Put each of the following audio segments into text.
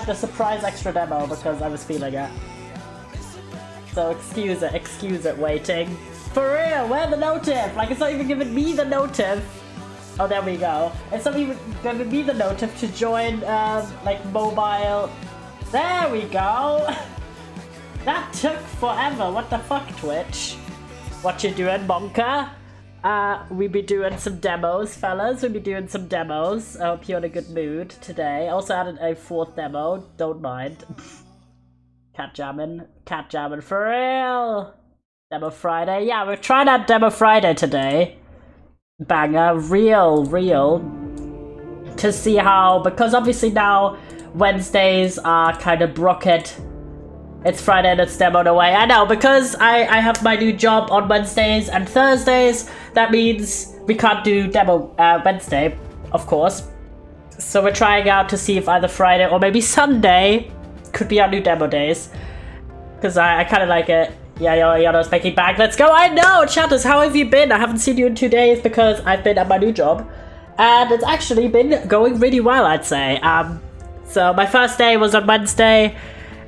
had the surprise extra demo because I was feeling it. So excuse it waiting. For real, where the notif? Like, it's not even giving me the notif. Oh, there we go. It's not even giving me the notif to join, like, mobile. There we go. That took forever. What the fuck, Twitch? What you doing, Monka? We be doing some demos, fellas. We be doing some demos. I hope you're in a good mood today. Also added a 4th demo. Don't mind. Cat jamming for real. Demo Friday. Yeah, we're trying out Demo Friday today. Banger, real. To see how, because obviously now Wednesdays are kind of brocket. It's Friday and it's demoed away. I know, because I have my new job on Wednesdays and Thursdays, that means we can't do demo Wednesday, of course. So we're trying out to see if either Friday or maybe Sunday could be our new demo days. Because I kind of like it. Yeah, Yano's making back. Let's go. I know, chatters, how have you been? I haven't seen you in 2 days because I've been at my new job. And it's actually been going really well, I'd say. So my first day was on Wednesday.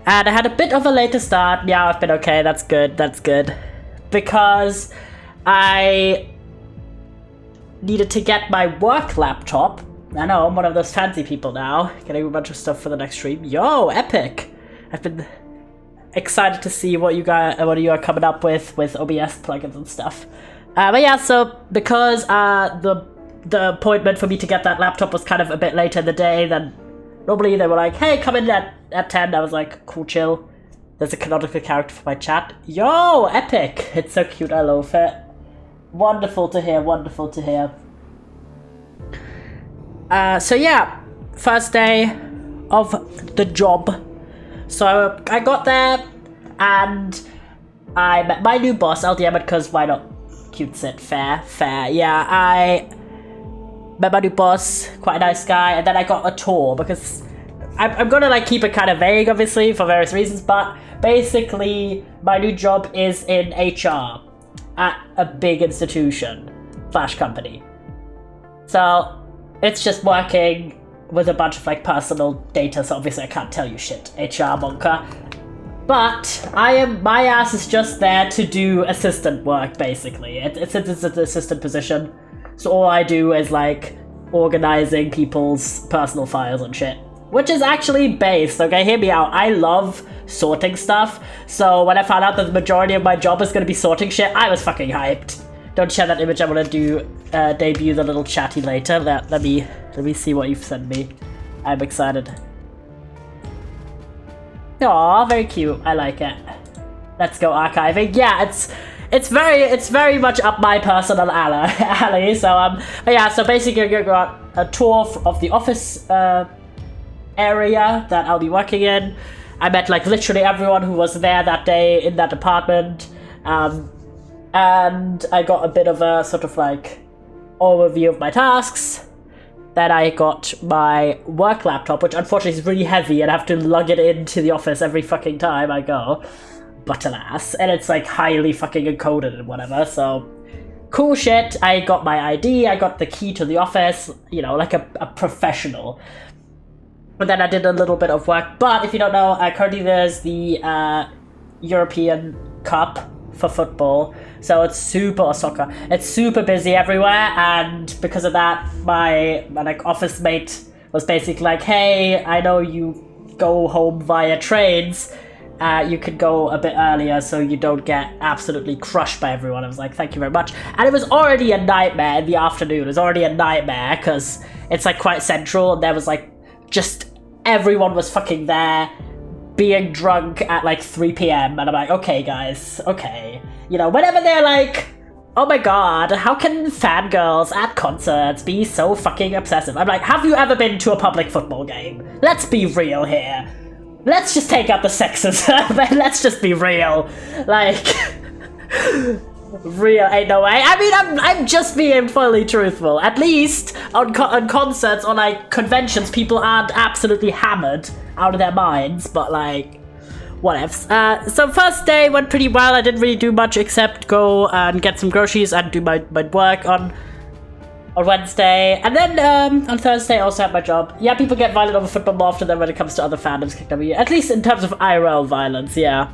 And I had a bit of a later start. Yeah, I've been okay. That's good. Because I needed to get my work laptop. I know, I'm one of those fancy people now. Getting a bunch of stuff for the next stream. Yo, epic! I've been excited to see what you are coming up with OBS plugins and stuff. But yeah, so because the appointment for me to get that laptop was kind of a bit later in the day than normally, they were like, hey, come in at 10. I was like, cool, chill. There's a canonical character for my chat. Yo, epic! It's so cute, I love it. Wonderful to hear. So yeah, first day of the job. So I got there, and I met my new boss. I'll DM it because why not? Cute sit, fair. Yeah, I met my new boss, quite a nice guy, and then I got a tour because I'm gonna like keep it kind of vague, obviously, for various reasons, but basically my new job is in HR at a big institution / company. So it's just working with a bunch of like personal data, so obviously I can't tell you shit, HR monka. But my ass is just there to do assistant work, basically. It's an assistant position. So all I do is like organizing people's personal files and shit. Which is actually based, okay, hear me out. I love sorting stuff. So when I found out that the majority of my job is gonna be sorting shit, I was fucking hyped. Don't share that image, I'm gonna debut the little chatty later. Let me see what you've sent me. I'm excited. Aw, very cute. I like it. Let's go archiving. Yeah, it's very much up my personal alley. So yeah. So basically, I got a tour of the office area that I'll be working in. I met like literally everyone who was there that day in that department, and I got a bit of a sort of like overview of my tasks. Then I got my work laptop, which unfortunately is really heavy and I have to lug it into the office every fucking time I go. But alas, and it's like highly fucking encoded and whatever, so cool shit. I got my ID, I got the key to the office, you know, like a professional. And then I did a little bit of work, but if you don't know, currently there's the European Cup for football, so it's super busy everywhere, and because of that, my like office mate was basically like, hey, I know you go home via trains, you could go a bit earlier so you don't get absolutely crushed by everyone. I was like, thank you very much. And it was already a nightmare in the afternoon. It was already a nightmare because it's like quite central, and there was like just everyone was fucking there being drunk at like 3 p.m. and I'm like, okay guys, okay. You know, whenever they're like, oh my god, how can fangirls at concerts be so fucking obsessive? I'm like, have you ever been to a public football game? Let's be real here. Let's just take out the sexism, and let's just be real. Like, real ain't no way. I mean, I'm just being fully truthful. At least on concerts or like conventions, people aren't absolutely hammered out of their minds, but like, whatevs. So first day went pretty well. I didn't really do much except go and get some groceries and do my work on on Wednesday. And then on Thursday I also had my job. Yeah, people get violent over football more often than when it comes to other fandoms, KW. At least in terms of IRL violence, yeah.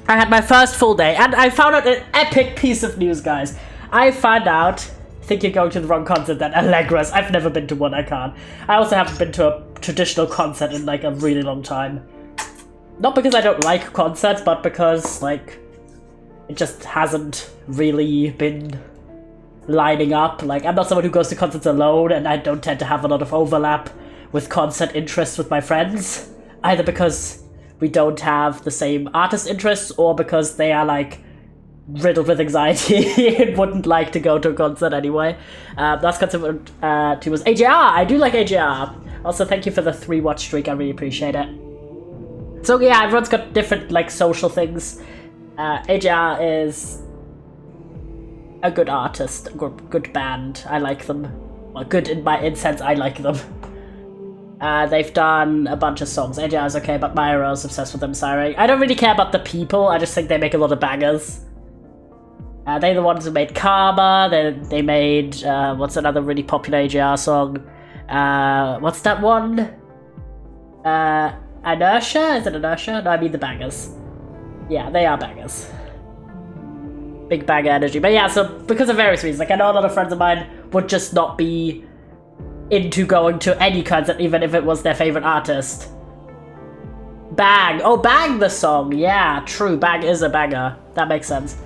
I had my first full day, and I found out an epic piece of news, guys. I found out, I think you're going to the wrong concert then, Allegra's. I've never been to one, I can't. I also haven't been to a traditional concert in like a really long time. Not because I don't like concerts, but because like it just hasn't really been lining up. Like, I'm not someone who goes to concerts alone, and I don't tend to have a lot of overlap with concert interests with my friends. Either because we don't have the same artist interests, or because they are like riddled with anxiety and wouldn't like to go to a concert anyway. Last concert to was AJR. I do like AJR. Also, thank you for the 3-watch streak. I really appreciate it. So yeah, everyone's got different like social things. AJR is a good artist, a good band. I like them. Well, good in sense I like them. They've done a bunch of songs. AJR is okay, but Myro's obsessed with them, sorry. I don't really care about the people, I just think they make a lot of bangers. They're the ones who made Karma, they made, what's another really popular AJR song? What's that one? Inertia? Is it Inertia? No, I mean the bangers. Yeah, they are bangers. Big banger energy. But yeah, so because of various reasons, like I know a lot of friends of mine would just not be into going to any concert, even if it was their favorite artist. Bang! Oh, Bang the song! Yeah, true, Bang is a banger. That makes sense.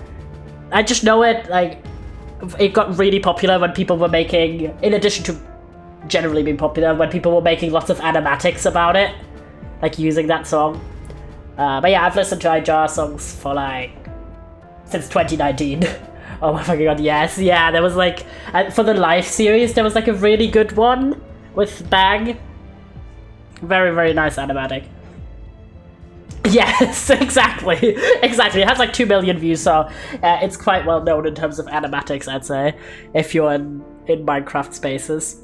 I just know it, like, it got really popular when people were making, in addition to generally being popular, when people were making lots of animatics about it, like using that song. But yeah, I've listened to AJR songs for like, since 2019. Oh my fucking god, yes, yeah, there was like, for the Life series, there was like a really good one with Bang. Very, very nice animatic. Yes, exactly, exactly. It has like 2 million views, so it's quite well known in terms of animatics, I'd say, if you're in Minecraft spaces.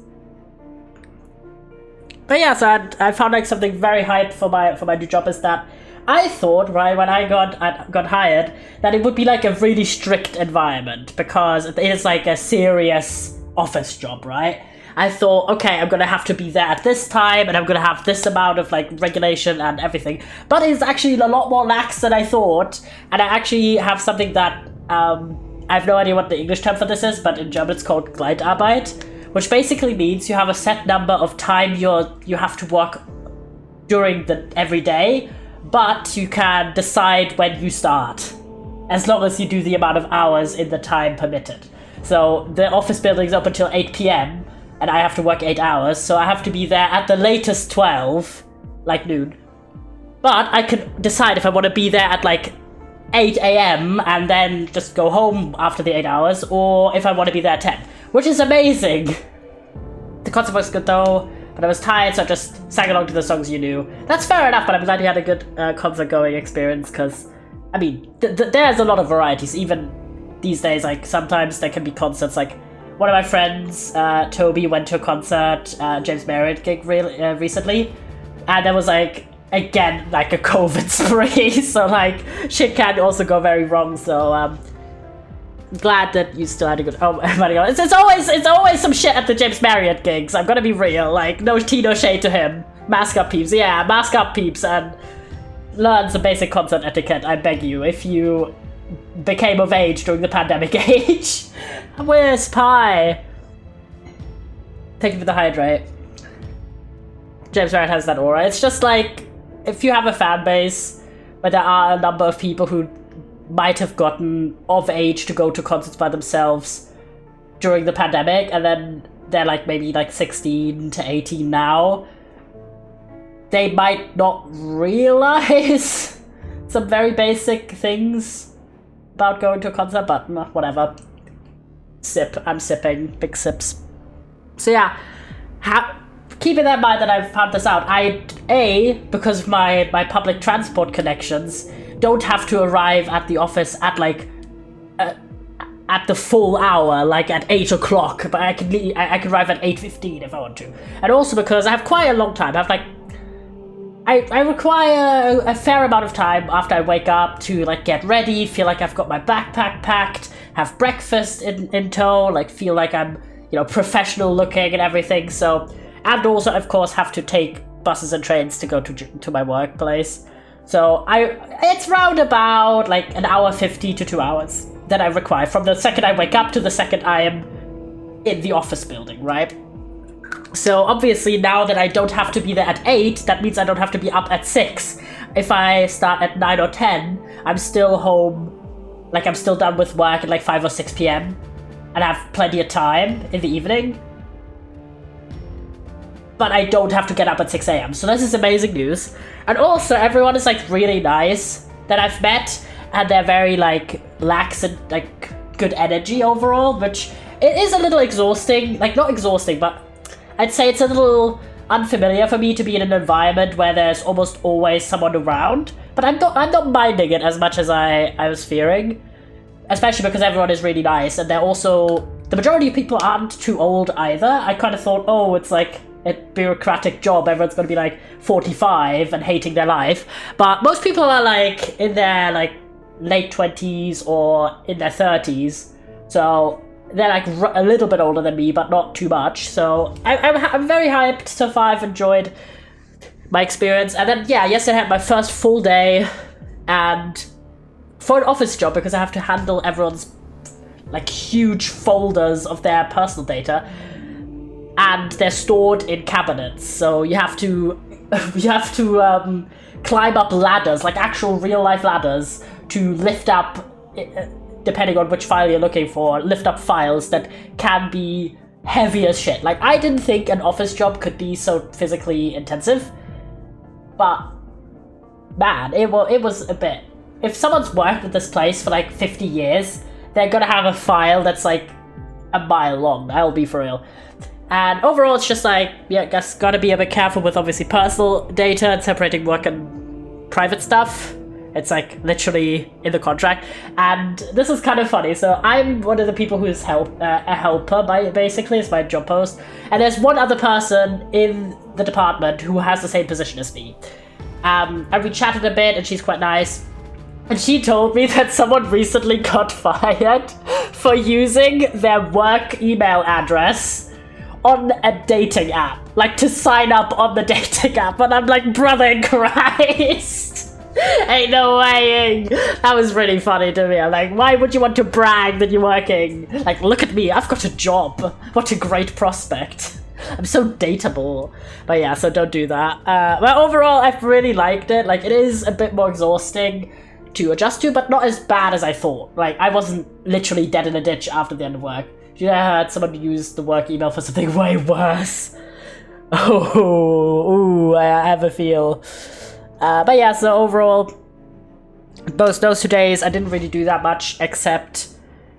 But yeah, so I found like something very hyped for my new job is that I thought, right, when I got hired, that it would be like a really strict environment because it is like a serious office job, right? I thought, okay, I'm gonna have to be there at this time and I'm gonna have this amount of like regulation and everything. But it's actually a lot more lax than I thought, and I actually have something that, I have no idea what the English term for this is, but in German it's called Gleitarbeit, which basically means you have a set number of time you have to work during every day, but you can decide when you start, as long as you do the amount of hours in the time permitted. So the office building's open till 8 p.m, and I have to work 8 hours, so I have to be there at the latest 12, like noon. But I can decide if I want to be there at like 8 a.m. and then just go home after the 8 hours, or if I want to be there at 10, which is amazing. The concert was good though, but I was tired, so I just sang along to the songs you knew. That's fair enough, but I'm glad you had a good concert-going experience, because, I mean, there's a lot of varieties. Even these days, like, sometimes there can be concerts, like, one of my friends, Toby, went to a concert, James Marriott gig recently, and there was, like, again, like, a COVID spree, so, like, shit can also go very wrong, so, glad that you still had a good. Oh my god, it's always some shit at the James Marriott gigs. I'm gonna be real. Like, no tea, no shade to him. Mask up, peeps. Yeah, mask up, peeps, and learn some basic concert etiquette. I beg you, if you became of age during the pandemic age. Where's Pie? Thank you for the hydrate. James Marriott has that aura. It's just like, if you have a fan base where there are a number of people who might have gotten of age to go to concerts by themselves during the pandemic, and then they're like maybe like 16 to 18 now, they might not realize some very basic things about going to a concert, but whatever. I'm sipping, big sips. So yeah, keeping that in mind that I've found this out, because of my public transport connections, don't have to arrive at the office at like at the full hour, like at 8 o'clock, but I can arrive at 8:15 if I want to. And also because I have quite a long time. I have like I require a fair amount of time after I wake up to like get ready, feel like I've got my backpack packed, have breakfast in tow, like feel like I'm, you know, professional looking and everything. So, and also of course have to take buses and trains to go to my workplace. So it's round about like an hour 50 to 2 hours that I require from the second I wake up to the second I am in the office building, right? So obviously now that I don't have to be there at 8, that means I don't have to be up at 6. If I start at 9 or 10, I'm still home, like I'm still done with work at like 5 or 6 p.m. and I have plenty of time in the evening. But I don't have to get up at 6 a.m. So this is amazing news. And also everyone is like really nice that I've met, and they're very like lax and like good energy overall, which it is a little exhausting. Like not exhausting, but I'd say it's a little unfamiliar for me to be in an environment where there's almost always someone around. But I'm not minding it as much as I was fearing. Especially because everyone is really nice, and they're also, the majority of people aren't too old either. I kind of thought, oh, it's like a bureaucratic job, everyone's going to be like 45 and hating their life. But most people are like in their like late 20s or in their 30s. So they're like a little bit older than me, but not too much. So I'm very hyped so far. I've enjoyed my experience. And then, yeah, yesterday I had my first full day, and for an office job, because I have to handle everyone's like huge folders of their personal data, and they're stored in cabinets. So you have to climb up ladders, like actual real life ladders, to lift up, depending on which file you're looking for, lift up files that can be heavy as shit. Like, I didn't think an office job could be so physically intensive, but man, it was a bit. If someone's worked at this place for like 50 years, they're gonna have a file that's like a mile long, I'll be for real. And overall, it's just like, yeah, I guess gotta be a bit careful with obviously personal data and separating work and private stuff. It's like literally in the contract. And this is kind of funny. So I'm one of the people who's a helper, basically, it's my job post. And there's one other person in the department who has the same position as me. And we chatted a bit, and she's quite nice. And she told me that someone recently got fired for using their work email address on a dating app, like to sign up on the dating app. And I'm like, brother in Christ, ain't no way. That was really funny to me. I'm like, why would you want to brag that you're working? Like, look at me, I've got a job. What a great prospect. I'm so dateable. But yeah, so don't do that. But overall, I've really liked it. Like, it is a bit more exhausting to adjust to, but not as bad as I thought. Like, I wasn't literally dead in a ditch after the end of work. You know, I heard someone use the work email for something way worse. I have a feel. But yeah, so overall, those 2 days, I didn't really do that much, except,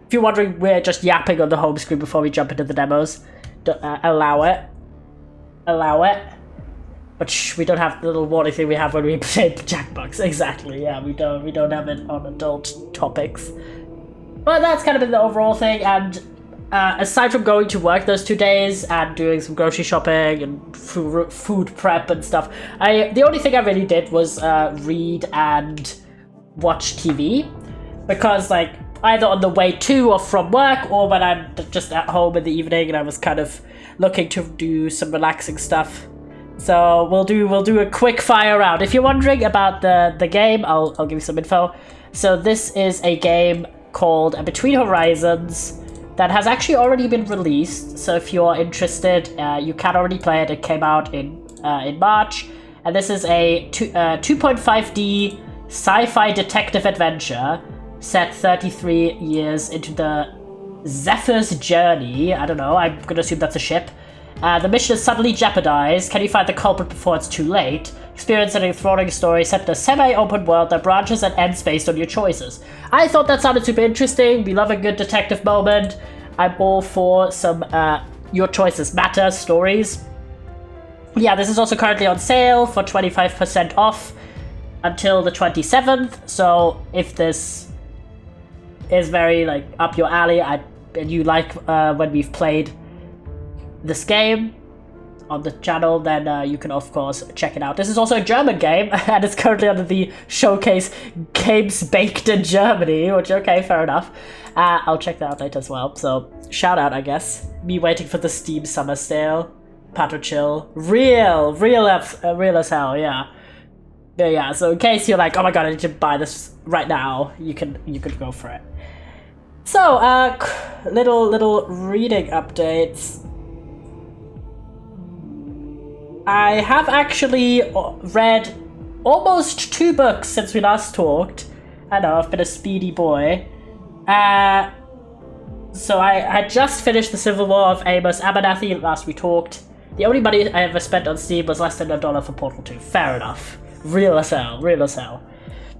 if you're wondering, we're just yapping on the home screen before we jump into the demos. Allow it. But we don't have the little warning thing we have when we play Jackbox. Exactly, yeah, we don't have it on adult topics. But that's kind of been the overall thing, and aside from going to work those 2 days and doing some grocery shopping and food prep and stuff, the only thing I really did was read and watch TV, because like either on the way to or from work, or when I'm just at home in the evening and I was kind of looking to do some relaxing stuff. So we'll do a quick fire round. If you're wondering about the game, I'll give you some info. So this is a game called Between Horizons that has actually already been released. So if you're interested, you can already play it. It came out in March, and this is a 2.5D sci-fi detective adventure set 33 years into the Zephyr's journey. I don't know, I'm gonna assume that's a ship. The mission is suddenly jeopardized. Can you find the culprit before it's too late? Experience an enthralling story set in a semi-open world that branches and ends based on your choices. I thought that sounded super interesting. We love a good detective moment. I'm all for some your choices matter stories. Yeah, this is also currently on sale for 25% off until the 27th. So if this is very like up your alley, and you like when we've played this game, on the channel, then you can of course check it out. This is also a German game, and it's currently under the showcase Games Baked in Germany, which, okay, fair enough. I'll check that out later as well. So, shout out, I guess. Me waiting for the Steam Summer Sale. Pato Chill. Real as hell, yeah. Yeah, so in case you're like, oh my god, I need to buy this right now, you can go for it. So, little reading updates. I have actually read almost 2 books since we last talked. I know, I've been a speedy boy. So I had just finished The Civil War of Amos Abernathy last we talked. The only money I ever spent on Steam was less than $1 for Portal 2. Fair enough. Real as hell.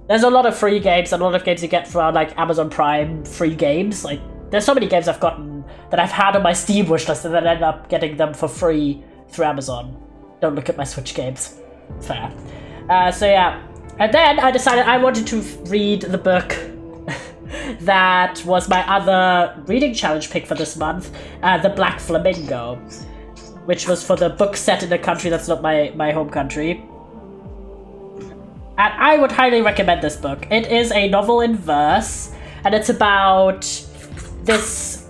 There's a lot of free games, and a lot of games you get from like Amazon Prime free games. Like, there's so many games I've gotten that I've had on my Steam wishlist and then end up getting them for free through Amazon. Don't look at my Switch games. Fair. So yeah. And then I decided I wanted to read the book that was my other reading challenge pick for this month, The Black Flamingo, which was for the book set in a country that's not my home country. And I would highly recommend this book. It is a novel in verse, and it's about this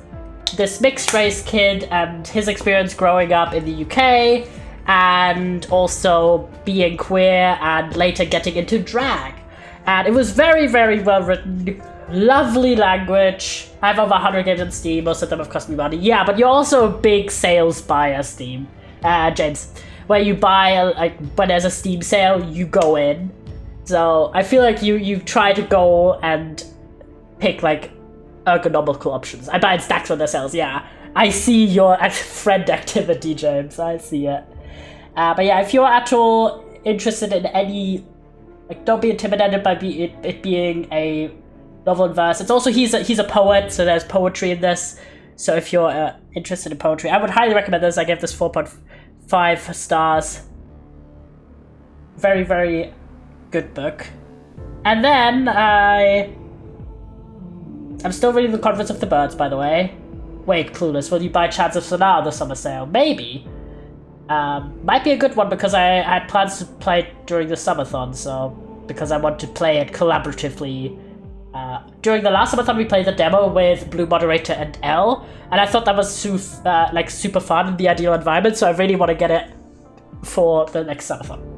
mixed race kid and his experience growing up in the UK, and also being queer and later getting into drag. And it was very, very well written, lovely language. I have over 100 games on Steam, most of them have cost me money. Yeah, but you're also a big sales buyer, Steam, James, where you buy, like, when there's a Steam sale, you go in. So I feel like you try to go and pick, like, ergonomical options. I buy in stacks when there's sales, yeah. I see your friend activity, James, I see it. But yeah, if you're at all interested in any, like, don't be intimidated by it being a novel in verse. It's also, he's a poet, so there's poetry in this. So if you're interested in poetry, I would highly recommend this. I gave this 4.5 stars. Very, very good book. And then I'm still reading The Conference of the Birds, by the way. Wait, clueless. Will you buy Chance of Sonar the summer sale? Maybe. Might be a good one because I had plans to play it during the summerthon, so because I want to play it collaboratively. During the last summerthon we played the demo with Blue Moderator and L, and I thought that was super fun in the ideal environment, so I really want to get it for the next summerthon.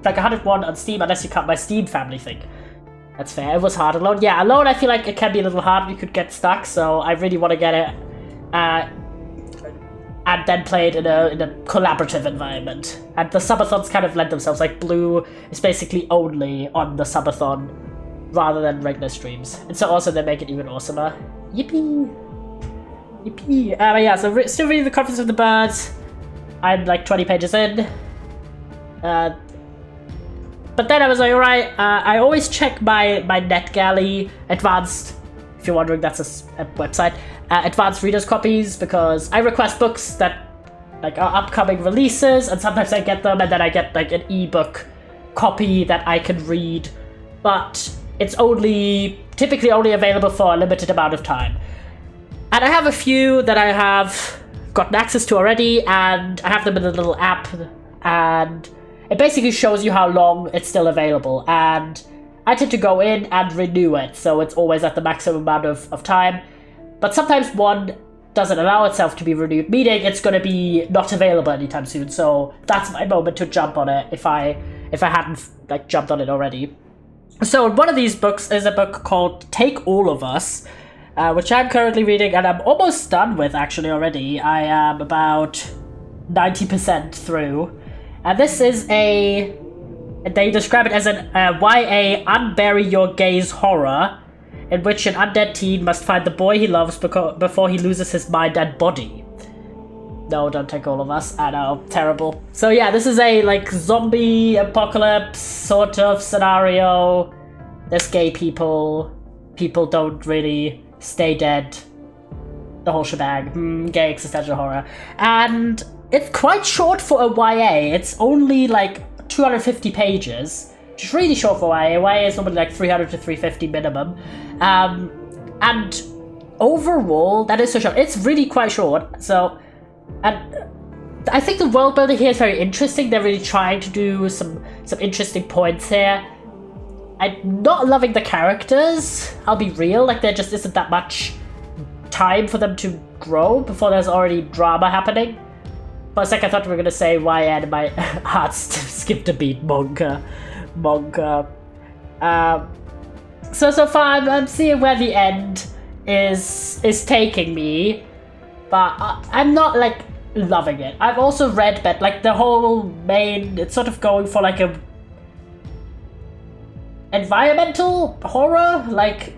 Like 101 on Steam, unless you count my Steam family thing. That's fair. It was hard alone. Yeah, alone I feel like it can be a little hard, you could get stuck, so I really want to get it and then play it in a collaborative environment. And the subathons kind of lend themselves, like Blue is basically only on the subathon rather than regular streams. And so also they make it even awesomer. Yippee! Yippee! But yeah, so still reading The Conference of the Birds. I'm like 20 pages in. But then I was like, alright, I always check my NetGalley advanced, if you're wondering, that's a website, advanced readers copies, because I request books that like are upcoming releases, and sometimes I get them, and then I get like an ebook copy that I can read, but it's typically only available for a limited amount of time. And I have a few that I have gotten access to already, and I have them in a little app, and it basically shows you how long it's still available, and I tend to go in and renew it, so it's always at the maximum amount of time. But sometimes one doesn't allow itself to be renewed, meaning it's going to be not available anytime soon, so that's my moment to jump on it if I hadn't like jumped on it already. So one of these books is a book called Take All of Us, which I'm currently reading, and I'm almost done with actually already. I am about 90% through. And this is they describe it as an YA unbury your gaze horror, in which an undead teen must find the boy he loves before he loses his mind and body. No, don't take all of us. I know, terrible. So yeah, this is a like zombie apocalypse sort of scenario. There's gay people. People don't really stay dead. The whole shebang. Gay existential horror. And it's quite short for a YA. It's only like 250 pages. Which is really short for YA. YA is normally like 300 to 350 minimum. And overall, that is so short. It's really quite short. So, and I think the world building here is very interesting. They're really trying to do some interesting points here. I'm not loving the characters, I'll be real, like there just isn't that much time for them to grow before there's already drama happening. For a second I thought we were gonna say YN, my heart skipped a beat, Monka. So far I'm seeing where the end is taking me, but I'm not like loving it. I've also read that like the whole main, it's sort of going for like a environmental horror, like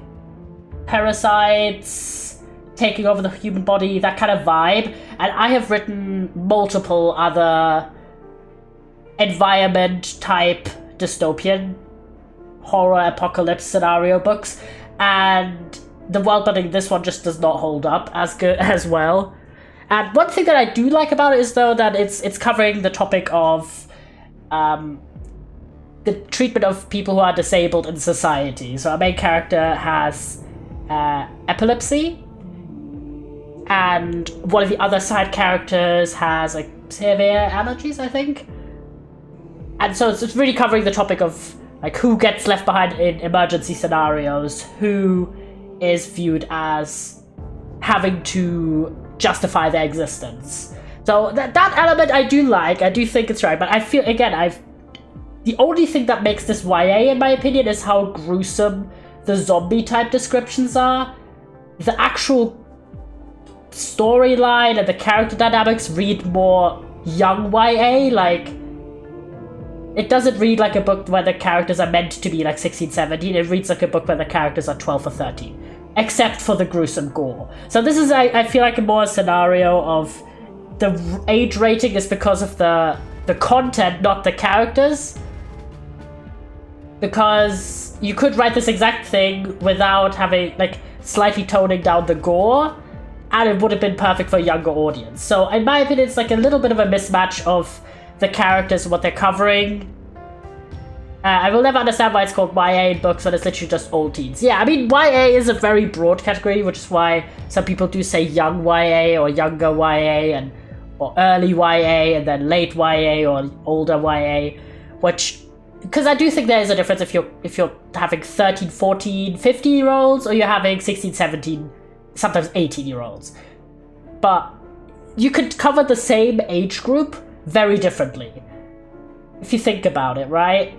parasites taking over the human body, that kind of vibe. And I have written multiple other environment type dystopian horror apocalypse scenario books, and the world building this one just does not hold up as good as well. And one thing that I do like about it is though that it's covering the topic of the treatment of people who are disabled in society. So our main character has epilepsy, and one of the other side characters has like severe allergies, I think. And so it's really covering the topic of like who gets left behind in emergency scenarios, who is viewed as having to justify their existence. So that element I do like, I do think it's right, but I feel, again, the only thing that makes this YA, in my opinion, is how gruesome the zombie-type descriptions are. The actual storyline and the character dynamics read more young YA, like, it doesn't read like a book where the characters are meant to be like 16, 17, it reads like a book where the characters are 12 or 13. Except for the gruesome gore. So this is, I feel like, a more scenario of the age rating is because of the content, not the characters. Because you could write this exact thing without having, like, slightly toning down the gore, and it would have been perfect for a younger audience. So in my opinion, it's like a little bit of a mismatch of the characters and what they're covering. I will never understand why it's called YA in books when it's literally just old teens. Yeah, I mean, YA is a very broad category, which is why some people do say young YA or younger YA, or early YA and then late YA or older YA, which, because I do think there is a difference if you're having 13, 14, 15-year-olds, or you're having 16, 17, sometimes 18-year-olds. But you could cover the same age group very differently, if you think about it, right?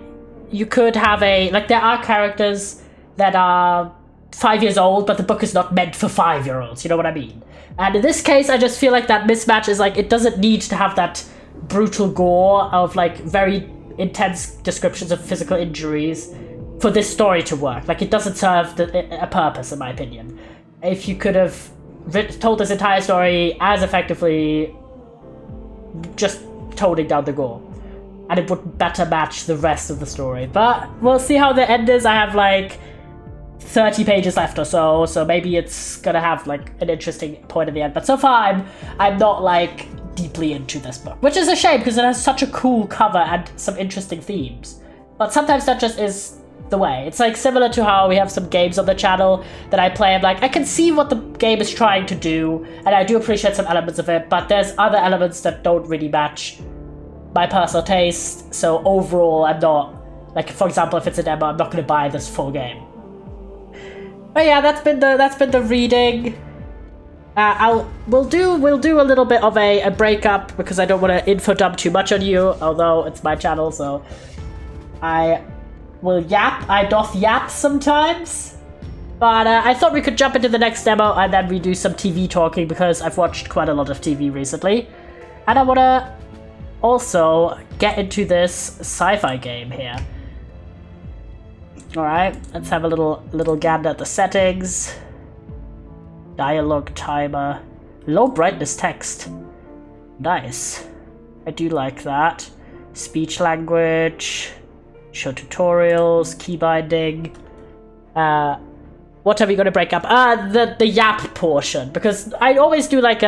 You could have there are characters that are 5 years old, but the book is not meant for 5-year-olds, you know what I mean? And in this case, I just feel like that mismatch is like, it doesn't need to have that brutal gore of like very intense descriptions of physical injuries for this story to work. Like, it doesn't serve a purpose, in my opinion. If you could have told this entire story as effectively, just toning down the gore, and it would better match the rest of the story. But we'll see how the end is. I have like 30 pages left or so, so maybe it's gonna have like an interesting point at the end. But so far I'm not like deeply into this book, which is a shame because it has such a cool cover and some interesting themes. But sometimes that just is the way. It's like similar to how we have some games on the channel that I play. I'm like, I can see what the game is trying to do, and I do appreciate some elements of it, but there's other elements that don't really match my personal taste. So overall, I'm not, like, for example, if it's a demo, I'm not going to buy this full game. But yeah, that's been the reading. We'll do a little bit of a breakup because I don't want to info dump too much on you, although it's my channel, so I will yap. I doth yap sometimes. But I thought we could jump into the next demo and then we do some TV talking because I've watched quite a lot of TV recently, and I want to also get into this sci-fi game here. Alright, let's have a little gander at the settings. Dialogue timer. Low brightness text. Nice. I do like that. Speech language. Show tutorials. Key binding. What are we going to break up? The yap portion. Because I always do like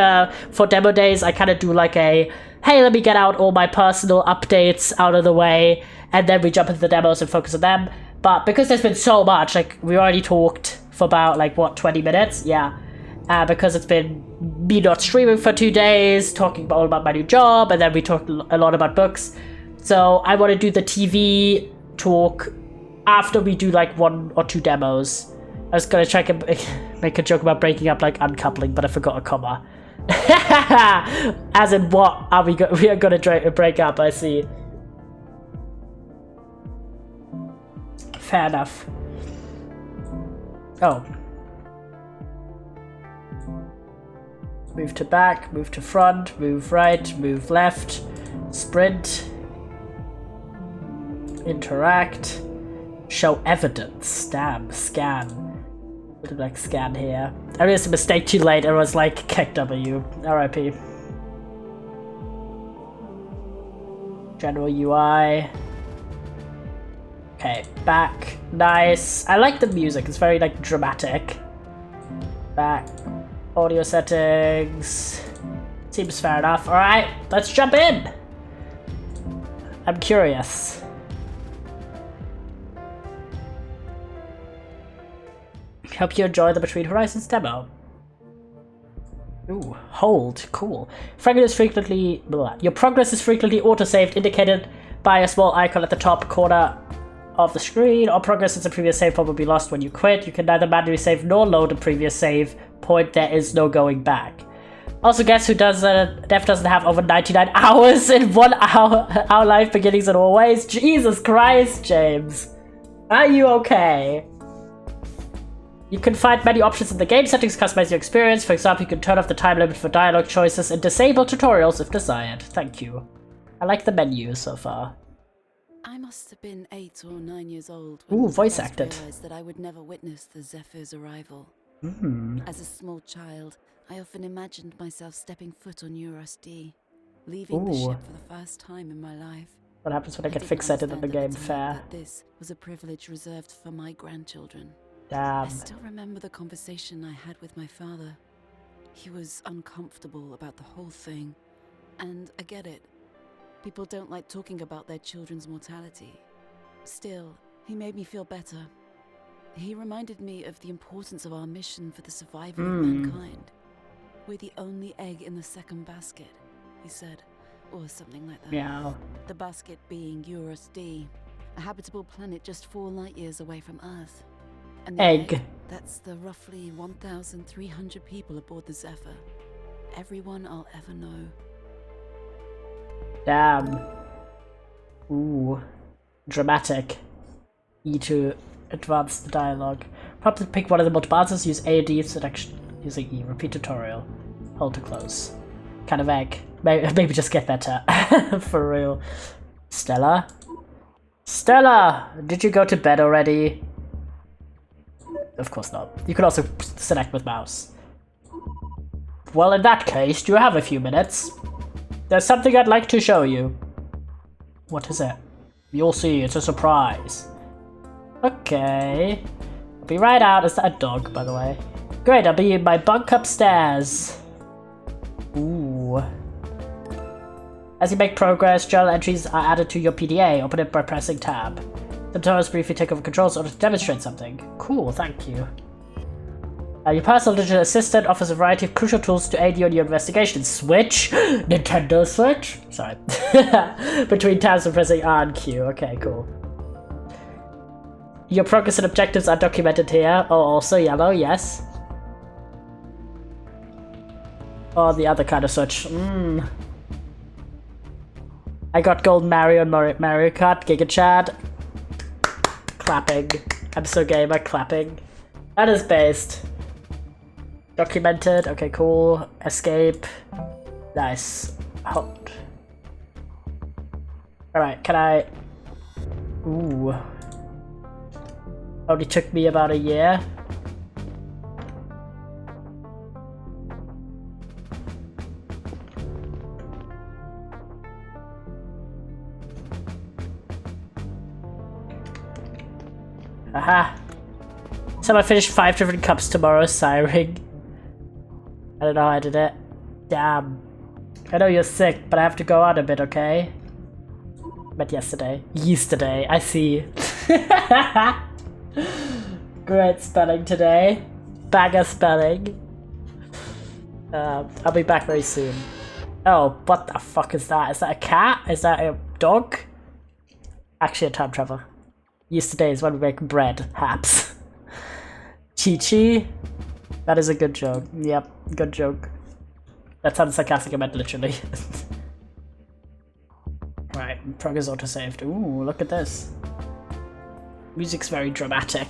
for demo days, I kind of do like a, hey, let me get out all my personal updates out of the way, and then we jump into the demos and focus on them. But because there's been so much, like, we already talked for about, like, what, 20 minutes? Yeah. because it's been me not streaming for 2 days, talking all about my new job, and then we talked a lot about books. So I want to do the TV talk after we do like 1 or 2 demos. I was gonna try to make a joke about breaking up, like uncoupling, but I forgot a comma. As in, what are we are gonna break up? I see. Fair enough. Oh. Move to back, move to front, move right, move left, sprint, interact, show evidence, damn, scan. Like scan here. I made a mistake too late. It was like kick W. RIP. General UI. Okay, back. Nice. I like the music. It's very like dramatic. Back. Audio settings. Seems fair enough. Alright, let's jump in. I'm curious. Hope you enjoy the Between Horizons demo. Ooh, hold, cool. Your progress is frequently autosaved, indicated by a small icon at the top corner of the screen. All progress since a previous save point will be lost when you quit. You can neither manually save nor load a previous save point. There is no going back. Also, guess who doesn't have over 99 hours in 1 hour? Our life beginnings and always. Jesus Christ, James. Are you okay? You can find many options in the game settings to customize your experience. For example, you can turn off the time limit for dialogue choices and disable tutorials if desired. Thank you. I like the menu so far. I must have been 8 or 9 years old when voice acted. I realized that I would never witness the Zephyr's arrival. As a small child, I often imagined myself stepping foot on Eurus D, leaving the ship for the first time in my life. What happens when I get fixated in the game? Fair. This was a privilege reserved for my grandchildren. Damn. I still remember the conversation I had with my father. He was uncomfortable about the whole thing, and I get it. People don't like talking about their children's mortality. Still, he made me feel better. He reminded me of the importance of our mission for the survival of mankind. We're the only egg in the second basket, he said, or something like that. Yeah. The basket being Eurus D, a habitable planet just 4 light years away from Earth. And the egg, that's the roughly 1,300 people aboard the Zephyr. Everyone I'll ever know. Damn. Ooh. Dramatic. E to advance the dialogue. Probably pick one of the multiple answers, use A or D selection using E. Repeat tutorial. Hold to close. Kind of egg. Maybe just get better. For real. Stella? Stella! Did you go to bed already? Of course not. You could also select with mouse. Well, in that case, do you have a few minutes? There's something I'd like to show you. What is it? You'll see, it's a surprise. Okay. I'll be right out. Is that a dog, by the way? Great, I'll be in my bunk upstairs. Ooh. As you make progress, journal entries are added to your PDA. Open it by pressing tab. Sometimes briefly take over controls in order to demonstrate something. Cool, thank you. Your personal digital assistant offers a variety of crucial tools to aid you in your investigation. Switch? Nintendo Switch? Sorry. Between tabs and pressing R and Q. Okay, cool. Your progress and objectives are documented here. Oh, also yellow, yes. Or the other kind of switch. I got gold Mario and Mario Kart, Giga Chad. Clapping. I'm so gamer, clapping. That is based. Documented, okay, cool. Escape. Nice. Hot. Alright, can I... Ooh. Only took me about a year. Aha. So I finished 5 different cups tomorrow, siring. I don't know how I did it. Damn. I know you're sick, but I have to go out a bit, okay? But yesterday. Yesterday, I see. Great spelling today. Bagger spelling. I'll be back very soon. Oh, what the fuck is that? Is that a cat? Is that a dog? Actually a time traveler. Yesterday is when we make bread, haps. Chi-Chi? That is a good joke. Yep, good joke. That sounds sarcastic, I meant literally. Right, progress autosaved. Ooh, look at this. Music's very dramatic.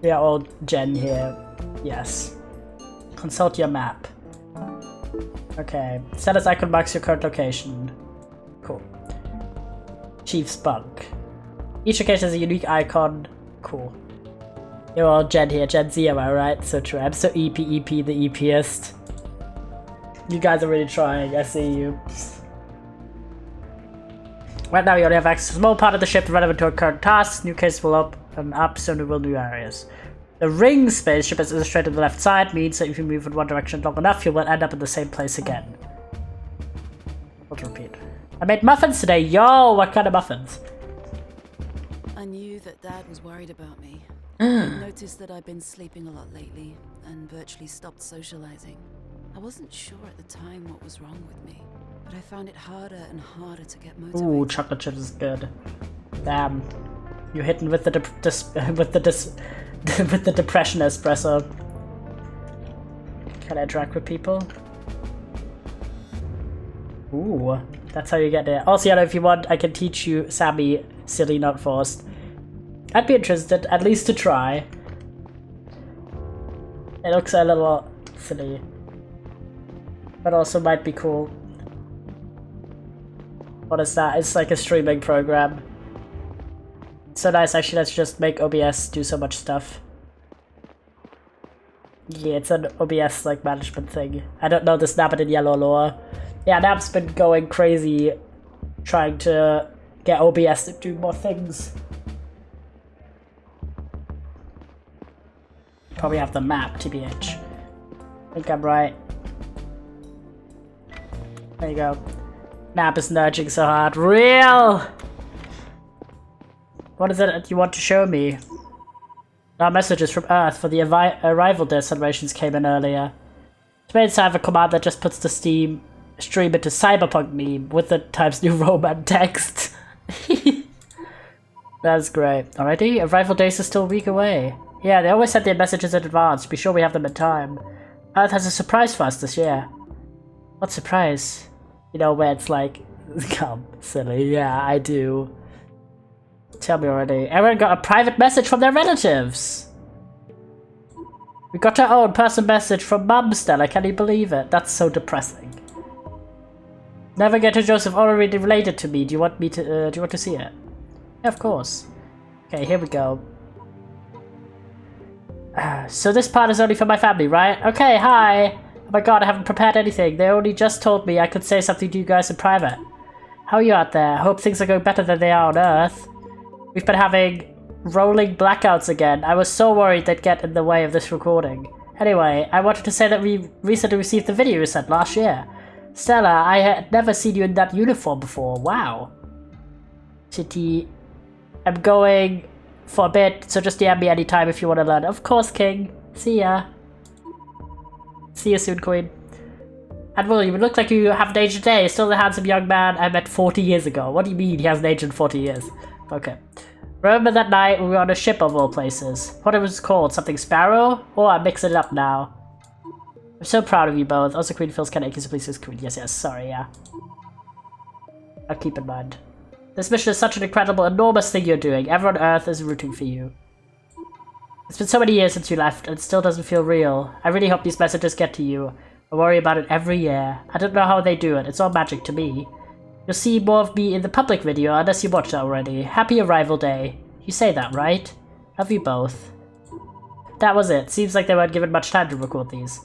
We are all Jen here. Yes. Consult your map. Okay. Set as icon marks your current location. Cool. Chief's bunk. Each location has a unique icon. Cool. You're all Jen here. Gen Z, am I right? So true. I'm so EP, the EPist. You guys are really trying. I see you. Right now, we only have access to a small part of the ship relevant to our current tasks. New cases will open up, soon we will new areas. The ring spaceship, as illustrated on the left side, means that if you move in one direction long enough, you will end up in the same place again. I'll repeat. I made muffins today. Yo, what kind of muffins? I knew that Dad was worried about me. I noticed that I'd been sleeping a lot lately and virtually stopped socializing. I wasn't sure at the time what was wrong with me, but I found it harder and harder to get motivated. Ooh, chocolate chip is good. Damn, you're hitting with the with the depression espresso. Can I interact with people? Ooh, that's how you get there. Also, Yana, if you want, I can teach you Sammy, silly not forced. I'd be interested, at least to try. It looks a little silly, but also might be cool. What is that? It's like a streaming program. So nice, actually, let's just make OBS do so much stuff. Yeah, it's an OBS like management thing. I don't know the Snap It in Yellow lore. Yeah, Nap's been going crazy trying to get OBS to do more things. Probably have the map, TBH. I think I'm right. There you go. Nap is nudging so hard. Real! What is it that you want to show me? Our messages from Earth for the arrival day celebrations came in earlier. Today I have a command that just puts the stream into cyberpunk meme with the Times New Roman text. That's great. Already? Arrival days are still a week away. Yeah, they always send their messages in advance. Be sure we have them in time. Earth has a surprise for us this year. What surprise? You know, where it's like, come, silly. Yeah, I do. Tell me already. Everyone got a private message from their relatives. We got our own personal message from Mum, Stella. Can you believe it? That's so depressing. Never get to Joseph already related to me. Do you want me to? Do you want to see it? Yeah, of course. Okay, here we go. So this part is only for my family, right? Okay, hi. Oh my god, I haven't prepared anything. They only just told me I could say something to you guys in private. How are you out there? Hope things are going better than they are on Earth. We've been having rolling blackouts again. I was so worried they'd get in the way of this recording. Anyway, I wanted to say that we recently received the video you sent last year. Stella, I had never seen you in that uniform before. Wow. Chitty, I'm going for a bit, so just DM me anytime if you want to learn. Of course, King. See ya. See you soon, Queen. And William, you look like you haven't aged a day. Still the handsome young man I met 40 years ago. What do you mean he hasn't aged in 40 years? Okay. Remember that night we were on a ship of all places? What it was called? Something Sparrow? Oh, I'm mixing it up now. I'm so proud of you both. Also, Queen feels kind of achy, so please, Queen. Yes, sorry, yeah. I'll keep in mind. This mission is such an incredible, enormous thing you're doing. Everyone on Earth is rooting for you. It's been so many years since you left, and it still doesn't feel real. I really hope these messages get to you. I worry about it every year. I don't know how they do it. It's all magic to me. You'll see more of me in the public video unless you watched it already. Happy arrival day. You say that, right? Love you both. That was it. Seems like they weren't given much time to record these.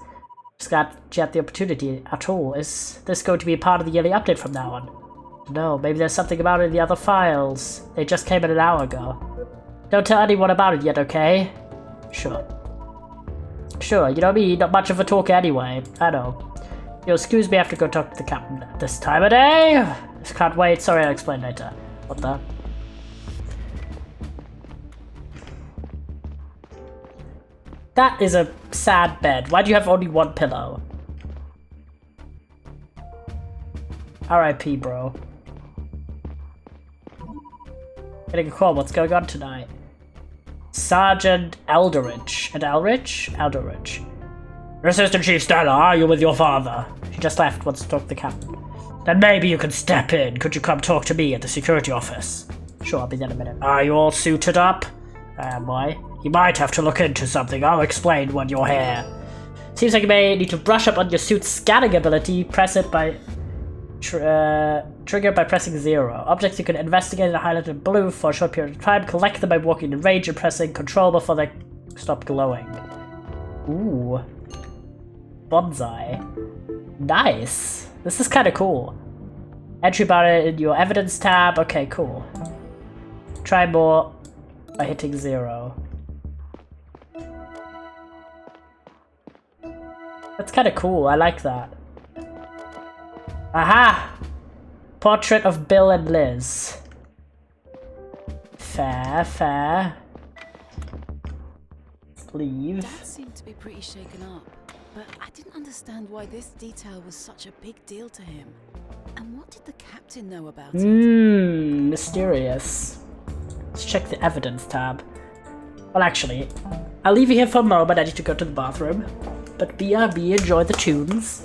Just got the opportunity at all. Is this going to be a part of the yearly update from now on? No, maybe there's something about it in the other files. They just came in an hour ago. Don't tell anyone about it yet, okay? Sure. Sure, you know me, not much of a talker anyway. I know. You'll excuse me, I have to go talk to the captain at this time of day. Can't wait. Sorry, I'll explain later. What the? That is a sad bed. Why do you have only one pillow? R.I.P. bro. Getting a call. What's going on tonight? Sergeant Eldridge. And Eldridge? Eldridge. Assistant Chief Stella, are you with your father? She just left. Wants to talk to the captain. Then maybe you can step in. Could you come talk to me at the security office? Sure, I'll be there in a minute. Are you all suited up? Am I? You might have to look into something. I'll explain when you're here. Seems like you may need to brush up on your suit's scanning ability. Press it by... trigger by pressing 0. Objects you can investigate are highlighted in blue for a short period of time. Collect them by walking in range and pressing control before they stop glowing. Ooh. Bonsai. Nice. This is kind of cool. Entry bar in your evidence tab. Okay, cool. Try more by hitting 0. That's kind of cool. I like that. Aha! Portrait of Bill and Liz. Fair, fair. Let's leave. Dad seemed to be pretty shaken up, but I didn't understand why this detail was such a big deal to him. And what did the captain know about it? Mysterious. Let's check the evidence tab. Well, actually, I'll leave you here for a moment. I need to go to the bathroom. But BRB, enjoy the tunes.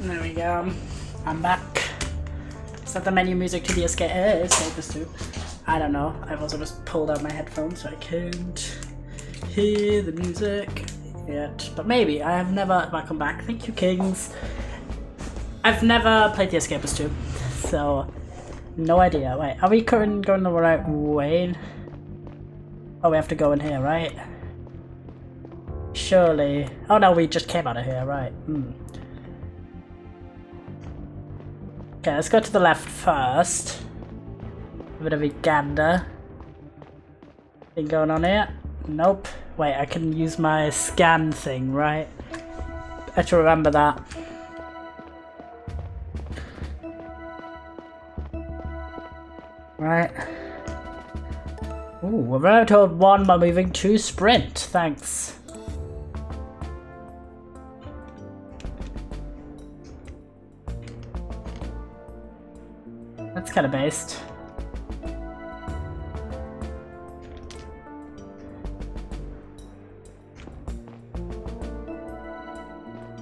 There we go. I'm back. Set the menu music to the escape too. I don't know. I've also just pulled out my headphones so I can't hear the music yet. But maybe. I have never... Welcome back. Thank you, Kings. I've never played the Escapist 2, so no idea. Wait, are we going the right way? Oh, we have to go in here, right? Surely. Oh no, we just came out of here, right? Okay, let's go to the left first. A bit of a gander. Thing going on here? Nope. Wait, I can use my scan thing, right? I have to remember that. Right. Ooh, we're very told 1 by moving 2 sprint. Thanks. That's kind of based.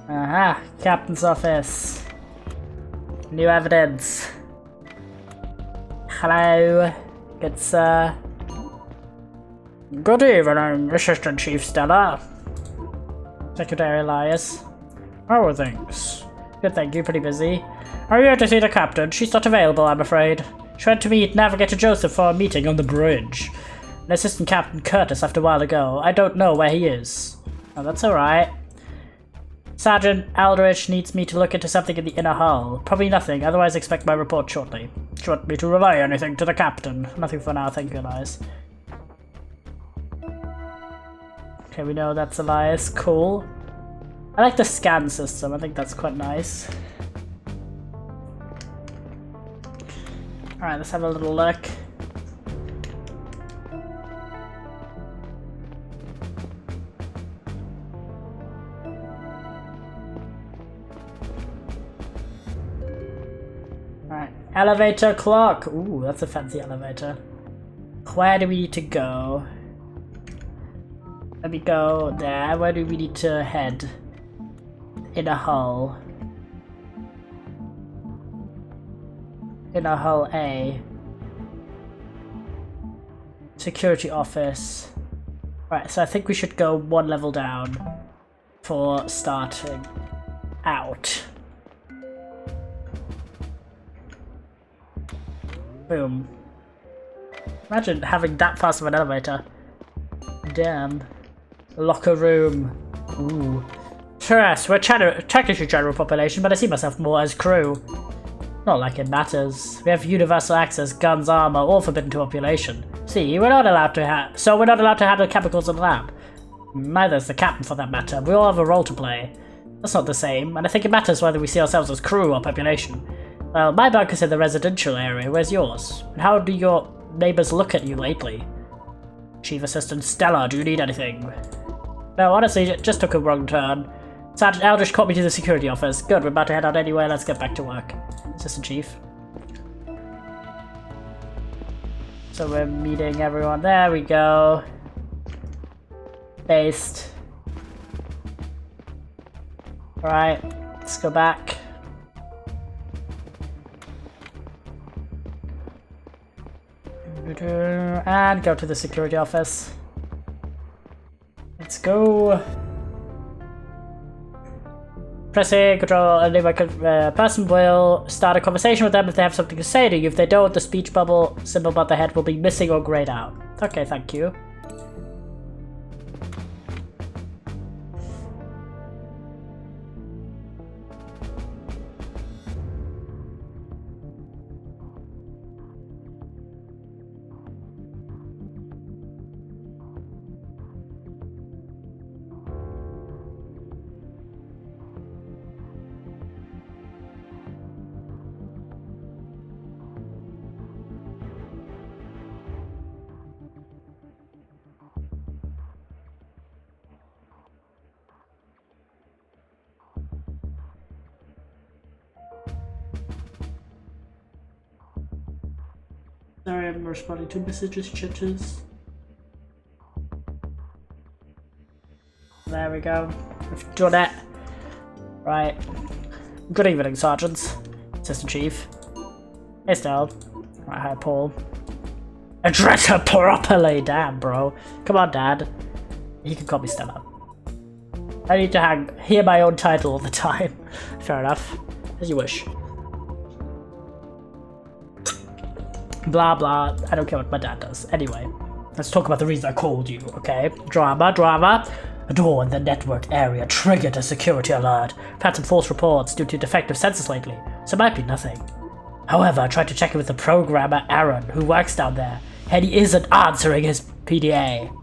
Aha, Captain's office. New evidence. Hello, good sir. Good evening, Assistant Chief Stella. Secretary Elias. How are things? Good, thank you, pretty busy. Are you here to see the captain? She's not available, I'm afraid. She went to meet Navigator Joseph for a meeting on the bridge. And Assistant Captain Curtis left a while ago. I don't know where he is. Oh, that's alright. Sergeant Aldrich needs me to look into something in the inner hull. Probably nothing, otherwise expect my report shortly. Do you want me to relay anything to the captain? Nothing for now, thank you, Elias. Okay, we know that's Elias. Cool. I like the scan system, I think that's quite nice. Alright, let's have a little look. Alright, elevator clock. Ooh, that's a fancy elevator. Where do we need to go? Let me go there. Where do we need to head? In a hull. In a hull A. Security office. Right, so I think we should go 1 level down for starting out. Boom. Imagine having that fast of an elevator. Damn. Locker room. Ooh. Sure, yes, we're technically general population, but I see myself more as crew. Not like it matters. We have universal access, guns, armor, all forbidden to population. See, we're not allowed to handle chemicals in the lab. Neither is the captain, for that matter. We all have a role to play. That's not the same, and I think it matters whether we see ourselves as crew or population. Well, my bunker's in the residential area. Where's yours? And how do your neighbors look at you lately? Chief Assistant Stella, do you need anything? No, honestly, it just took a wrong turn. Sergeant Eldridge caught me to the security office. Good, we're about to head out anyway. Let's get back to work. Assistant Chief. So we're meeting everyone. There we go. Based. Alright, let's go back. And go to the security office. Let's go. Pressing control, and a person will start a conversation with them if they have something to say to you. If they don't, the speech bubble symbol above the head will be missing or grayed out. Okay, thank you. Sorry, I'm responding to messages, chatters. There we go. We've done it. Right. Good evening, Sergeants. Assistant Chief. Hey, Stella. Right, hi, Paul. Address her properly, damn, bro. Come on, Dad. You can call me Stella. I need to hear my own title all the time. Fair enough. As you wish. Blah, blah. I don't care what my dad does. Anyway, let's talk about the reason I called you, okay? Drama. A door in the network area triggered a security alert. I've had some false reports due to defective sensors lately, so it might be nothing. However, I tried to check it with the programmer Aaron, who works down there, and he isn't answering his PDA.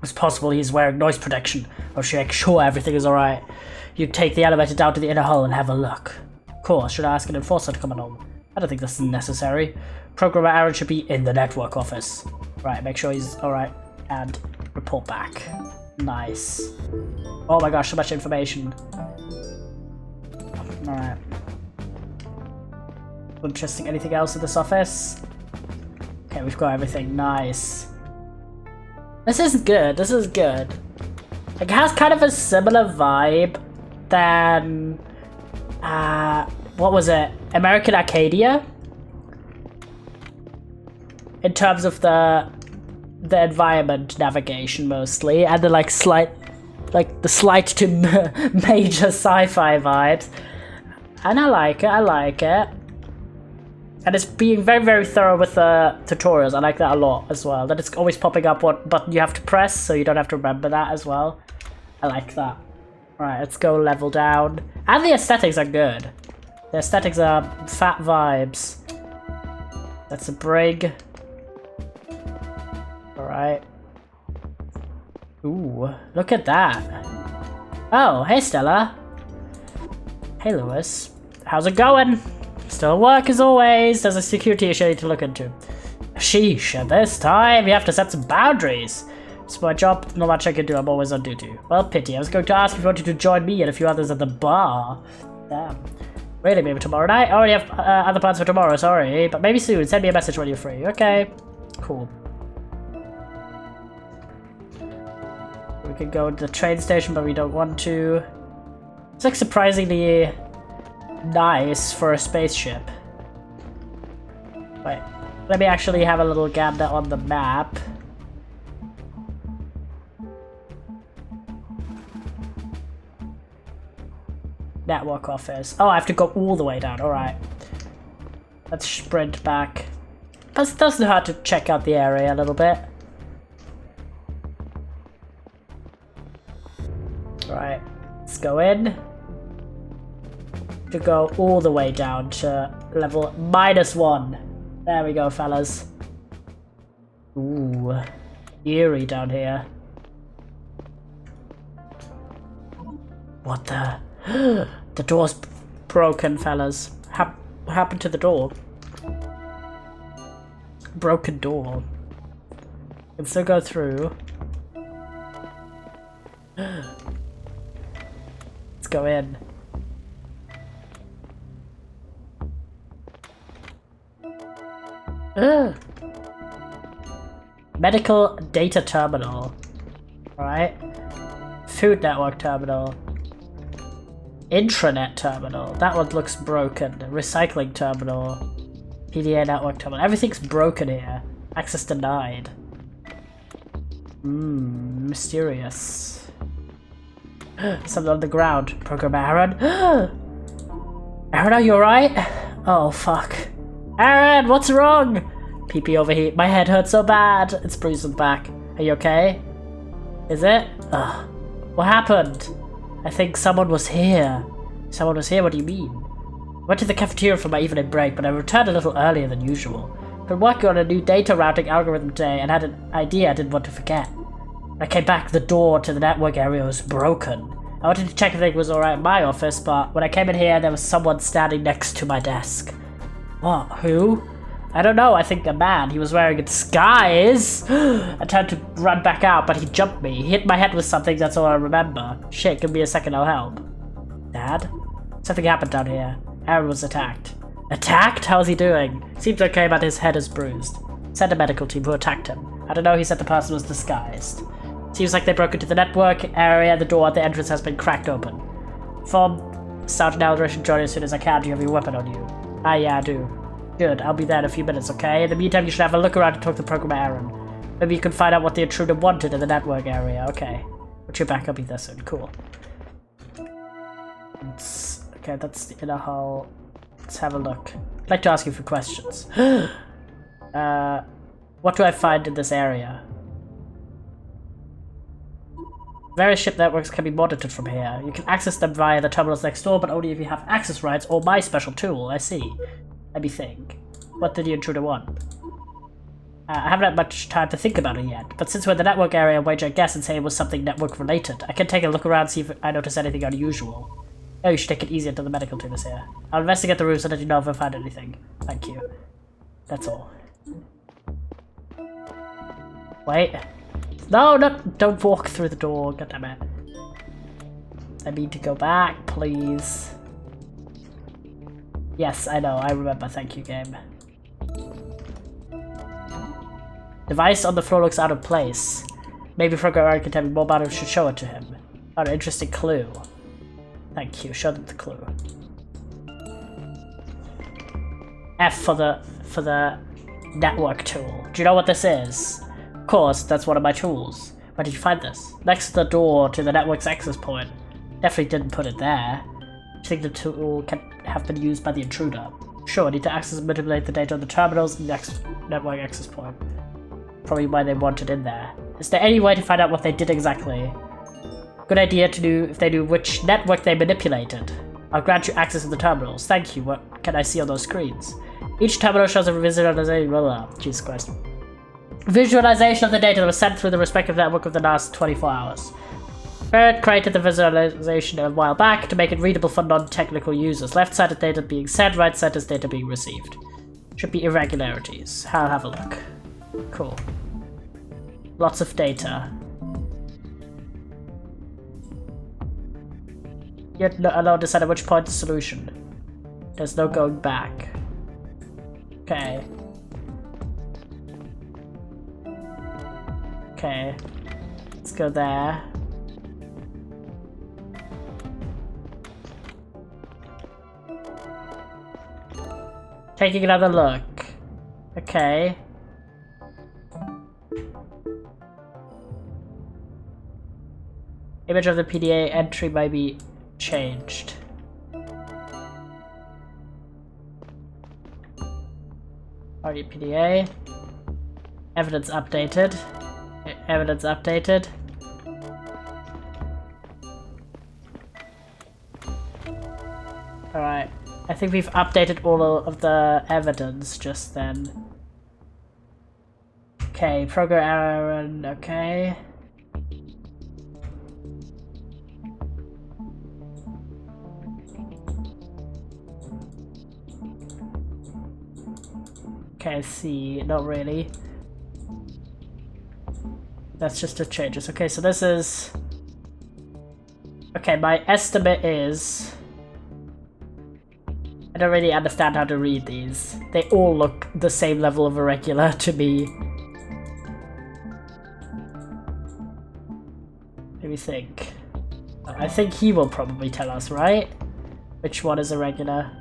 It's possible he's wearing noise protection, or should make sure everything is alright. You take the elevator down to the inner hall and have a look. Of course, should I ask an enforcer to come along? I don't think that's necessary. Programmer Aaron should be in the network office. Right, make sure he's alright, and report back. Nice. Oh my gosh, so much information. Alright. Interesting. Anything else in this office? Okay, we've got everything. Nice. This is good. This is good. It has kind of a similar vibe than what was it? American Arcadia? In terms of the environment navigation mostly, and the slight to major sci-fi vibes. And I like it. And it's being very, very thorough with the tutorials. I like that a lot as well. That it's always popping up what button you have to press, so you don't have to remember that as well. I like that. Alright, let's go level down. And the aesthetics are good. The aesthetics are fat vibes. That's a brig. Alright. Ooh, look at that. Oh, hey Stella. Hey Lewis. How's it going? Still at work as always. There's a security issue I need to look into. Sheesh, at this time you have to set some boundaries. It's my job, not much I can do, I'm always on duty. Well, pity. I was going to ask if you wanted to join me and a few others at the bar. Damn. Really, maybe tomorrow night? I already have other plans for tomorrow, sorry. But maybe soon. Send me a message when you're free. Okay. Cool. We can go to the train station, but we don't want to. It's like surprisingly nice for a spaceship. Wait, let me actually have a little gander on the map. Network office. Oh, I have to go all the way down. Alright. Let's sprint back. It doesn't hurt to check out the area a little bit. Alright. Let's go in. To go all the way down to level -1. There we go, fellas. Ooh. Eerie down here. What the? The door's broken, fellas. What happened to the door? Broken door. Can still go through. Let's go in. Medical data terminal. Alright. Food network terminal. Intranet terminal. That one looks broken. Recycling terminal. PDA network terminal. Everything's broken here. Access denied. Mysterious. Something on the ground. Program Aaron. Aaron, are you alright? Oh, fuck. Aaron, what's wrong? PP overheat. My head hurts so bad. It's bruised on the back. Are you okay? Is it? Ugh. What happened? I think someone was here. Someone was here? What do you mean? I went to the cafeteria for my evening break, but I returned a little earlier than usual. I've been working on a new data routing algorithm today and had an idea I didn't want to forget. When I came back, the door to the network area was broken. I wanted to check if everything was alright in my office, but when I came in here, there was someone standing next to my desk. What? Who? I don't know, I think a man. He was wearing a disguise. I tried to run back out, but he jumped me. He hit my head with something, that's all I remember. Shit, give me a second, I'll help. Dad? Something happened down here. Aaron was attacked. Attacked? How's he doing? Seems okay, but his head is bruised. Send a medical team who attacked him. I don't know, he said the person was disguised. Seems like they broke into the network area. The door at the entrance has been cracked open. Inform Start now direction join as soon as I can. Do you have your weapon on you? Ah, yeah, I do. Good, I'll be there in a few minutes, okay? In the meantime, you should have a look around and talk to Programmer Aaron. Maybe you can find out what the intruder wanted in the network area. Okay. Put your back, I'll be there soon. Cool. Okay, that's the inner hull. Let's have a look. I'd like to ask you a few questions. What do I find in this area? Various ship networks can be monitored from here. You can access them via the terminals next door, but only if you have access rights or my special tool. I see. Let me think. What did the intruder want? I haven't had much time to think about it yet, but since we're in the network area, I'll wager a guess and say it was something network related. I can take a look around and see if I notice anything unusual. Oh, you should take it easy until the medical team is here. I'll investigate the room so that you know if I find anything. Thank you. That's all. Wait. No, don't walk through the door. God damn it. I need to go back, please. Yes, I know. I remember. Thank you, game. Device on the floor looks out of place. Maybe Programmer can tell me more about it. Should show it to him. Oh, an interesting clue. Thank you. Show them the clue. F for the network tool. Do you know what this is? Of course, that's one of my tools. Where did you find this? Next to the door to the network's access point. Definitely didn't put it there. I think the tool can have been used by the intruder. Sure, I need to access and manipulate the data on the terminals next network access point. Probably why they want it in there. Is there any way to find out what they did exactly? Good idea to do if they knew which network they manipulated. I'll grant you access to the terminals. Thank you. What can I see on those screens? Each terminal shows a visualization. Jesus Christ. Visualization of the data that was sent through the respective network of the last 24 hours. Barrett created the visualization a while back to make it readable for non-technical users. Left-sided data being sent, right-sided data being received. Should be irregularities. I'll have a look. Cool. Lots of data. Yet alone decide at which point the solution. There's no going back. Okay. Okay. Let's go there. Taking another look. Okay. Image of the PDA entry might be changed. Already PDA. Evidence updated. Evidence updated. Alright. I think we've updated all of the evidence just then. Okay, Programmer Aaron, okay. Okay, see, not really. That's just the changes. Okay, so this is... Okay, my estimate is... I don't really understand how to read these. They all look the same level of irregular to me. Let me think. I think he will probably tell us, right? Which one is irregular?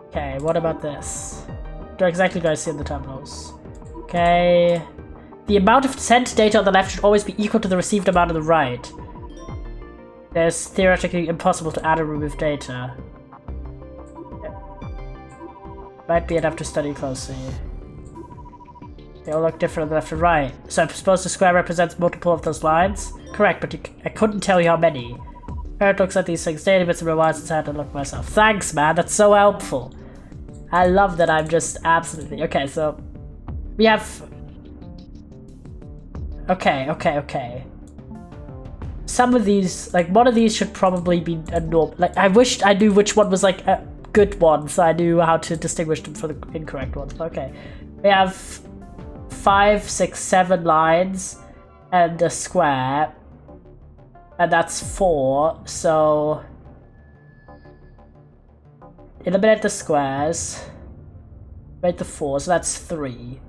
Okay, what about this? What exactly do I see in the terminals? Okay. The amount of sent data on the left should always be equal to the received amount on the right. There's theoretically impossible to add or remove data. Might be enough to study closely. They all look different on the left and right. So I suppose the square represents multiple of those lines? Correct, but I couldn't tell you how many. Parrot looks at these things daily, but it's been a while since I had to look myself. Thanks, man, that's so helpful. I love that I'm just absolutely... Okay, so... We have... Okay. Some of these, like, one of these should probably be a norm. Like, I wished I knew which one was, like, a good one, so I knew how to distinguish them from the incorrect ones. But okay. We have 5, 6, 7 lines and a square. And that's 4, so... Eliminate the squares. Make the 4, so that's 3.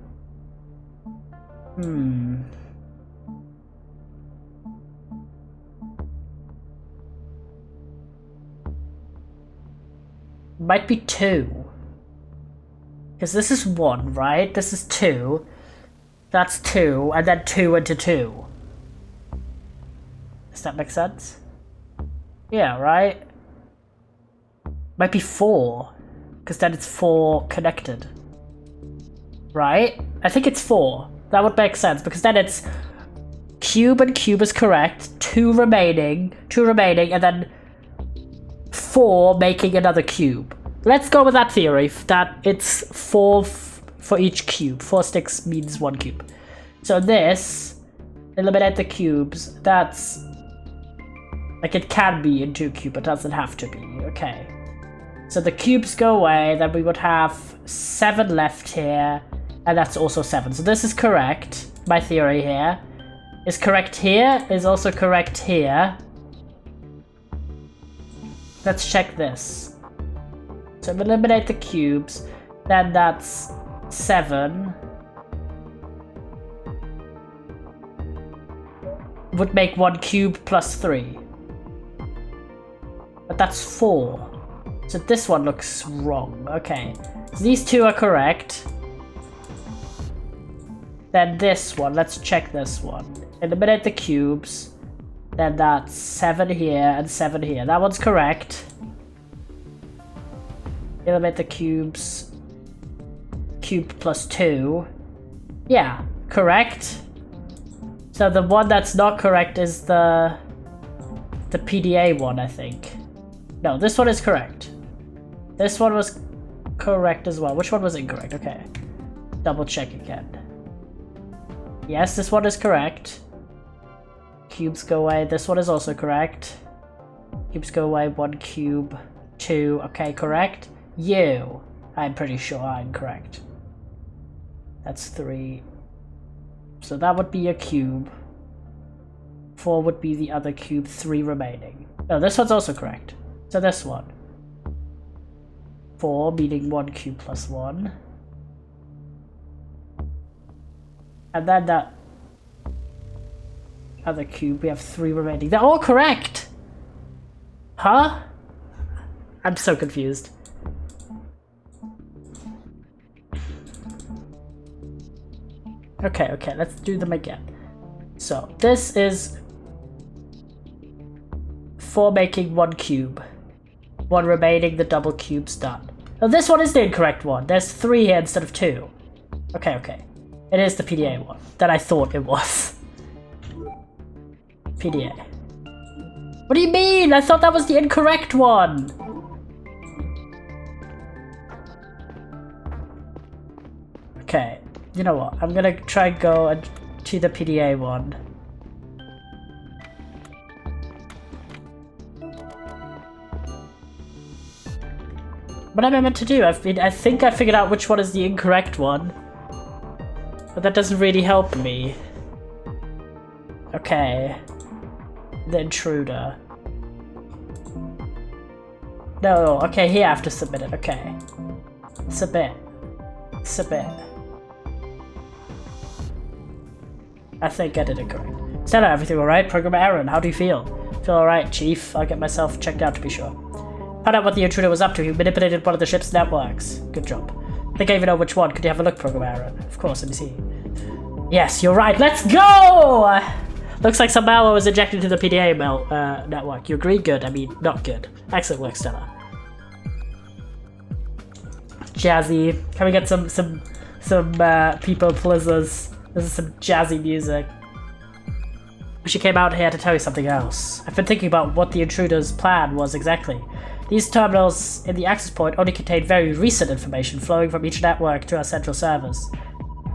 Might be 2. Because this is 1, right? This is 2. That's 2, and then 2 into 2. Does that make sense? Yeah, right? Might be 4. Because then it's 4 connected. Right? I think it's 4. That would make sense, because then it's cube and cube is correct, 2 remaining, and then 4 making another cube. Let's go with that theory, that it's 4 for each cube. 4 sticks means 1 cube. So this, eliminate the cubes, that's, like it can be in 2 cube, it doesn't have to be, okay. So the cubes go away, then we would have 7 left here, and that's also 7. So this is correct, my theory here. Is correct here, is also correct here. Let's check this. So eliminate the cubes, then that's 7. Would make 1 cube plus 3. But that's 4. So this one looks wrong. Okay. So these 2 are correct. Then this one, let's check this one. Eliminate the cubes. Then that's 7 here and 7 here. That one's correct. Eliminate the cubes. Cube plus 2. Yeah, correct. So the one that's not correct is the PDA one, I think. No, this one is correct. This one was correct as well. Which one was incorrect? Okay. Double check again. Yes, this one is correct. Cubes go away. This one is also correct. Cubes go away. 1 cube. 2. Okay, correct. You. I'm pretty sure I'm correct. That's 3. So that would be a cube. 4 would be the other cube. 3 remaining. No, this one's also correct. So this one. 4, meaning 1 cube plus 1. And then that other cube, we have 3 remaining. They're all correct! Huh? I'm so confused. Okay, let's do them again. So, this is 4 making 1 cube. 1 remaining, the double cube's done. Now this one is the incorrect one. There's 3 here instead of 2. Okay. It is the PDA one that I thought it was. PDA. What do you mean? I thought that was the incorrect one. Okay, you know what? I'm gonna try and go to the PDA one. What am I meant to do? I think I figured out which one is the incorrect one. But that doesn't really help me. Okay. The intruder. No, okay, here I have to submit it, okay. Submit. I think I did it correct. Stella, everything alright? Programmer Aaron, how do you feel? Feel alright, Chief. I'll get myself checked out to be sure. Found out what the intruder was up to. He manipulated one of the ship's networks. Good job. I think I even know which one. Could you have a look, Programmer Aaron? Of course, let me see. Yes, you're right. Let's go! Looks like some malware was injected into the PDA network. You agree? Good. I mean, not good. Excellent work, Stella. Jazzy. Can we get some people pleasers? This is some jazzy music. She came out here to tell you something else. I've been thinking about what the intruder's plan was exactly. These terminals in the access point only contain very recent information flowing from each network to our central servers.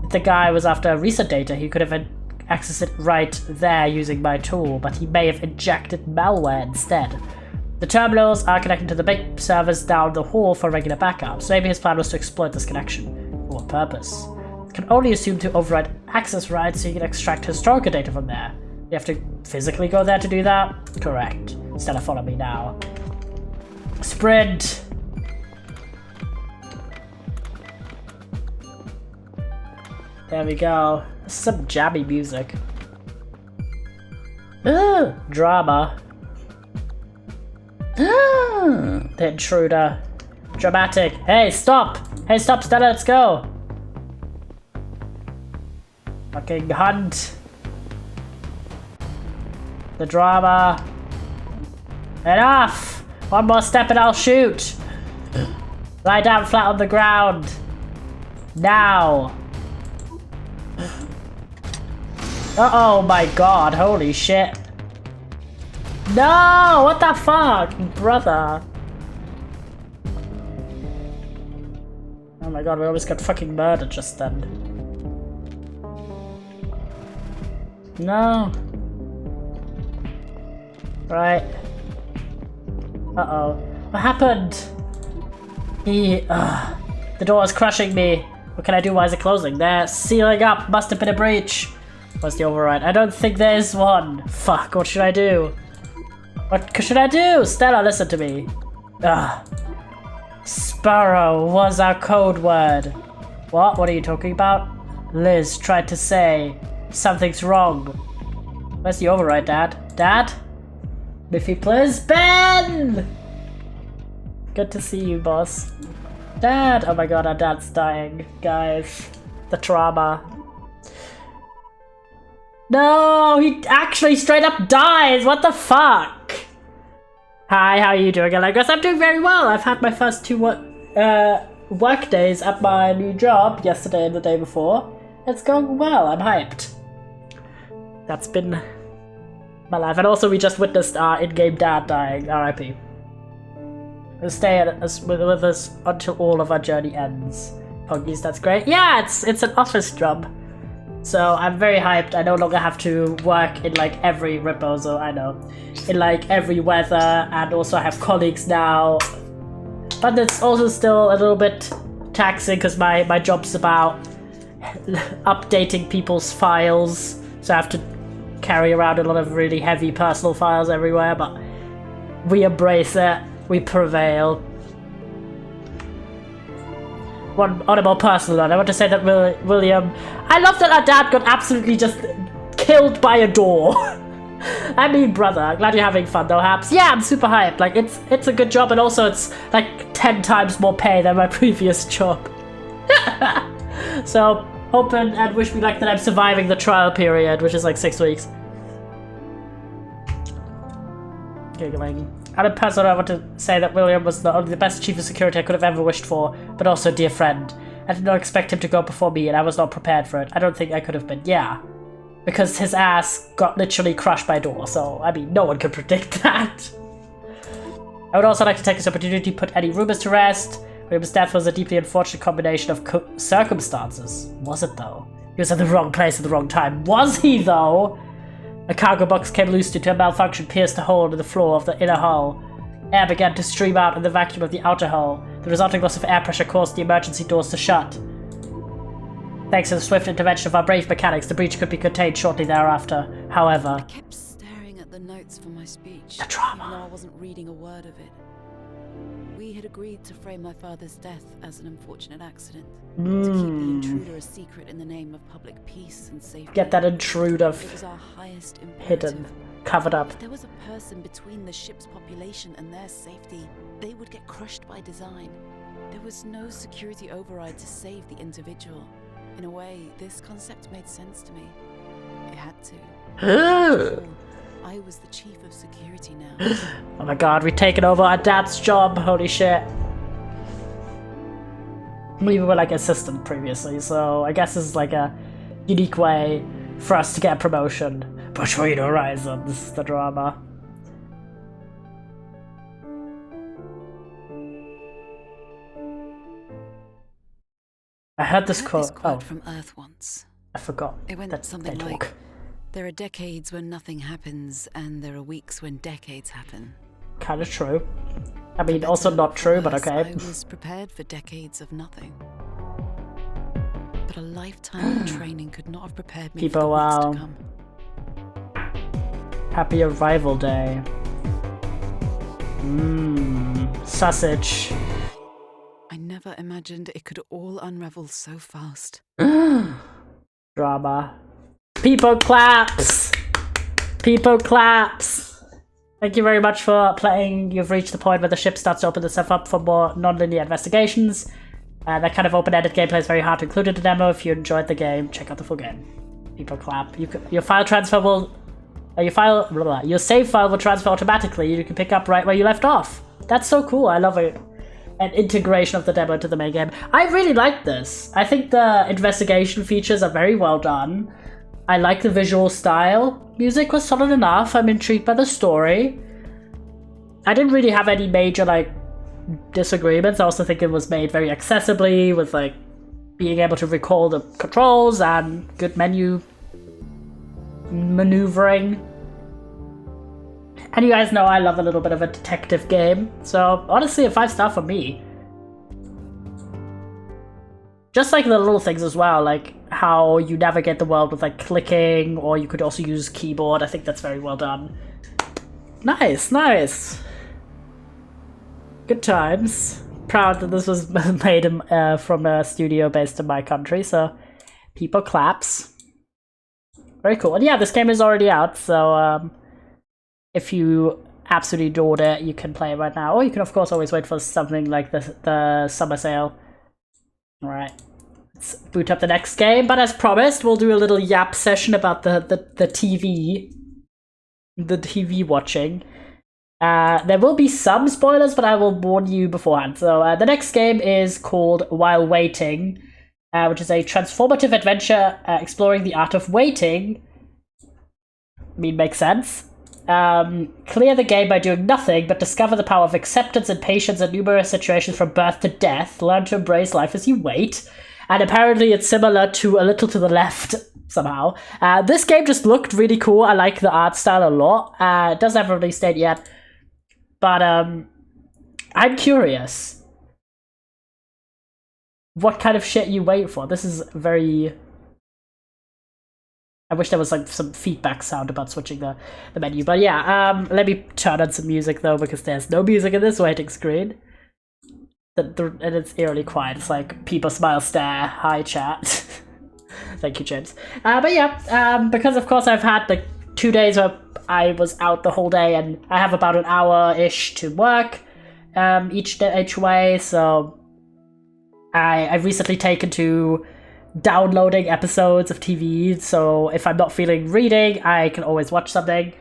If the guy was after recent data, he could have accessed it right there using my tool, but he may have injected malware instead. The terminals are connected to the big servers down the hall for regular backup, so maybe his plan was to exploit this connection. For what purpose? It can only assume to override access rights so you can extract historical data from there. You have to physically go there to do that? Correct. Stella, follow me now. Sprint! There we go. Some jammy music. Ugh, drama. The intruder. Dramatic. Hey, stop! Hey, stop, Stella, let's go! Fucking hunt. The drama. Enough! One more step and I'll shoot! Lie down flat on the ground. Now. Oh my god, holy shit. No! What the fuck, brother? Oh my god, we almost got fucking murdered just then. No. Right. Uh-oh. What happened? The door is crushing me. What can I do? Why is it closing? They're sealing up. Must have been a breach. What's the override? I don't think there is one. Fuck, what should I do? What should I do? Stella, listen to me. Sparrow was our code word. What? What are you talking about? Liz tried to say something's wrong. Where's the override, Dad? Dad? Biffy, please? Ben! Good to see you, boss. Dad! Oh my god, our dad's dying. Guys. The trauma. No! He actually straight up dies! What the fuck? Hi, how are you doing, Allegrus? I'm doing very well. I've had my first 2 work days at my new job yesterday and the day before. It's going well. I'm hyped. That's been my life. And also we just witnessed our in-game dad dying. R.I.P. We'll stay with us until all of our journey ends. Poggies, that's great. Yeah, it's an office job. So I'm very hyped. I no longer have to work in like every reposo, I know. In like every weather, and also I have colleagues now. But it's also still a little bit taxing because my job's about updating people's files. So I have to carry around a lot of really heavy personal files everywhere, but we embrace it. We prevail. On a more personal note, I want to say that William... I love that our dad got absolutely just killed by a door. I mean, brother, I'm glad you're having fun though, Haps. Yeah, I'm super hyped. Like, it's a good job, and also it's like 10 times more pay than my previous job. So, hope and wish me luck that I'm surviving the trial period, which is like 6 weeks. Giggling. On a personal note, I want to say that William was not only the best chief of security I could have ever wished for, but also a dear friend. I did not expect him to go before me, and I was not prepared for it. I don't think I could have been. Yeah. Because his ass got literally crushed by a door, so, I mean, no one could predict that. I would also like to take this opportunity to put any rumors to rest. William's death was a deeply unfortunate combination of circumstances. Was it, though? He was at the wrong place at the wrong time. Was he, though? A cargo box came loose due to a malfunction, pierced a hole in the floor of the inner hull. Air began to stream out in the vacuum of the outer hull. The resulting loss of air pressure caused the emergency doors to shut. Thanks to the swift intervention of our brave mechanics, the breach could be contained shortly thereafter. However... I kept staring at the notes for my speech, the drama. even though I wasn't reading a word of it. We had agreed to frame my father's death as an unfortunate accident, to keep the intruder a secret in the name of public peace and safety. Get that intruder It was our highest imperative. hidden, covered up. If there was a person between the ship's population and their safety, they would get crushed by design. There was no security override to save the individual. In a way, this concept made sense to me. It had to. After all, I was the chief of security now. Oh my god, we've taken over our dad's job, holy shit. We were like assistant previously, so I guess this is like a unique way for us to get a promotion. Between horizons, the drama. I heard this quote. From Earth once. I forgot. It went That something they like, talk. there are decades when nothing happens, and there are weeks when decades happen. Kind of true. I mean, For also better not or true, but worse, okay. I was prepared for decades of nothing. But a lifetime of training could not have prepared me for the People, weeks to come. Happy arrival day. Sausage. I never imagined it could all unravel so fast. Drama. People claps! People claps! Thank you very much for playing. You've reached the point where the ship starts to open itself up for more non-linear investigations. That kind of open-ended gameplay is very hard to include in the demo. If you enjoyed the game, check out the full game. People clap. Your file transfer will... your save file will transfer automatically. You can pick up right where you left off. That's so cool. I love it. An integration of the demo into the main game. I really like this. I think the investigation features are very well done. I like the visual style. Music was solid enough. I'm intrigued by the story. I didn't really have any major disagreements. I also think it was made very accessibly with being able to recall the controls and good menu maneuvering. And you guys know I love a little bit of a detective game, so honestly a 5-star for me. Just the little things as well, how you navigate the world with clicking, or you could also use keyboard. I think that's very well done. Nice, nice. Good times. Proud that this was made from a studio based in my country, so people claps. Very cool. And yeah, this game is already out, so if you absolutely adored it, you can play it right now. Or you can of course always wait for something like the summer sale. Alright, let's boot up the next game, but as promised, we'll do a little yap session about the TV. The TV watching. There will be some spoilers, but I will warn you beforehand. So the next game is called While Waiting, which is a transformative adventure exploring the art of waiting. I mean, makes sense. Clear the game by doing nothing, but discover the power of acceptance and patience in numerous situations from birth to death. Learn to embrace life as you wait. And apparently it's similar to A Little to the Left, somehow. This game just looked really cool. I like the art style a lot. It doesn't have a release date yet. But I'm curious. What kind of shit you wait for? This is very... I wish there was some feedback sound about switching the menu. But yeah, let me turn on some music though, because there's no music in this waiting screen. And it's eerily quiet. It's people smile, stare, hi chat. Thank you, James. But yeah, because of course I've had 2 days where I was out the whole day, and I have about an hour-ish to work each way, so I've recently taken to downloading episodes of TV, so if I'm not feeling reading, I can always watch something.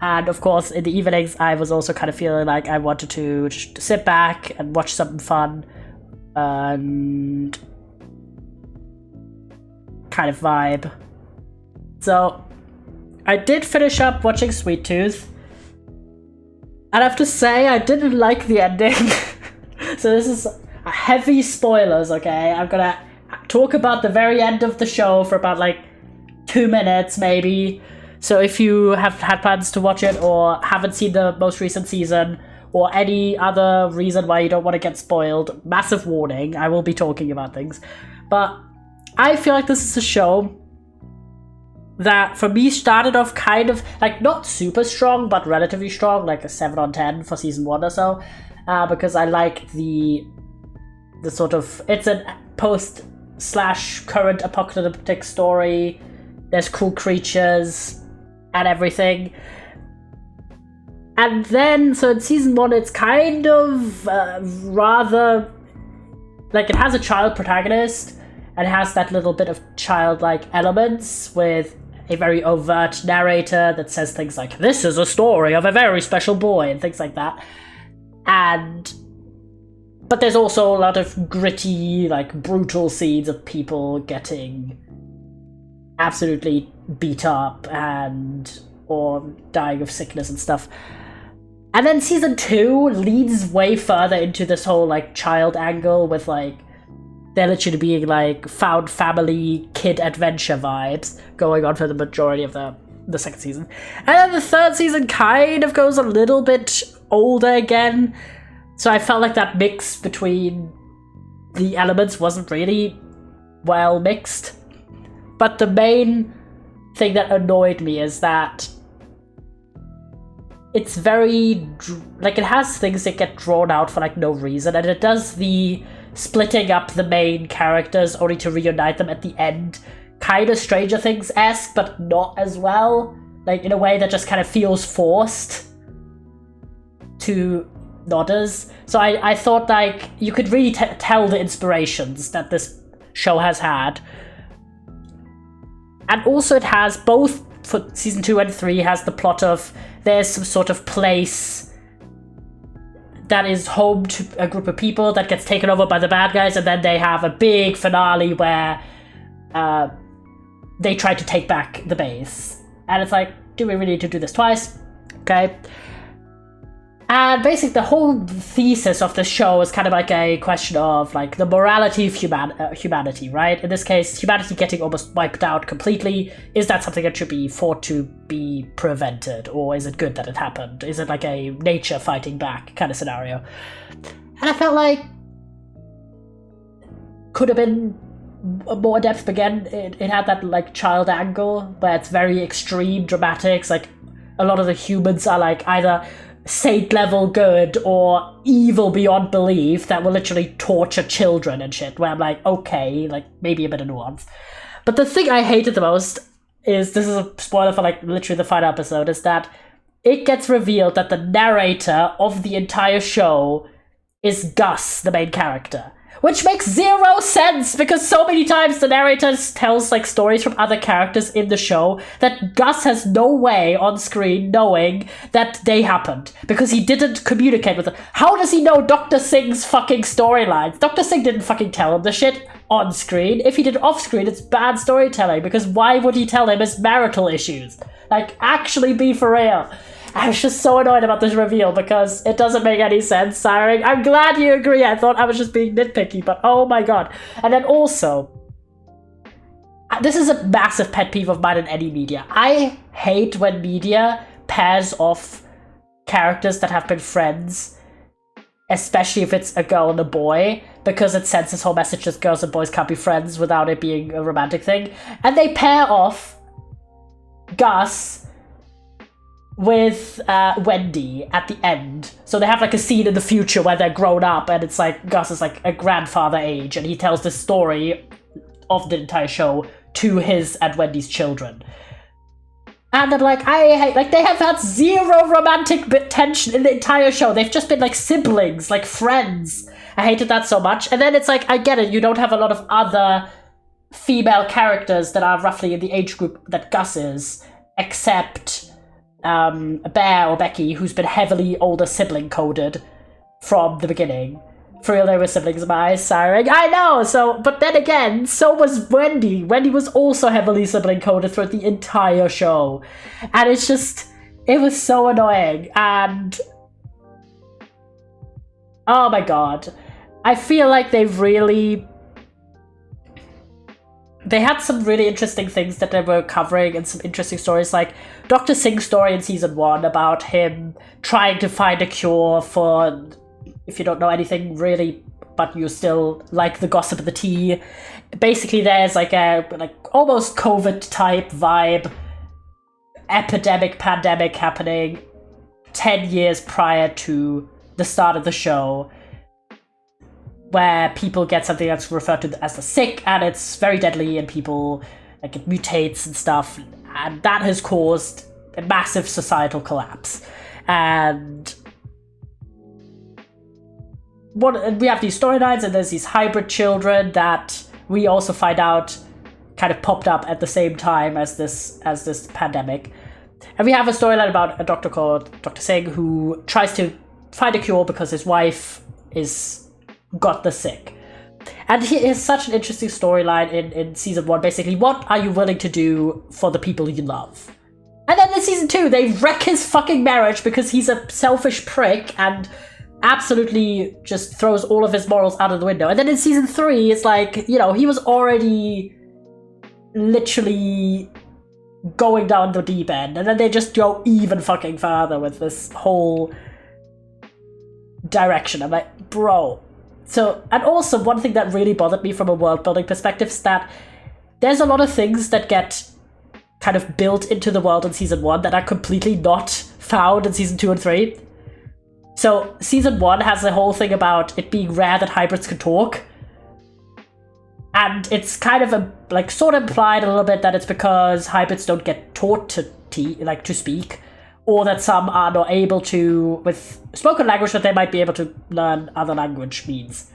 And of course, in the evenings, I was also kind of feeling like I wanted to just sit back and watch something fun and kind of vibe. So I did finish up watching Sweet Tooth, and I have to say I didn't like the ending. So this is heavy spoilers, okay? I'm gonna talk about the very end of the show for about 2 minutes maybe. So if you have had plans to watch it or haven't seen the most recent season or any other reason why you don't want to get spoiled, massive warning, I will be talking about things. But I feel like this is a show that for me started off kind of not super strong but relatively strong, a 7 on 10 for season 1 or so, because I like the sort of, it's a post/current apocalyptic story. There's cool creatures and everything. And then, so in season 1, it's kind of rather... it has a child protagonist, and it has that little bit of childlike elements with a very overt narrator that says things like, "This is a story of a very special boy," and things like that. But there's also a lot of gritty, brutal scenes of people getting absolutely beat up or dying of sickness and stuff. And then season 2 leads way further into this whole child angle with they're literally being found family kid adventure vibes going on for the majority of the second season. And then the third season kind of goes a little bit older again. So I felt like that mix between the elements wasn't really well mixed. But the main thing that annoyed me is that it's very... it has things that get drawn out for no reason, and it does the splitting up the main characters only to reunite them at the end kind of Stranger Things-esque, but not as well. Like, in a way that just kind of feels forced to nodders. So I thought, like, you could really tell the inspirations that this show has had. And also it has both, for season 2 and 3, has the plot of there's some sort of place that is home to a group of people that gets taken over by the bad guys, and then they have a big finale where they try to take back the base. And it's like, do we really need to do this twice? Okay. And basically the whole thesis of the show is kind of like a question of like the morality of humanity, right? In this case, humanity getting almost wiped out completely. Is that something that should be fought to be prevented? Or is it good that it happened? Is it like a nature fighting back kind of scenario? And I felt like could have been more depth. Again, it had that like child angle where it's very extreme dramatics. Like a lot of the humans are like either saint level good or evil beyond belief that will literally torture children and shit, where I'm like, okay, like maybe a bit of nuance. But the thing I hated the most is, this is a spoiler for like literally the final episode, is that it gets revealed that the narrator of the entire show is Gus, the main character. Which makes zero sense, because so many times the narrator tells like stories from other characters in the show that Gus has no way on screen knowing that they happened, because he didn't communicate with them. How does he know Dr. Singh's fucking storylines? Dr. Singh didn't fucking tell him the shit on screen. If he did off screen, it's bad storytelling, because why would he tell him his marital issues? Like, actually be for real. I was just so annoyed about this reveal because it doesn't make any sense, Siren. I'm glad you agree. I thought I was just being nitpicky, but oh my god. And then also, this is a massive pet peeve of mine in any media. I hate when media pairs off characters that have been friends, especially if it's a girl and a boy, because it sends this whole message that girls and boys can't be friends without it being a romantic thing. And they pair off Gus with Wendy at the end. So they have like a scene in the future where they're grown up, and it's like Gus is like a grandfather age, and he tells the story of the entire show to his and Wendy's children. And I'm like, I hate, like, they have had zero romantic tension in the entire show. They've just been like siblings, like friends. I hated that so much. And then it's like, I get it, you don't have a lot of other female characters that are roughly in the age group that Gus is, except Bear or Becky, who's been heavily older sibling coded from the beginning. For real, they were siblings in my eyes, Siren. I know, so, but then again, so was Wendy. Wendy was also heavily sibling coded throughout the entire show. And it's just, it was so annoying. And, oh my god. I feel like they had some really interesting things that they were covering, and some interesting stories, like Dr. Singh's story in season 1 about him trying to find a cure for, if you don't know anything really, but you still like the gossip of the tea. Basically, there's like a almost COVID type vibe, pandemic happening 10 years prior to the start of the show, where people get something that's referred to as the sick, and it's very deadly, and people, like, it mutates and stuff, and that has caused a massive societal collapse. And we have these storylines, and there's these hybrid children that we also find out kind of popped up at the same time as this pandemic. And we have a storyline about a doctor called Dr. Singh who tries to find a cure because his wife got the sick. And he is such an interesting storyline in season 1. Basically, what are you willing to do for the people you love? And then in season 2, they wreck his fucking marriage because he's a selfish prick and absolutely just throws all of his morals out of the window. And then in season 3, it's like, you know, he was already literally going down the deep end, and then they just go even fucking farther with this whole direction. I'm like, bro. So, and also one thing that really bothered me from a world building perspective is that there's a lot of things that get kind of built into the world in season 1 that are completely not found in season 2 and 3. So season 1 has the whole thing about it being rare that hybrids can talk. And it's kind of sort of implied a little bit that it's because hybrids don't get taught to speak, or that some are not able to with spoken language, that they might be able to learn other language means.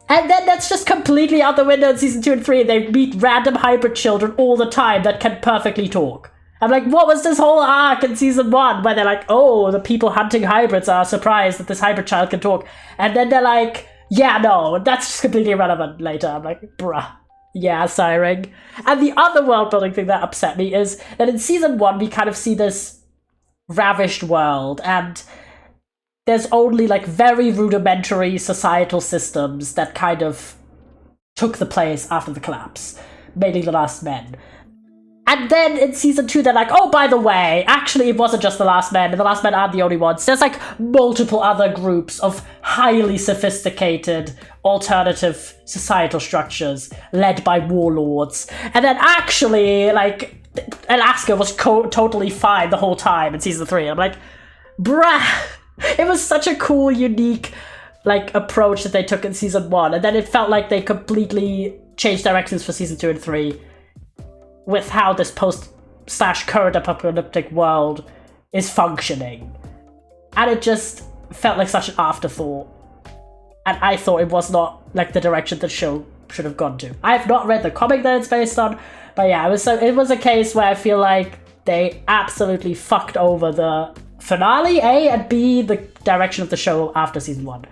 And then that's just completely out the window in season 2 and 3. They meet random hybrid children all the time that can perfectly talk. I'm like, what was this whole arc in season 1 where they're like, oh, the people hunting hybrids are surprised that this hybrid child can talk, and then they're like, yeah, no, that's just completely irrelevant later. I'm like, bruh. Yeah, siring. And the other world-building thing that upset me is that in season 1, we kind of see this ravished world, and there's only, like, very rudimentary societal systems that kind of took the place after the collapse, mainly the Last Men. And then in season 2, they're like, oh, by the way, actually it wasn't just the Last Men, and the Last Men aren't the only ones. There's, like, multiple other groups of highly sophisticated alternative societal structures led by warlords. And then actually, like, Alaska was totally fine the whole time in season 3. I'm like, bruh, it was such a cool, unique, like, approach that they took in season 1. And then it felt like they completely changed directions for season 2 and 3. With how this post/current apocalyptic world is functioning. And it just felt like such an afterthought. And I thought it was not like the direction the show should have gone to. I have not read the comic that it's based on, but yeah, it was a case where I feel like they absolutely fucked over the finale, A, and B, the direction of the show after season 1.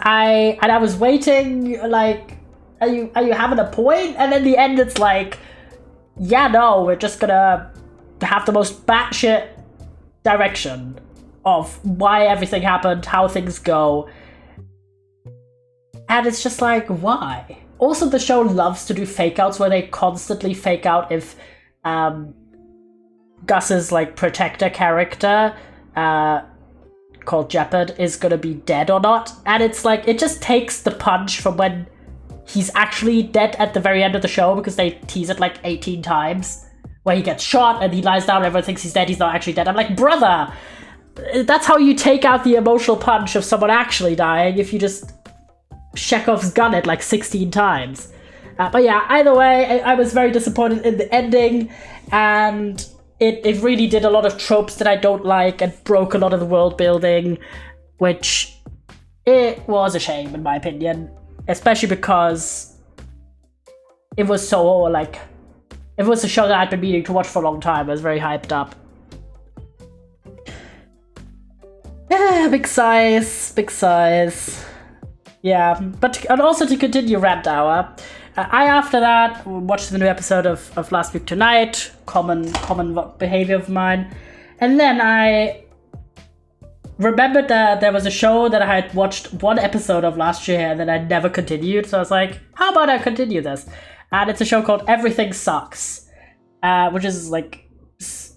I was waiting, like, are you having a point? And in the end, it's like, yeah, no, we're just gonna have the most batshit direction of why everything happened, how things go. And it's just like, why? Also, the show loves to do fake outs where they constantly fake out if Gus's, like, protector character, called Jeopard, is gonna be dead or not. And it's like, it just takes the punch from when he's actually dead at the very end of the show, because they tease it like 18 times, where he gets shot and he lies down and everyone thinks he's dead, he's not actually dead. I'm like, brother, that's how you take out the emotional punch of someone actually dying, if you just Chekhov's gun it like 16 times. But yeah, either way, I was very disappointed in the ending, and it really did a lot of tropes that I don't like and broke a lot of the world building, which it was a shame in my opinion. Especially because it was so, like, it was a show that I'd been meaning to watch for a long time. I was very hyped up. Yeah, big size. Yeah, and also to continue Rant Hour, I after that watched the new episode of Last Week Tonight, common behavior of mine, and then I remembered that there was a show that I had watched one episode of last year and then I never continued, so I was like, how about I continue this? And it's a show called Everything Sucks, which is like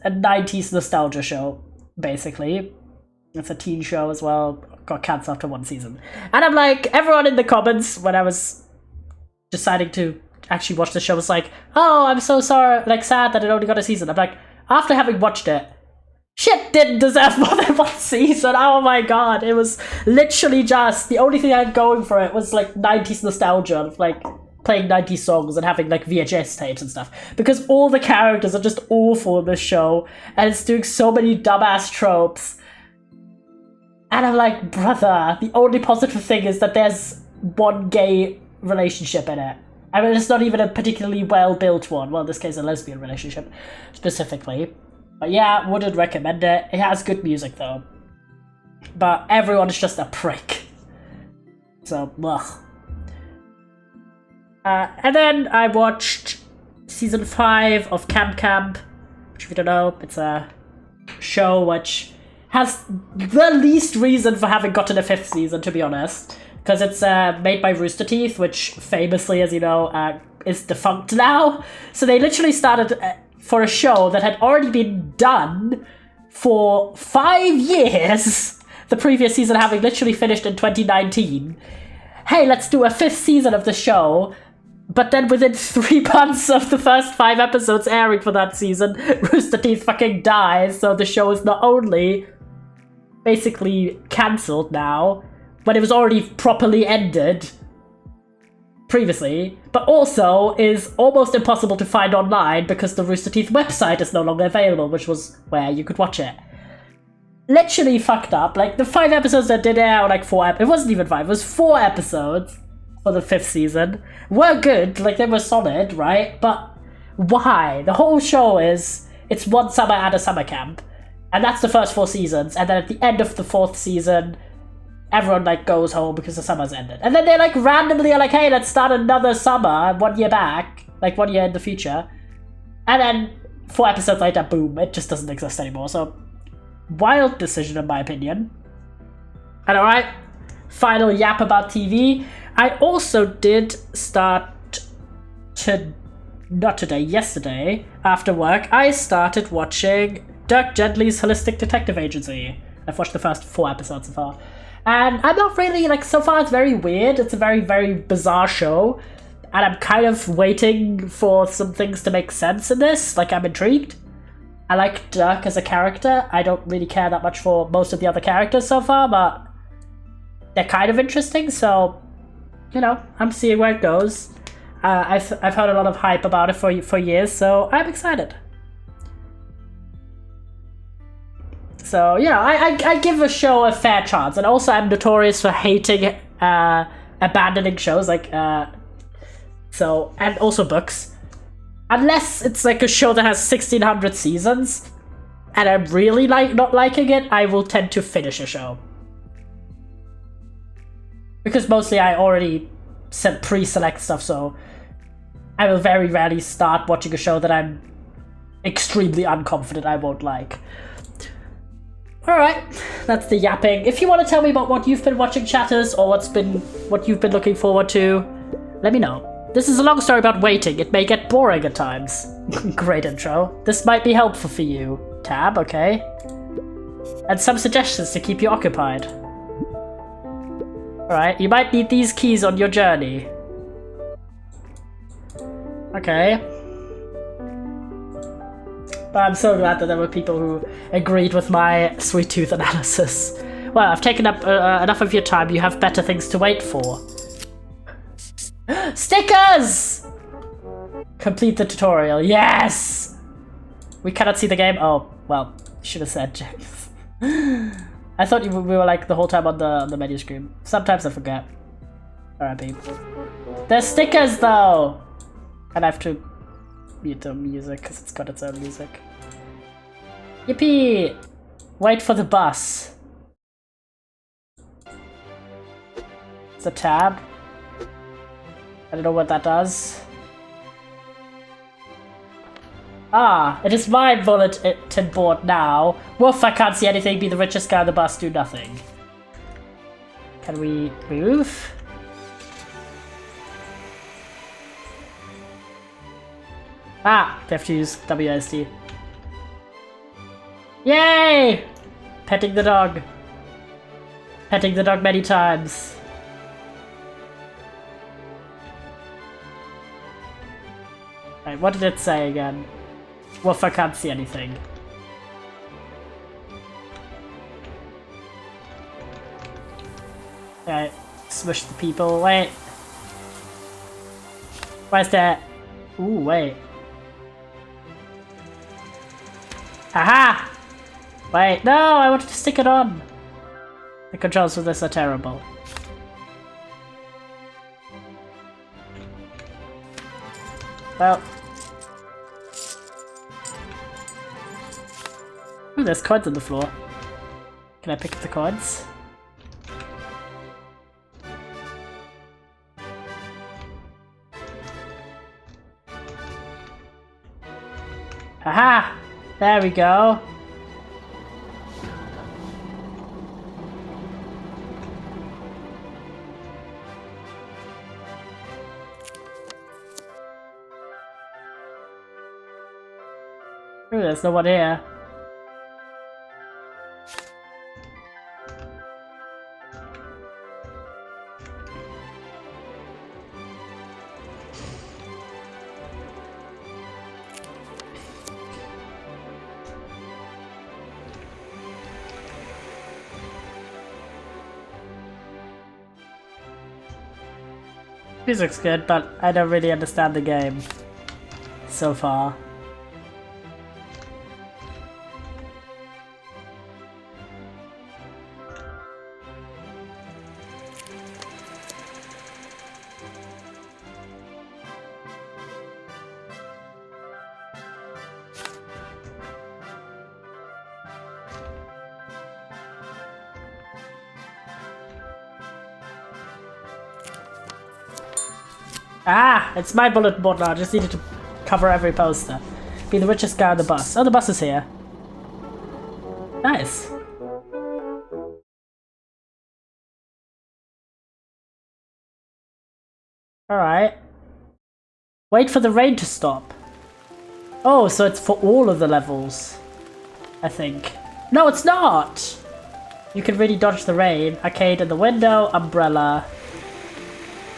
a 90s nostalgia show, basically. It's a teen show as well, got cancelled after one season. And I'm like, everyone in the comments, when I was deciding to actually watch the show, was like, oh, I'm so sorry, like, sad that it only got a season. I'm like, after having watched it, shit didn't deserve more than one season. Oh my god, it was literally just, the only thing I had going for it was like 90s nostalgia of like playing 90s songs and having like VHS tapes and stuff. Because all the characters are just awful in this show, and it's doing so many dumbass tropes. And I'm like, brother, the only positive thing is that there's one gay relationship in it. I mean, it's not even a particularly well-built one. Well, in this case, a lesbian relationship, specifically. But yeah, wouldn't recommend it. It has good music, though. But everyone is just a prick. So, ugh. And then I watched season 5 of Camp, which if you don't know, it's a show which has the least reason for having gotten a 5th season, to be honest. Because it's made by Rooster Teeth, which famously, as you know, is defunct now. So they literally started for a show that had already been done for 5 years, the previous season having literally finished in 2019. Hey, let's do a 5th season of the show. But then within 3 months of the first 5 episodes airing for that season, Rooster Teeth fucking dies, so the show is not only basically cancelled now, when it was already properly ended, previously, but also is almost impossible to find online because the Rooster Teeth website is no longer available, which was where you could watch it. Literally fucked up. Like, the 5 episodes that did air, like 4 it wasn't even 5, it was 4 episodes for the 5th season. Were good, like, they were solid, right? But why? The whole show is, it's one summer at a summer camp. And that's the first 4 seasons, and then at the end of the 4th season, everyone, like, goes home because the summer's ended. And then they, like, randomly are like, hey, let's start another summer 1 year back. Like, 1 year in the future. And then 4 episodes later, boom, it just doesn't exist anymore. So, wild decision in my opinion. And alright, final yap about TV. I also did start yesterday, after work, I started watching Dirk Gently's Holistic Detective Agency. I've watched the first 4 episodes so far. And I'm not really, like, so far it's very weird. It's a very, very bizarre show. And I'm kind of waiting for some things to make sense in this. Like, I'm intrigued. I like Dirk as a character. I don't really care that much for most of the other characters so far, but they're kind of interesting, so, you know, I'm seeing where it goes. I've heard a lot of hype about it for years, so I'm excited. So, you know, I give a show a fair chance, and also I'm notorious for hating abandoning shows, like, so, and also books. Unless it's like a show that has 1600 seasons, and I'm really not liking it, I will tend to finish a show. Because mostly I already pre-select stuff, so I will very rarely start watching a show that I'm extremely unconfident I won't like. Alright, that's the yapping. If you want to tell me about what you've been watching, chatters, or what you've been looking forward to, let me know. This is a long story about waiting. It may get boring at times. Great intro. This might be helpful for you. Tab, okay. And some suggestions to keep you occupied. Alright, you might need these keys on your journey. Okay. But I'm so glad that there were people who agreed with my sweet tooth analysis. Well, I've taken up enough of your time. You have better things to wait for. Stickers! Complete the tutorial. Yes! We cannot see the game. Oh, well, should have said, James. I thought we were like the whole time on the menu screen. Sometimes I forget. Alright, babe. There's stickers though! And I have to mute the music because it's got its own music. Yippee! Wait for the bus. It's a tab. I don't know what that does. Ah, it is my bulletin board now. Woof, I can't see anything. Be the richest guy on the bus, do nothing. Can we move? Ah, we have to use WSD. Yay! Petting the dog. Petting the dog many times. Right, what did it say again? Woof, I can't see anything. Okay, smush the people. Wait. Where's that? Ooh, wait. Aha! Wait, no, I wanted to stick it on. The controls for this are terrible. Well. Ooh, there's coins on the floor. Can I pick up the coins? Haha! There we go. Ooh, there's no one here. Music's good, but I don't really understand the game so far. Ah, it's my bulletin board now. I just needed to cover every poster. Be the richest guy on the bus. Oh, the bus is here. Nice. Alright. Wait for the rain to stop. Oh, so it's for all of the levels. I think. No, it's not! You can really dodge the rain. Arcade in the window, umbrella.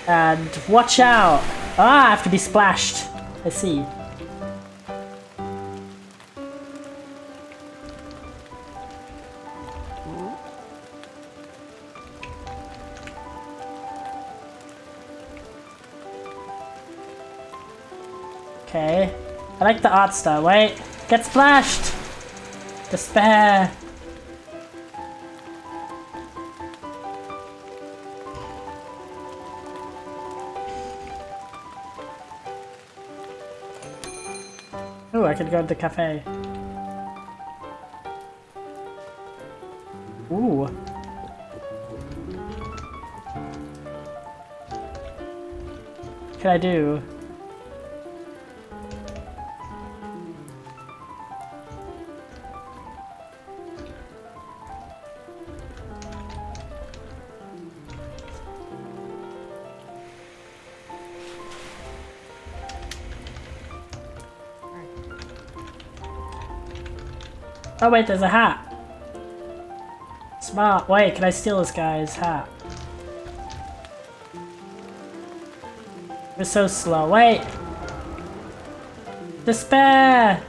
And watch out! Ah, I have to be splashed. I see. Okay. I like the art style. Wait. Get splashed! Despair! Ooh, I can go to the cafe. Ooh. What can I do? Oh wait, there's a hat. Smart. Wait, can I steal this guy's hat? We're so slow. Wait! Despair!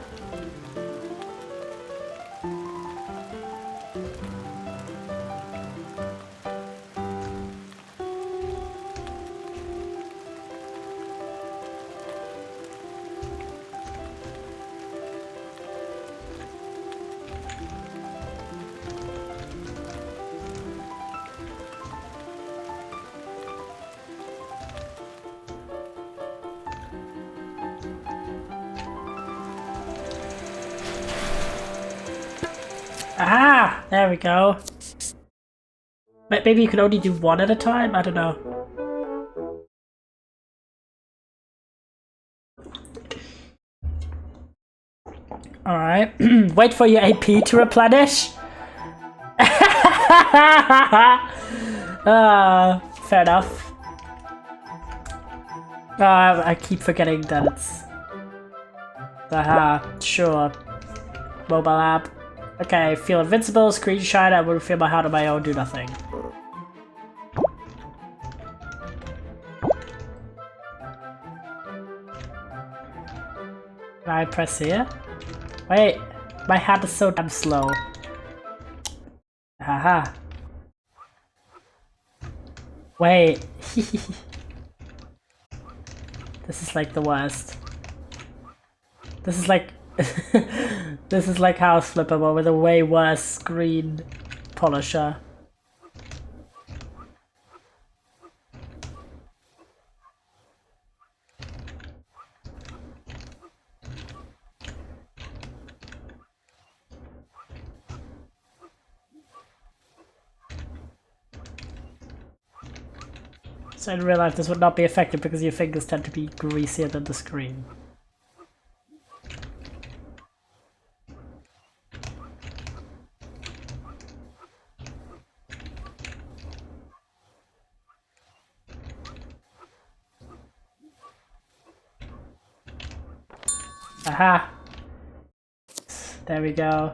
Ah! There we go. Maybe you can only do one at a time? I don't know. Alright. Wait for your AP to replenish. Fair enough. I keep forgetting that it's... Aha, sure. Mobile app. Okay, feel invincible, screen shine, I will feel my heart on my own, do nothing. Can I press here? Wait, my hand is so damn slow. Haha. Wait. This is like the worst. This is like... This is like House Flipper, but with a way worse screen polisher. So in real life this would not be effective because your fingers tend to be greasier than the screen. Aha! There we go.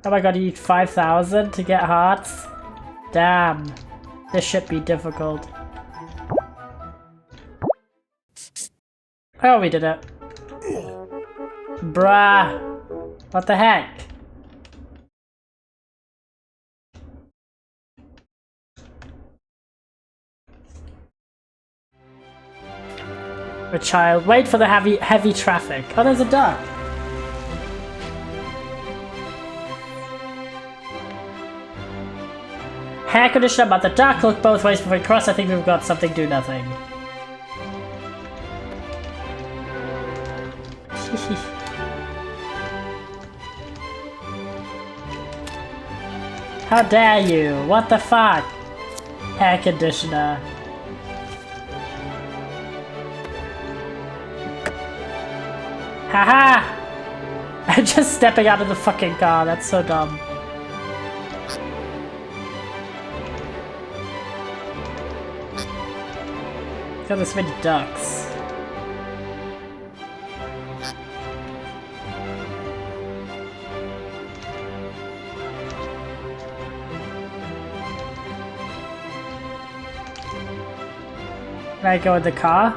Oh my god, you need 5,000 to get hearts? Damn. This should be difficult. Oh, we did it. Bruh. What the heck? A child. Wait for the heavy traffic. Oh, there's a duck. Hair conditioner about the duck. Look both ways before we cross. I think we've got something, do nothing. How dare you? What the fuck? Hair conditioner. Haha! I'm just stepping out of the fucking car. That's so dumb. Got this many ducks. Can I go in the car?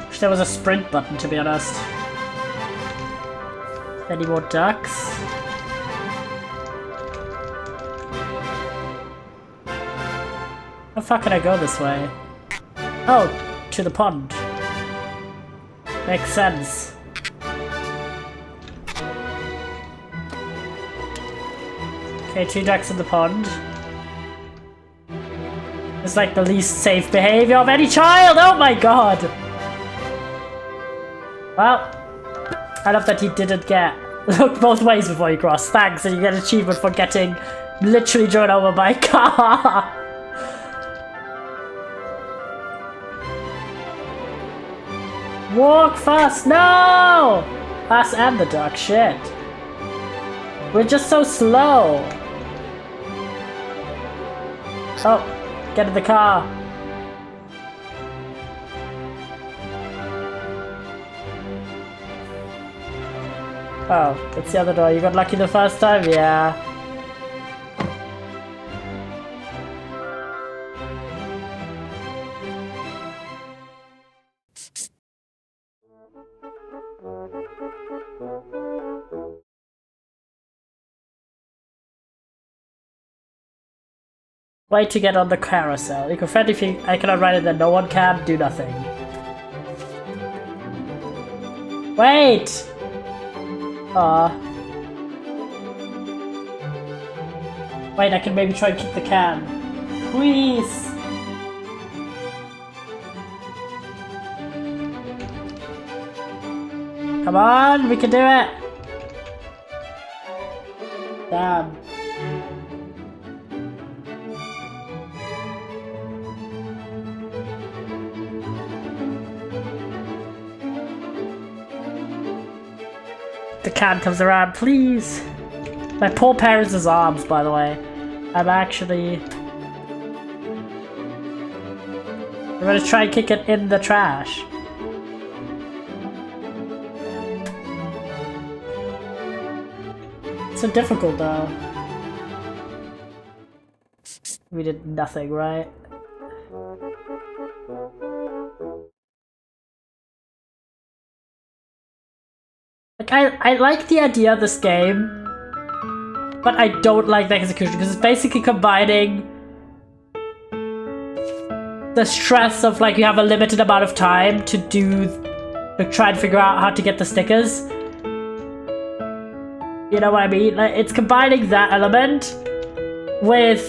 Wish there was a sprint button, to be honest. Any more ducks? How far can I go this way? Oh, to the pond. Makes sense. Okay, 2 ducks in the pond. It's like the least safe behavior of any child! Oh my god! Well, I love that he didn't get look both ways before you cross. Thanks, and you get an achievement for getting literally driven over by a car. Walk fast! No! Us and the duck, shit. We're just so slow. Oh, get in the car. Oh, it's the other door. You got lucky the first time? Yeah. Wait to get on the carousel. You can friend if I cannot ride it, then no one can. Do nothing. Wait! Aw. Wait, I can maybe try and kick the can. Please! Come on, we can do it! Damn. The can comes around, please! My poor parents' arms, by the way. I'm gonna try and kick it in the trash. It's so difficult, though. We did nothing, right? Like, I like the idea of this game, but I don't like the execution because it's basically combining the stress of like you have a limited amount of time to try and figure out how to get the stickers. You know what I mean? Like, it's combining that element with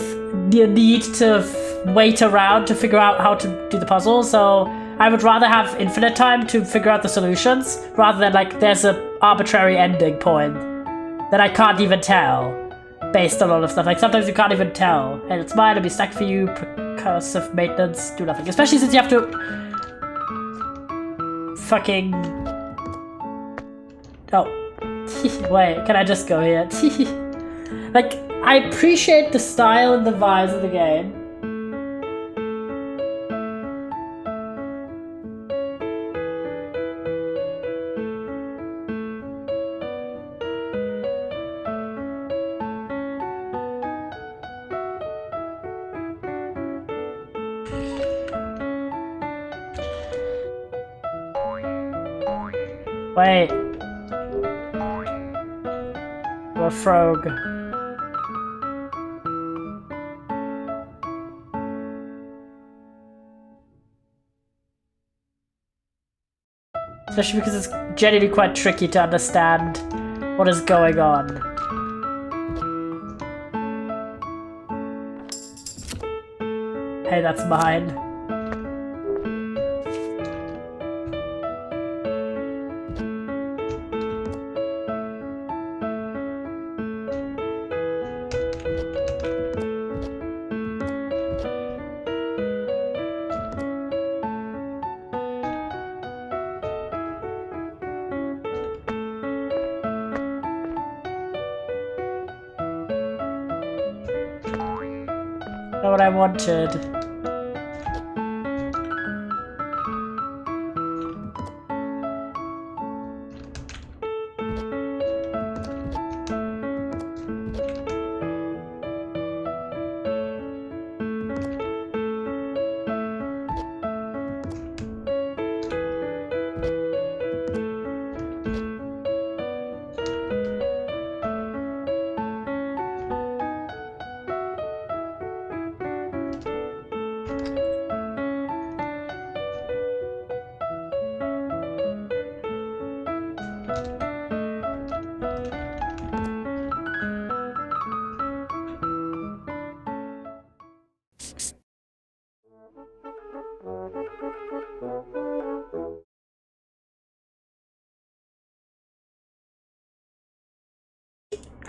the need to wait around to figure out how to do the puzzle. So I would rather have infinite time to figure out the solutions rather than like there's an arbitrary ending point that I can't even tell based on all of stuff. Like sometimes you can't even tell. And it's mine to be stacked for you, percussive maintenance, do nothing. Especially since you have to fucking... Oh. Wait, can I just go here? Like, I appreciate the style and the vibes of the game. Wait. We're frog. Especially because it's genuinely quite tricky to understand what is going on. Hey, that's mine. Not what I wanted.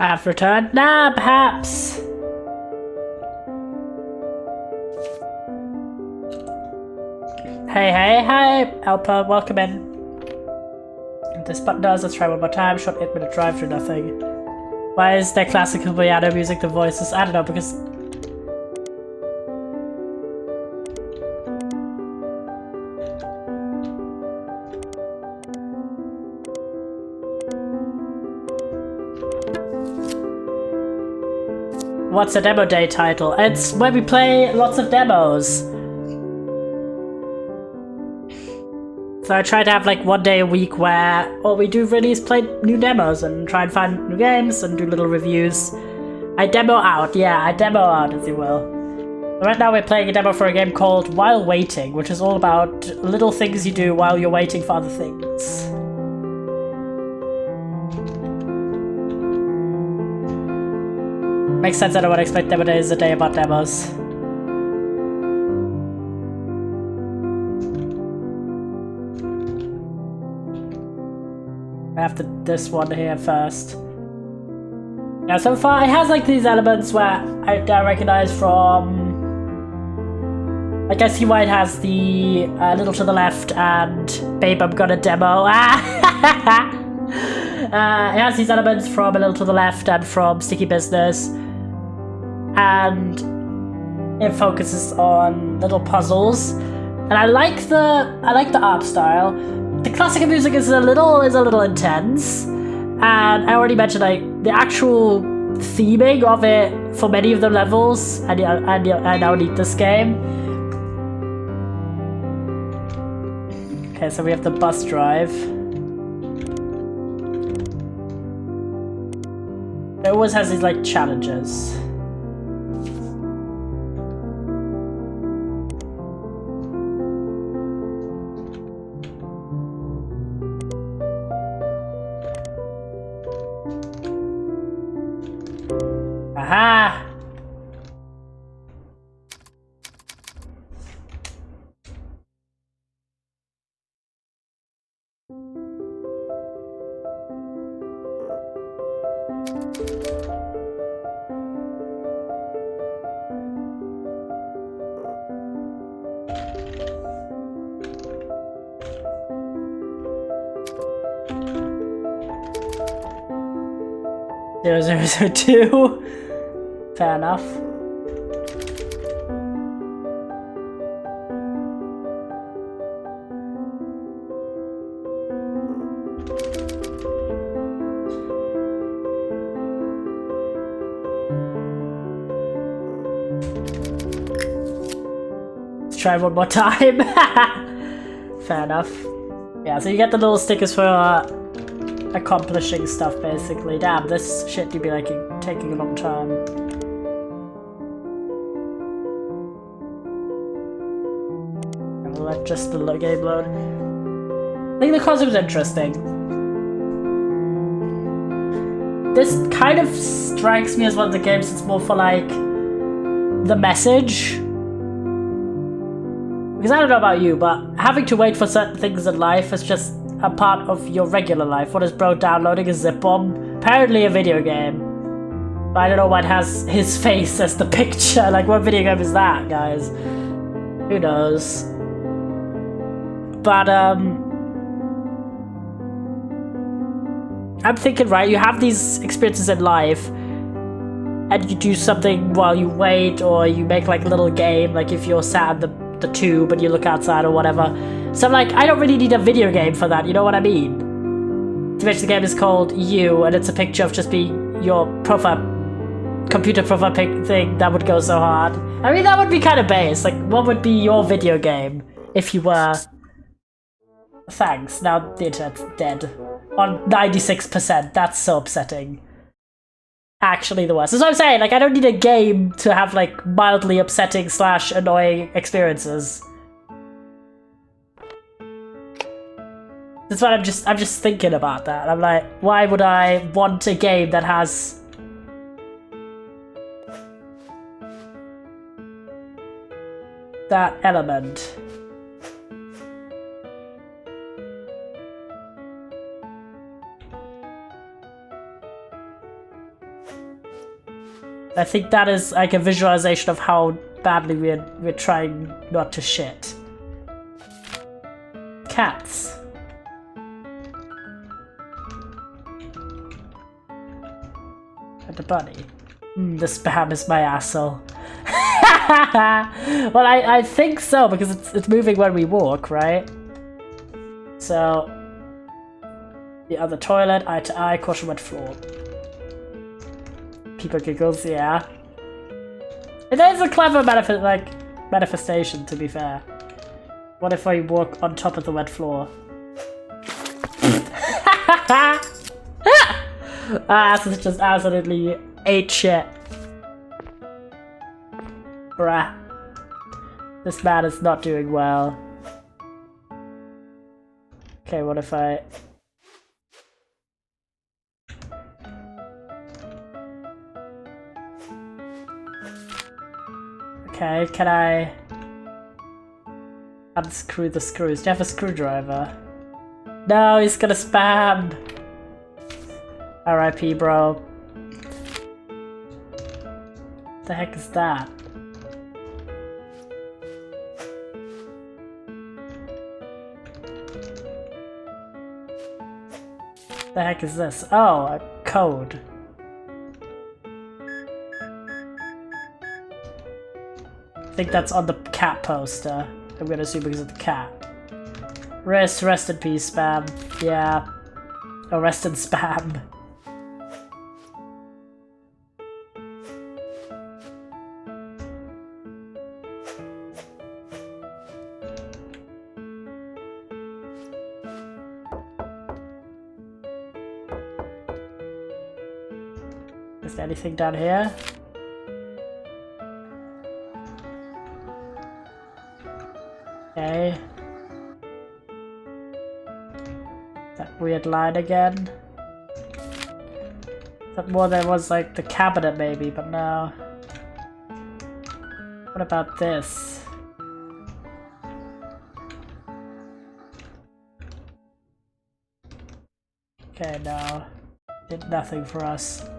I have returned now, perhaps. Hey, hi, Alpa, welcome in. This button does, let's try one more time. Short 8-minute drive through nothing. Why is there classical piano music, the voices? I don't know, because... What's a demo day title? It's where we play lots of demos. So I try to have like one day a week where all we do really is play new demos and try and find new games and do little reviews. I demo out, as you will. Right now we're playing a demo for a game called While Waiting, which is all about little things you do while you're waiting for other things. Makes sense, I don't want to expect demo day is a day about demos. I have to this one here first. Yeah, so far it has like these elements where I recognize from... Like I see why it has the little to the left and Babe I'm gonna demo. It has these elements from A Little to the Left and from Sticky Business. And it focuses on little puzzles. And I like the art style. The classical music is a little intense, and I already mentioned like the actual theming of it for many of the levels. I now need this game. Okay, so we have the bus drive. It always has these like challenges. Aha! Zero, 002. Fair enough. Let's try one more time. Fair enough. Yeah, so you get the little stickers for accomplishing stuff, basically. Damn, this shit do be like taking a long time. I'll let just the game load. I think the concept's interesting. This kind of strikes me as one of the games that's more for like the message. Because I don't know about you, but having to wait for certain things in life is just a part of your regular life. What is bro downloading? A zip bomb? Apparently a video game. But I don't know what has his face as the picture. Like, what video game is that, guys? Who knows? But, I'm thinking, right, you have these experiences in life, and you do something while you wait, or you make like a little game, like if you're sat at the tube and you look outside or whatever. So I'm like, I don't really need a video game for that, you know what I mean? To which the game is called You, and it's a picture of just being your computer profile thing. That would go so hard. I mean, that would be kind of base. Like, what would be your video game if you were... Thanks, now the internet's dead. On 96%, that's so upsetting. Actually the worst. That's what I'm saying, like, I don't need a game to have, like, mildly upsetting / annoying experiences. That's what I'm just thinking about that. I'm like, why would I want a game that has... that element? I think that is like a visualization of how badly we're trying not to shit. Cats. And a bunny. The spam is my asshole. Well, I think so, because it's moving when we walk, right? So the other toilet, eye to eye, caution wet floor. People giggles, yeah. It is a clever manifestation, to be fair. What if I walk on top of the wet floor? This is just absolutely ate shit. Bruh. This man is not doing well. Okay, what if I... Okay, can I unscrew the screws? Do you have a screwdriver? No, he's gonna spam! RIP, bro. The heck is that? The heck is this? Oh, a code. I think that's on the cat poster. I'm gonna assume because of the cat. Rest in peace, spam. Yeah. Oh, rest in spam. Is there anything down here? Okay. That weird line again. That more than was like the cabinet maybe, but no. What about this? Okay, no. Did nothing for us.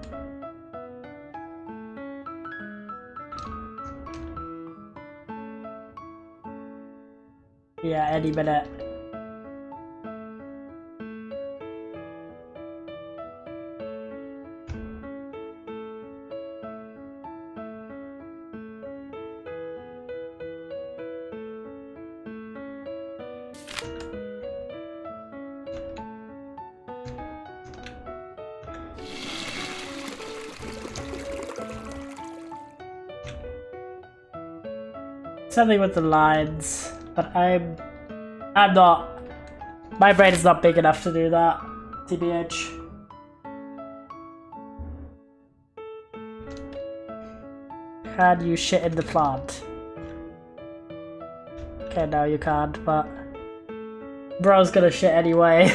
Yeah, any minute. Something with the lines, but I'm not. My brain is not big enough to do that. TBH. Can you shit in the plant? Okay, no you can't, but... Bro's gonna shit anyway.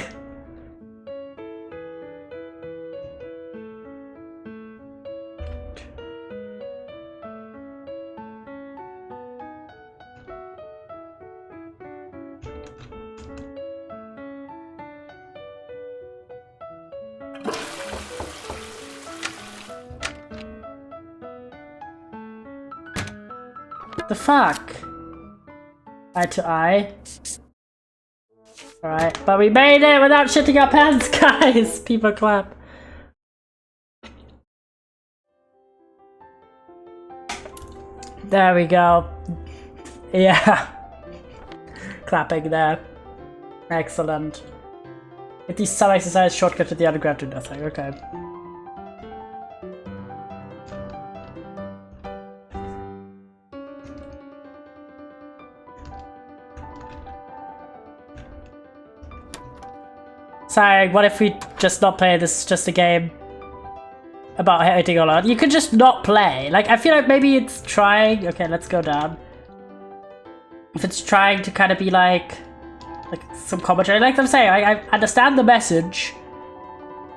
The fuck? Eye to eye. Alright, but we made it without shitting our pants, guys! People clap. There we go. Yeah. Clapping there. Excellent. With these some exercise shortcut to the underground to nothing, okay. Sorry, what if we just not play this? Is just a game about hitting or not. You could just not play. Like, I feel like maybe it's trying. Okay, let's go down. If it's trying to kind of be like some commentary, like I'm saying, I understand the message,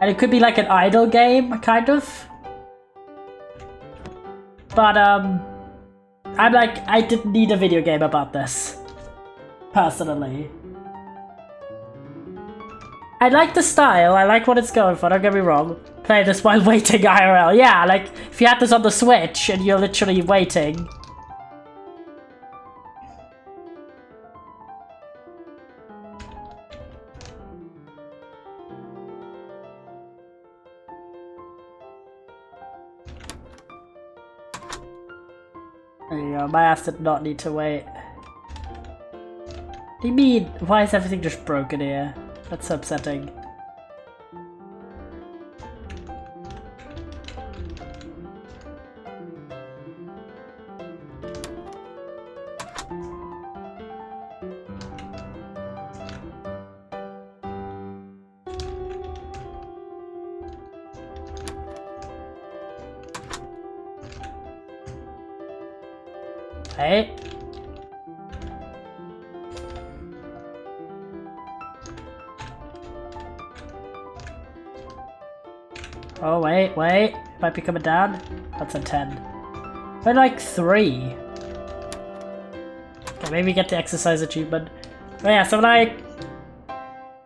and it could be like an idle game, kind of. But I'm like, I didn't need a video game about this, personally. I like the style, I like what it's going for, don't get me wrong. Play this while waiting IRL. Yeah, like, if you had this on the Switch and you're literally waiting. There you go, my ass did not need to wait. What do you mean? Why is everything just broken here? That's upsetting. Hey. Oh, wait. Might be coming down. That's a 10. We're like 3. Okay, maybe get the exercise achievement. But yeah, so like...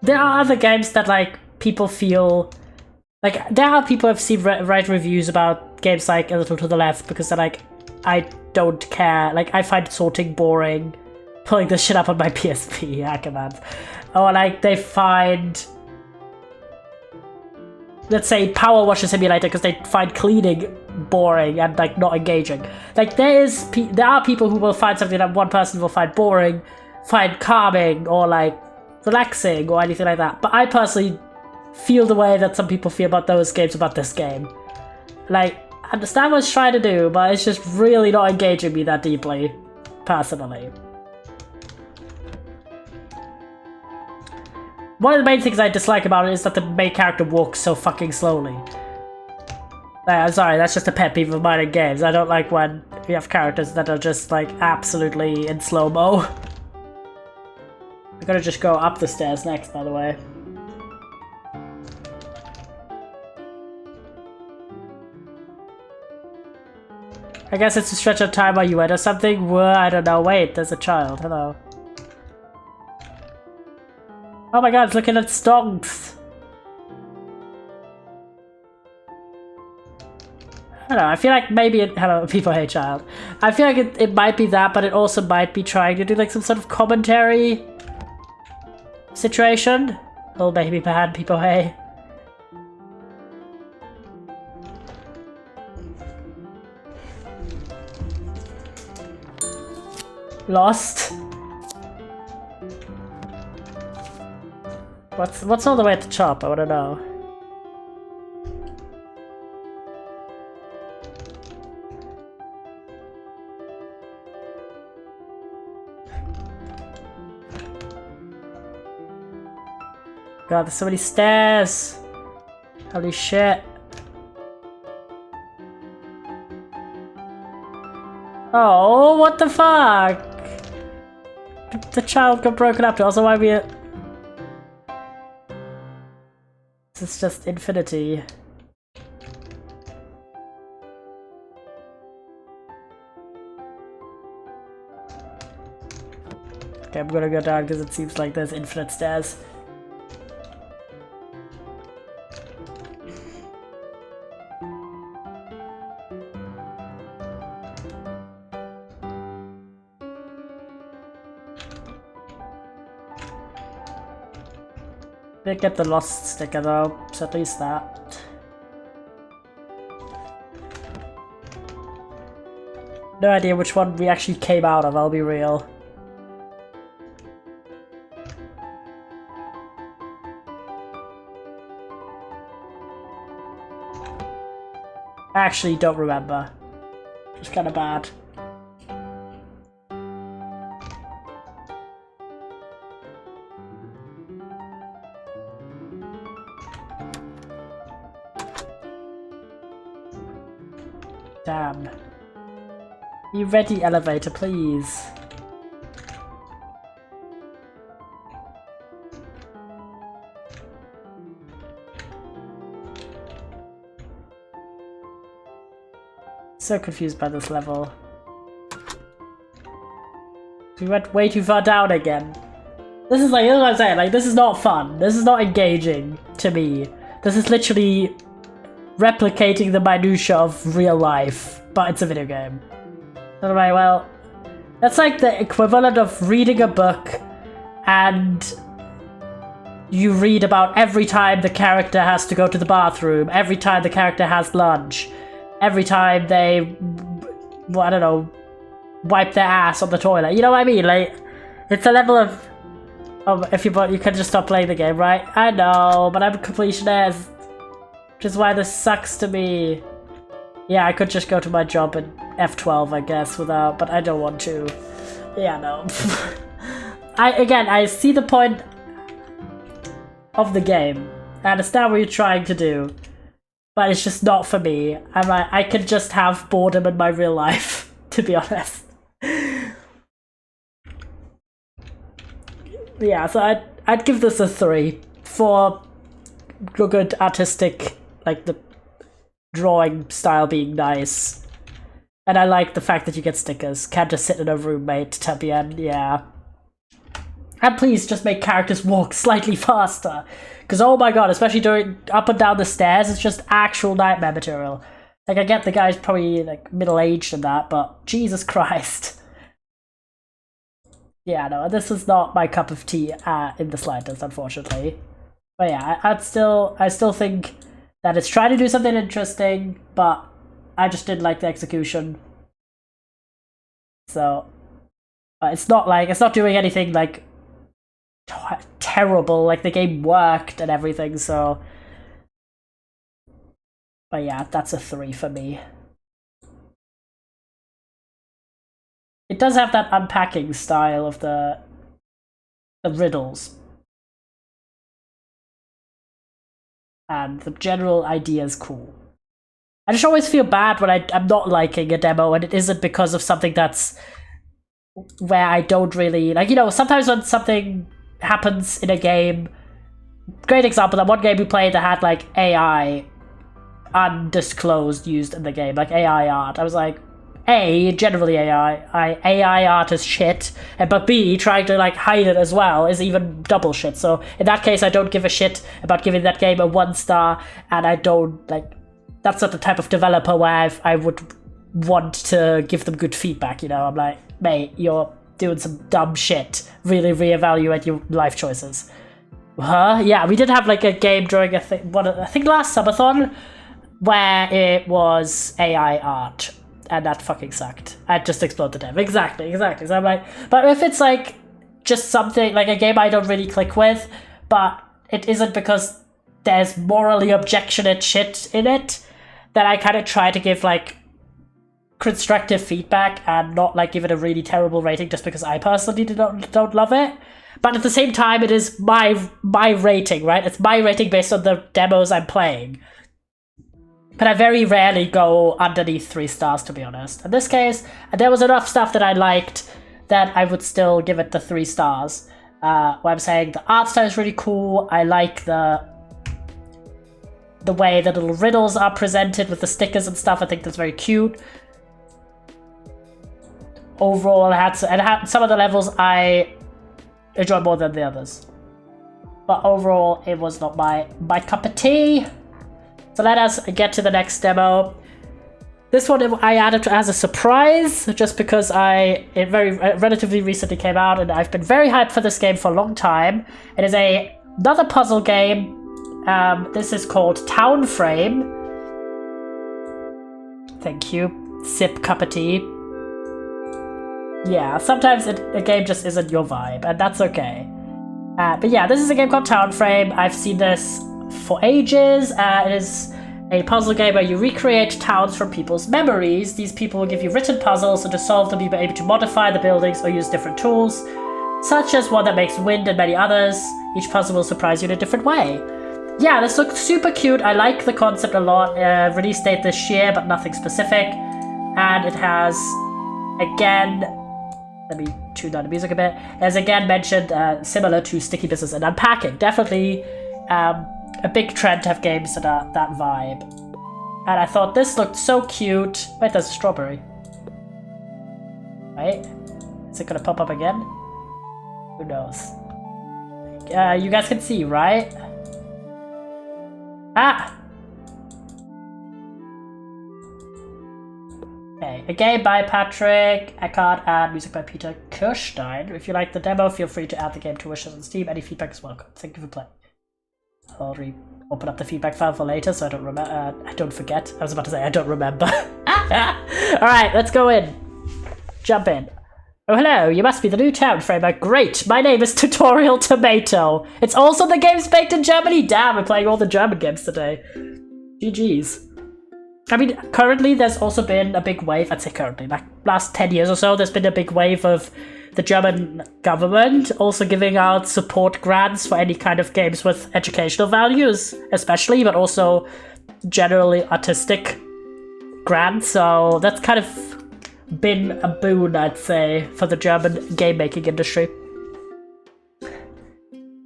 There are other games that like people feel... Like, there are people who have seen write reviews about games like A Little to the Left because they're like, I don't care. Like, I find sorting boring. Pulling this shit up on my PSP, yeah, commands. Or like, they find... Let's say Power Washer Simulator because they find cleaning boring and like not engaging. Like there are people who will find something that one person will find boring, find calming or like relaxing or anything like that. But I personally feel the way that some people feel about those games about this game. Like, I understand what it's trying to do, but it's just really not engaging me that deeply, personally. One of the main things I dislike about it is that the main character walks so fucking slowly. I'm sorry, that's just a pet peeve of mine in games. I don't like when we have characters that are just like absolutely in slow-mo. I'm gonna just go up the stairs next, by the way. I guess it's a stretch of time while you wait or something. Well, I don't know. Wait, there's a child. Hello. Oh my god, it's looking at stonks. I don't know, I feel like maybe hello, people hate child. I feel like it might be that, but it also might be trying to do like some sort of commentary situation. Oh baby bad, people hey. Lost. What's all the way at the top? I wanna know. God, there's so many stairs. Holy shit. Oh, what the fuck? The child got broken up. Also, why we... This is just infinity. Okay, I'm gonna go down because it seems like there's infinite stairs. Did get the lost sticker though, so at least that. No idea which one we actually came out of, I'll be real. I actually don't remember. It's kind of bad. Damn. You ready, elevator, please? So confused by this level. We went way too far down again. This is like, you know what I'm saying? Like, this is not fun. This is not engaging to me. This is literally replicating the minutia of real life, but it's a video game. Alright, well, that's like the equivalent of reading a book and you read about every time the character has to go to the bathroom, every time the character has lunch, every time they, well, I don't know, wipe their ass on the toilet. You know what I mean? Like, it's a level of if you can just stop playing the game, right? I know, but I'm a completionist. Which is why this sucks to me. Yeah, I could just go to my job in F12, I guess, without, but I don't want to. Yeah, no. I see the point of the game. I understand what you're trying to do, but it's just not for me. I could just have boredom in my real life, to be honest. Yeah, so I'd give this a 3 for good artistic, like the drawing style being nice. And I like the fact that you get stickers. Can't just sit in a roommate, Tabian, yeah. And please just make characters walk slightly faster. Because oh my god, especially doing up and down the stairs, it's just actual nightmare material. Like, I get the guy's probably like middle-aged and that, but Jesus Christ. Yeah, no, this is not my cup of tea in the slightest, unfortunately. But yeah, I still think that it's trying to do something interesting, but I just didn't like the execution. So, it's not doing anything like terrible. Like, the game worked and everything. So, but yeah, that's a 3 for me. It does have that unpacking style of the riddles. And the general idea is cool. I just always feel bad when I'm not liking a demo and it isn't because of something that's where I don't really, like, you know, sometimes when something happens in a game, great example, that one game we played that had like AI undisclosed used in the game, like AI art. I was like, generally AI art is shit, but B, trying to like hide it as well is even double shit. So in that case, I don't give a shit about giving that game a 1 star, and I don't like. That's not the type of developer where I would want to give them good feedback. You know, I'm like, mate, you're doing some dumb shit. Really reevaluate your life choices. Huh? Yeah, we did have like a game during I think last subathon where it was AI art. And that fucking sucked. I just exploded the dev. Exactly. So I'm like, but if it's like just something like a game I don't really click with, but it isn't because there's morally objectionate shit in it, then I kind of try to give like constructive feedback and not like give it a really terrible rating just because I personally don't love it. but at the same time, it is my rating, right? It's my rating based on the demos I'm playing. But I very rarely go underneath 3 stars, to be honest. In this case, there was enough stuff that I liked that I would still give it the 3 stars. Where I'm saying the art style is really cool. I like the way the little riddles are presented with the stickers and stuff. I think that's very cute. Overall, some of the levels I enjoy more than the others. But overall, it was not my cup of tea. So let us get to the next demo. This one I added as a surprise, just because it relatively recently came out, and I've been very hyped for this game for a long time. It is another puzzle game. This is called Townframe. Thank you. Sip cup of tea. Yeah, sometimes a game just isn't your vibe, and that's okay. But yeah, this is a game called Townframe. I've seen this for ages. It is a puzzle game where you recreate towns from people's memories. These people will give you written puzzles, and to solve them, you'll be able to modify the buildings or use different tools, such as one that makes wind and many others. Each puzzle will surprise you in a different way. Yeah, this looks super cute. I like the concept a lot. Release date this year, but nothing specific. And it has, again, let me tune down the music a bit. As again mentioned, similar to Sticky Business and Unpacking. Definitely a big trend to have games that are that vibe. And I thought this looked so cute. Wait, there's a strawberry. Right? Is it gonna pop up again? Who knows? You guys can see, right? Ah! Okay, a game by Patrick Eckhardt and music by Peter Kirstein. If you like the demo, feel free to add the game to wishes on Steam. Any feedback is welcome. Thank you for playing. I'll open up the feedback file for later, so I don't remember. I don't forget. I was about to say I don't remember. All right, let's go in. Jump in. Oh, hello. You must be the new Townframer. Great. My name is Tutorial Tomato. It's also the games baked in Germany. Damn, we're playing all the German games today. GG's. I mean, currently there's also been a big wave. I'd say currently, like last 10 years or so, there's been a big wave of the German government also giving out support grants for any kind of games with educational values, especially, but also generally artistic grants. So that's kind of been a boon, I'd say, for the German game making industry.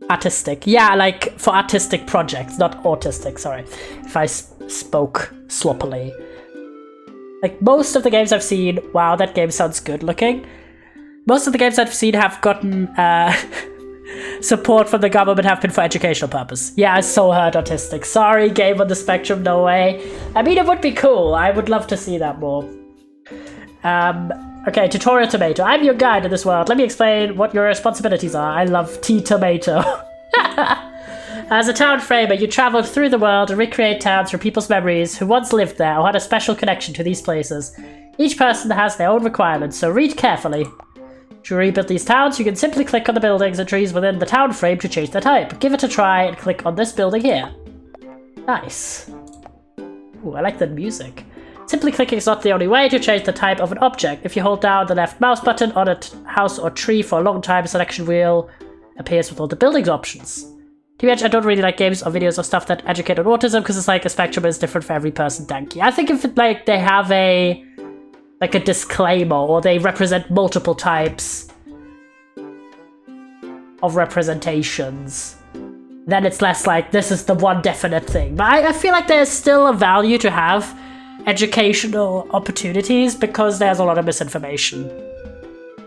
Artistic. Yeah, like for artistic projects, not autistic, sorry. If I spoke sloppily. Like most of the games I've seen, wow, that game sounds good looking. Most of the games I've seen have gotten support from the government have been for educational purpose. Yeah, I so heard autistic. Sorry, game on the spectrum, no way. I mean, it would be cool. I would love to see that more. Okay, Tutorial Tomato. I'm your guide in this world. Let me explain what your responsibilities are. I love Tea Tomato. As a Townframer, you travel through the world and recreate towns from people's memories who once lived there or had a special connection to these places. Each person has their own requirements, so read carefully. To rebuild these towns, you can simply click on the buildings and trees within the town frame to change their type. Give it a try and click on this building here. Nice. Ooh, I like the music. Simply clicking is not the only way to change the type of an object. If you hold down the left mouse button on a house or tree for a long time, a selection wheel appears with all the buildings options. To be honest, I don't really like games or videos or stuff that educate on autism because it's like a spectrum is different for every person, thank you. I think if it, like they have a disclaimer or they represent multiple types of representations, then it's less like this is the one definite thing. But I feel like there's still a value to have educational opportunities because there's a lot of misinformation.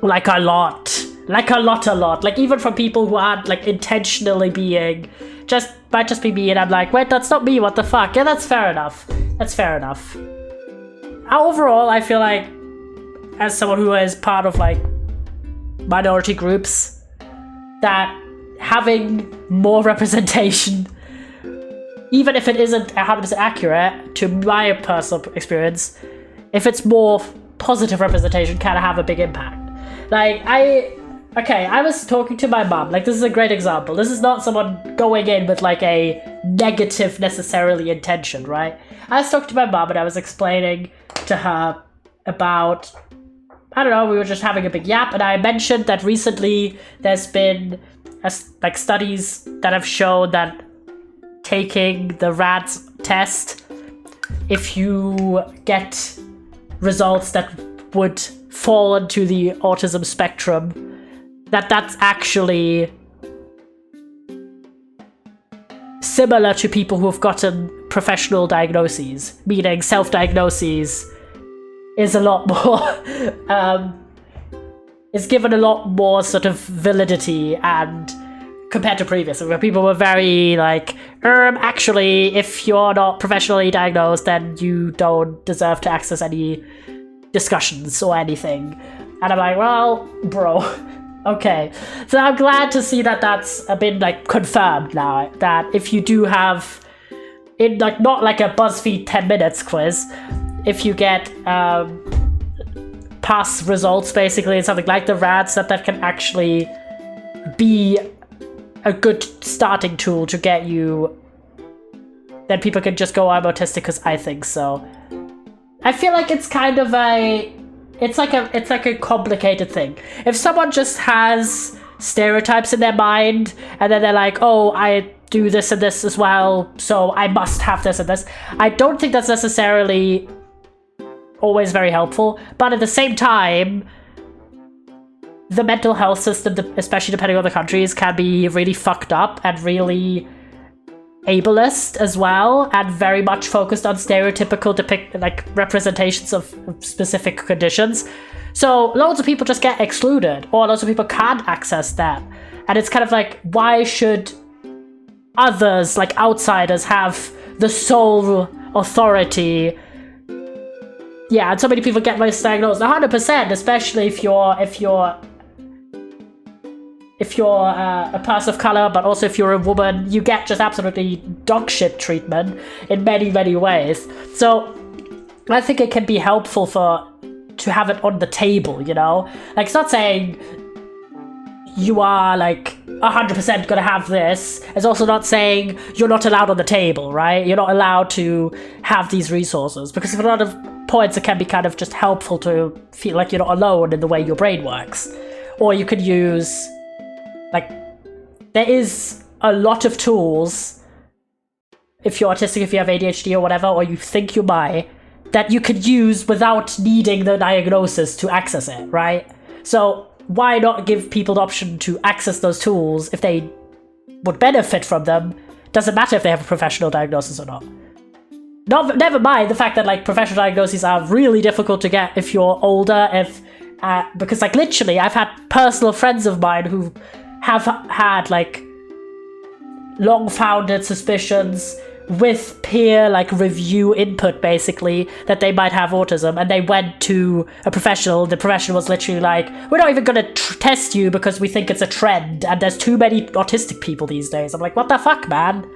Like a lot. Like even from people who aren't like intentionally being, might just be me and I'm like, wait, that's not me, what the fuck? Yeah, that's fair enough. That's fair enough. Overall, I feel like as someone who is part of like minority groups, that having more representation, even if it isn't 100% accurate to my personal experience, if it's more positive representation, can have a big impact. Like, I was talking to my mom. Like, this is a great example. This is not someone going in with like a negative necessarily intention, right? I was talking to my mom and I was explaining to her about I don't know, we were just having a big yap, and I mentioned that recently there's been like studies that have shown that taking the rats test, if you get results that would fall into the autism spectrum, that's actually similar to people who have gotten professional diagnoses, meaning self-diagnoses is a lot more, is given a lot more sort of validity and compared to previously, where people were very like, actually, if you're not professionally diagnosed, then you don't deserve to access any discussions or anything. And I'm like, well, bro, okay. So I'm glad to see that that's been like confirmed now, that if you do have, in like not like a BuzzFeed 10 minutes quiz, if you get pass results basically in something like the rats, that can actually be a good starting tool to get you, then people can just go, I'm autistic because I think so. I feel like it's kind of it's like a complicated thing. If someone just has stereotypes in their mind and then they're like, oh, I do this and this as well, so I must have this and this, I don't think that's necessarily always very helpful. But at the same time, the mental health system, especially depending on the countries, can be really fucked up and really ableist as well, and very much focused on stereotypical representations of specific conditions. So loads of people just get excluded, or loads of people can't access that. And it's kind of like, why should others, like outsiders, have the sole authority? Yeah, and so many people get misdiagnosed 100%, especially if you're a person of color, but also if you're a woman, you get just absolutely dog shit treatment in many, many ways. So I think it can be helpful to have it on the table, you know? Like, it's not saying you are like 100% gonna have this. It's also not saying you're not allowed on the table, right? You're not allowed to have these resources, because for a lot of points it can be kind of just helpful to feel like you're not alone in the way your brain works. Or you could use, like, there is a lot of tools, if you're autistic, if you have ADHD or whatever, or you think you might, that you could use without needing the diagnosis to access it, right? So why not give people the option to access those tools if they would benefit from them? Doesn't matter if they have a professional diagnosis or not. Never mind the fact that like professional diagnoses are really difficult to get if you're older, because like literally I've had personal friends of mine who have had like long-founded suspicions with peer like review input basically that they might have autism, and they went to a professional. The professional was literally like, we're not even gonna test you because we think it's a trend and there's too many autistic people these days. I'm like, what the fuck, man?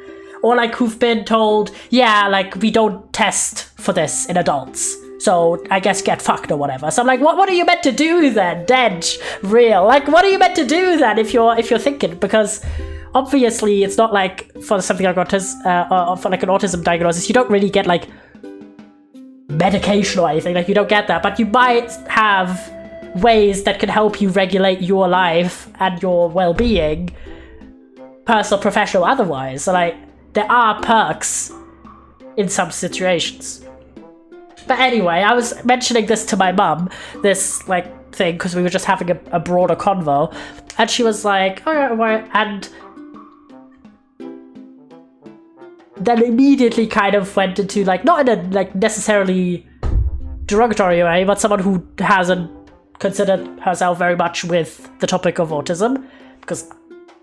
Or like who've been told, yeah, like we don't test for this in adults, so I guess get fucked or whatever. So I'm like, what are you meant to do then? Dead, real. Like, what are you meant to do then if you're thinking? Because obviously it's not like for something like autism, or for like an autism diagnosis, you don't really get like medication or anything. Like you don't get that, but you might have ways that can help you regulate your life and your well-being, personal, professional, otherwise. So like, there are perks in some situations. But anyway, I was mentioning this to my mum, this like thing, because we were just having a broader convo, and she was like, oh, right, and then immediately kind of went into like, not in a like necessarily derogatory way, but someone who hasn't considered herself very much with the topic of autism, because,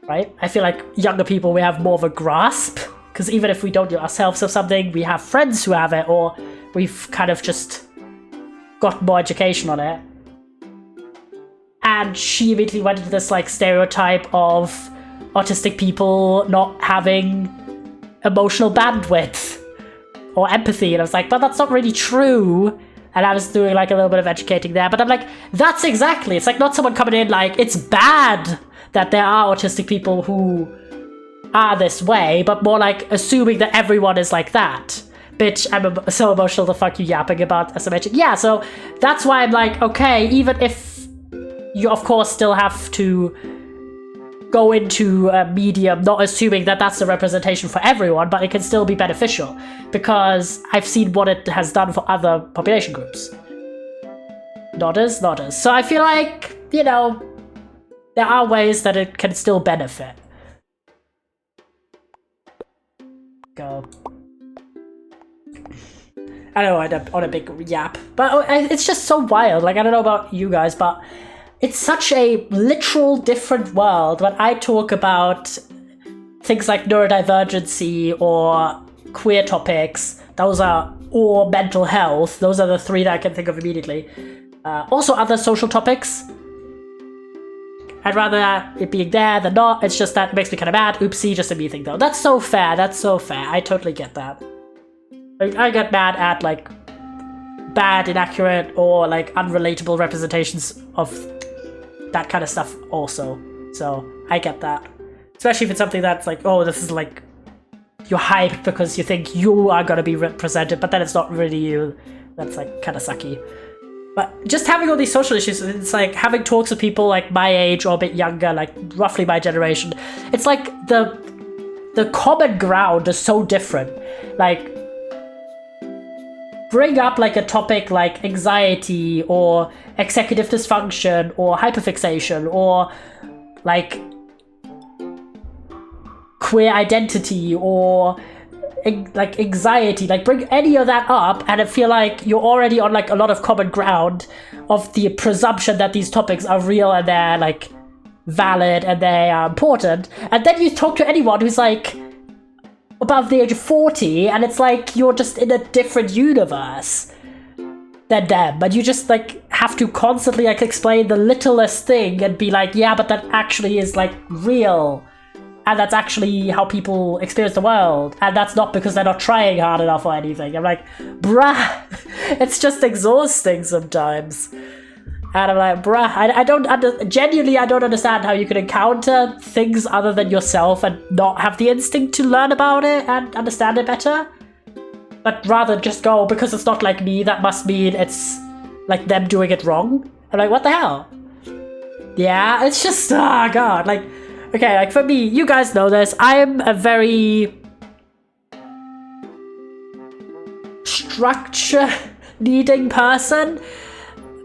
right, I feel like younger people, we have more of a grasp, because even if we don't ourselves have something, we have friends who have it, or we've kind of just got more education on it. And she immediately went into this like stereotype of autistic people not having emotional bandwidth or empathy, and I was like, but that's not really true. And I was doing like a little bit of educating there, but I'm like, that's exactly, it's like not someone coming in like, it's bad that there are autistic people who are this way, but more like assuming that everyone is like that. bitch, I'm so emotional the fuck you yapping about SMH. Yeah, so that's why I'm like, okay, even if you of course still have to go into a medium, not assuming that that's the representation for everyone, but it can still be beneficial because I've seen what it has done for other population groups. Nodders. So I feel like, you know, there are ways that it can still benefit. Go. I don't know, I end up on a big yap, but it's just so wild. Like, I don't know about you guys, but it's such a literal different world when I talk about things like neurodivergency or queer topics. Or mental health. Those are the three that I can think of immediately. Also other social topics. I'd rather it being there than not. It's just that it makes me kind of mad. Oopsie, just a me thing though. That's so fair. I totally get that. Like, I get mad at like bad, inaccurate, or like unrelatable representations of that kind of stuff also. So I get that. Especially if it's something that's like, oh, this is like, you're hyped because you think you are gonna be represented, but then it's not really you. That's like kind of sucky. But just having all these social issues, it's like having talks with people like my age or a bit younger, like roughly my generation. It's like the common ground is so different. Like, bring up like a topic like anxiety or executive dysfunction or hyperfixation or like queer identity or like anxiety, like bring any of that up and I feel like you're already on like a lot of common ground of the presumption that these topics are real and they're like valid and they are important, and then you talk to anyone who's like above the age of 40 and it's like you're just in a different universe than them, but you just like have to constantly like explain the littlest thing and be like, yeah, but that actually is like real and that's actually how people experience the world, and that's not because they're not trying hard enough or anything. I'm like, bruh, it's just exhausting sometimes. And I'm like, bruh, I don't understand how you can encounter things other than yourself and not have the instinct to learn about it and understand it better. But rather just go, because it's not like me, that must mean it's like them doing it wrong. I'm like, what the hell? Yeah, it's just, oh god, like, okay, like for me, you guys know this, I'm a very structure-needing person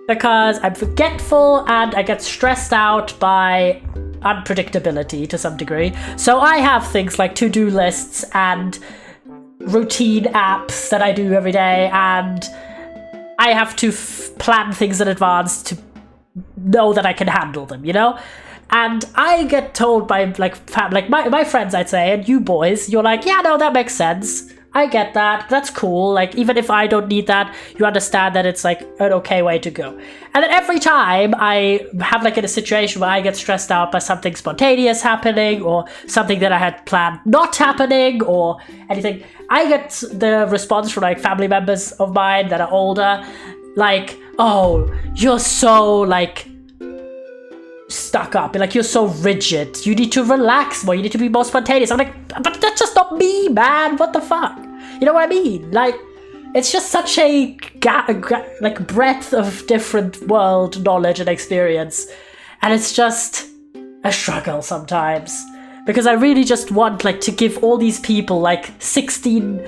because I'm forgetful and I get stressed out by unpredictability to some degree. So I have things like to-do lists and routine apps that I do every day, and I have to plan things in advance to know that I can handle them, you know? And I get told by like my friends, I'd say, and you boys, you're like, yeah, no, that makes sense. I get that. That's cool. Like, even if I don't need that, you understand that it's like an okay way to go. And then every time I have like in a situation where I get stressed out by something spontaneous happening or something that I had planned not happening or anything, I get the response from like family members of mine that are older, like, oh, you're so like stuck up, like you're so rigid, you need to relax more, you need to be more spontaneous. I'm like, but that's just not me, man, what the fuck, you know what I mean? Like, it's just such a like breadth of different world knowledge and experience, and it's just a struggle sometimes because I really just want like to give all these people like 16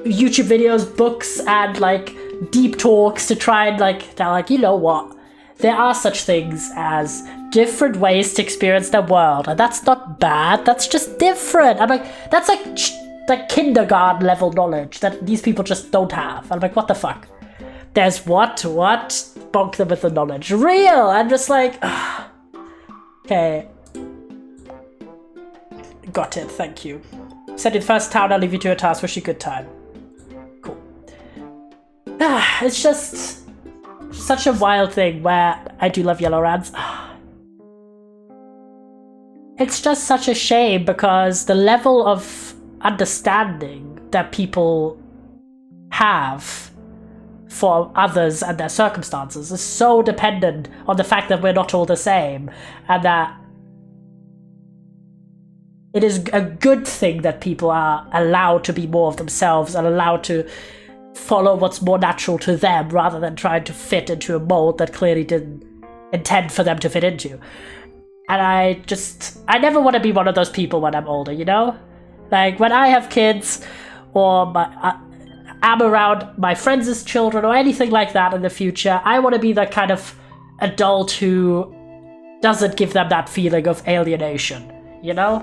YouTube videos, books, and like deep talks to try and like tell, like, you know what, there are such things as different ways to experience the world, and that's not bad, that's just different. I'm like, that's like kindergarten level knowledge that these people just don't have. I'm like, what the fuck? There's what? Bonk them with the knowledge. Real! I'm just like, ugh. Okay. Got it, thank you. Send you the first town, I'll leave you to your task, wish you a good time. Cool. It's just such a wild thing where I do love yellow rants. It's just such a shame because the level of understanding that people have for others and their circumstances is so dependent on the fact that we're not all the same, and that it is a good thing that people are allowed to be more of themselves and allowed to follow what's more natural to them rather than trying to fit into a mold that clearly didn't intend for them to fit into. And I never want to be one of those people when I'm older, you know? Like, when I have kids, or I'm around my friends' children, or anything like that in the future, I want to be that kind of adult who doesn't give them that feeling of alienation, you know?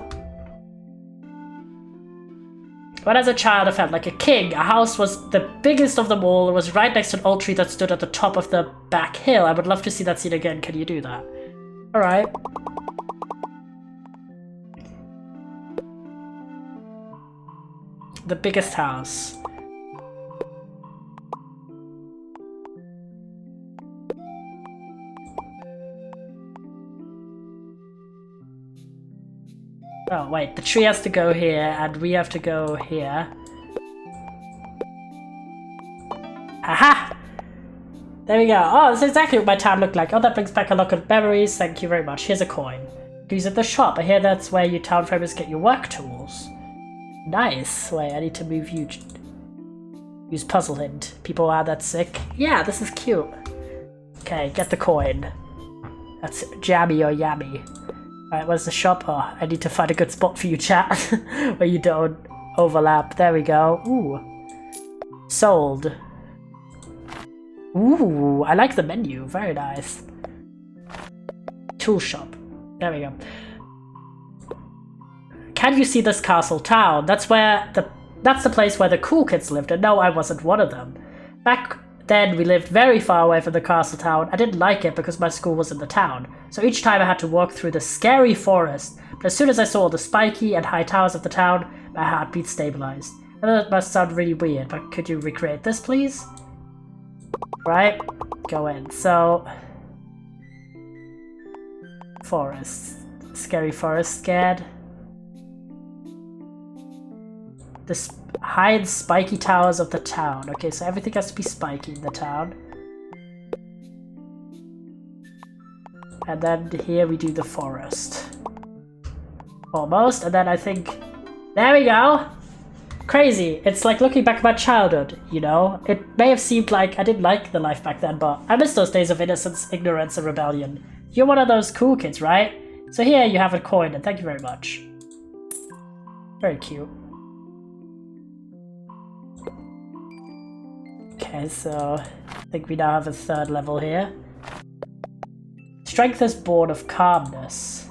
When as a child I felt like a king. A house was the biggest of them all. It was right next to an old tree that stood at the top of the back hill. I would love to see that scene again. Can you do that? Alright. The biggest house. Oh, wait, the tree has to go here, and we have to go here. Haha! There we go. Oh, that's exactly what my town looked like. Oh, that brings back a lot of memories. Thank you very much. Here's a coin. Use at the shop. I hear that's where you Townframers get your work tools. Nice. Wait, I need to move you. Use puzzle hint. People are that sick. Yeah, this is cute. Okay, get the coin. That's jammy or yummy. Alright, where's the shop? Oh, I need to find a good spot for you, chat, where you don't overlap. There we go. Ooh. Sold. Ooh, I like the menu. Very nice. Tool shop. There we go. Can you see this castle town? That's the place where the cool kids lived, and no, I wasn't one of them. Back then, we lived very far away from the castle town. I didn't like it because my school was in the town, so each time I had to walk through the scary forest. But as soon as I saw the spiky and high towers of the town, my heartbeat stabilized. I know that must sound really weird, but could you recreate this, please? Right, go in. So, forest. Scary forest, scared. The high and spiky towers of the town. Okay, so everything has to be spiky in the town. And then here we do the forest. Almost, and then I think... There we go! Crazy! It's like looking back at my childhood, you know? It may have seemed like I didn't like the life back then, but I miss those days of innocence, ignorance, and rebellion. You're one of those cool kids, right? So here you have a coin, and thank you very much. Very cute. Okay, so I think we now have a third level here. Strength is born of calmness.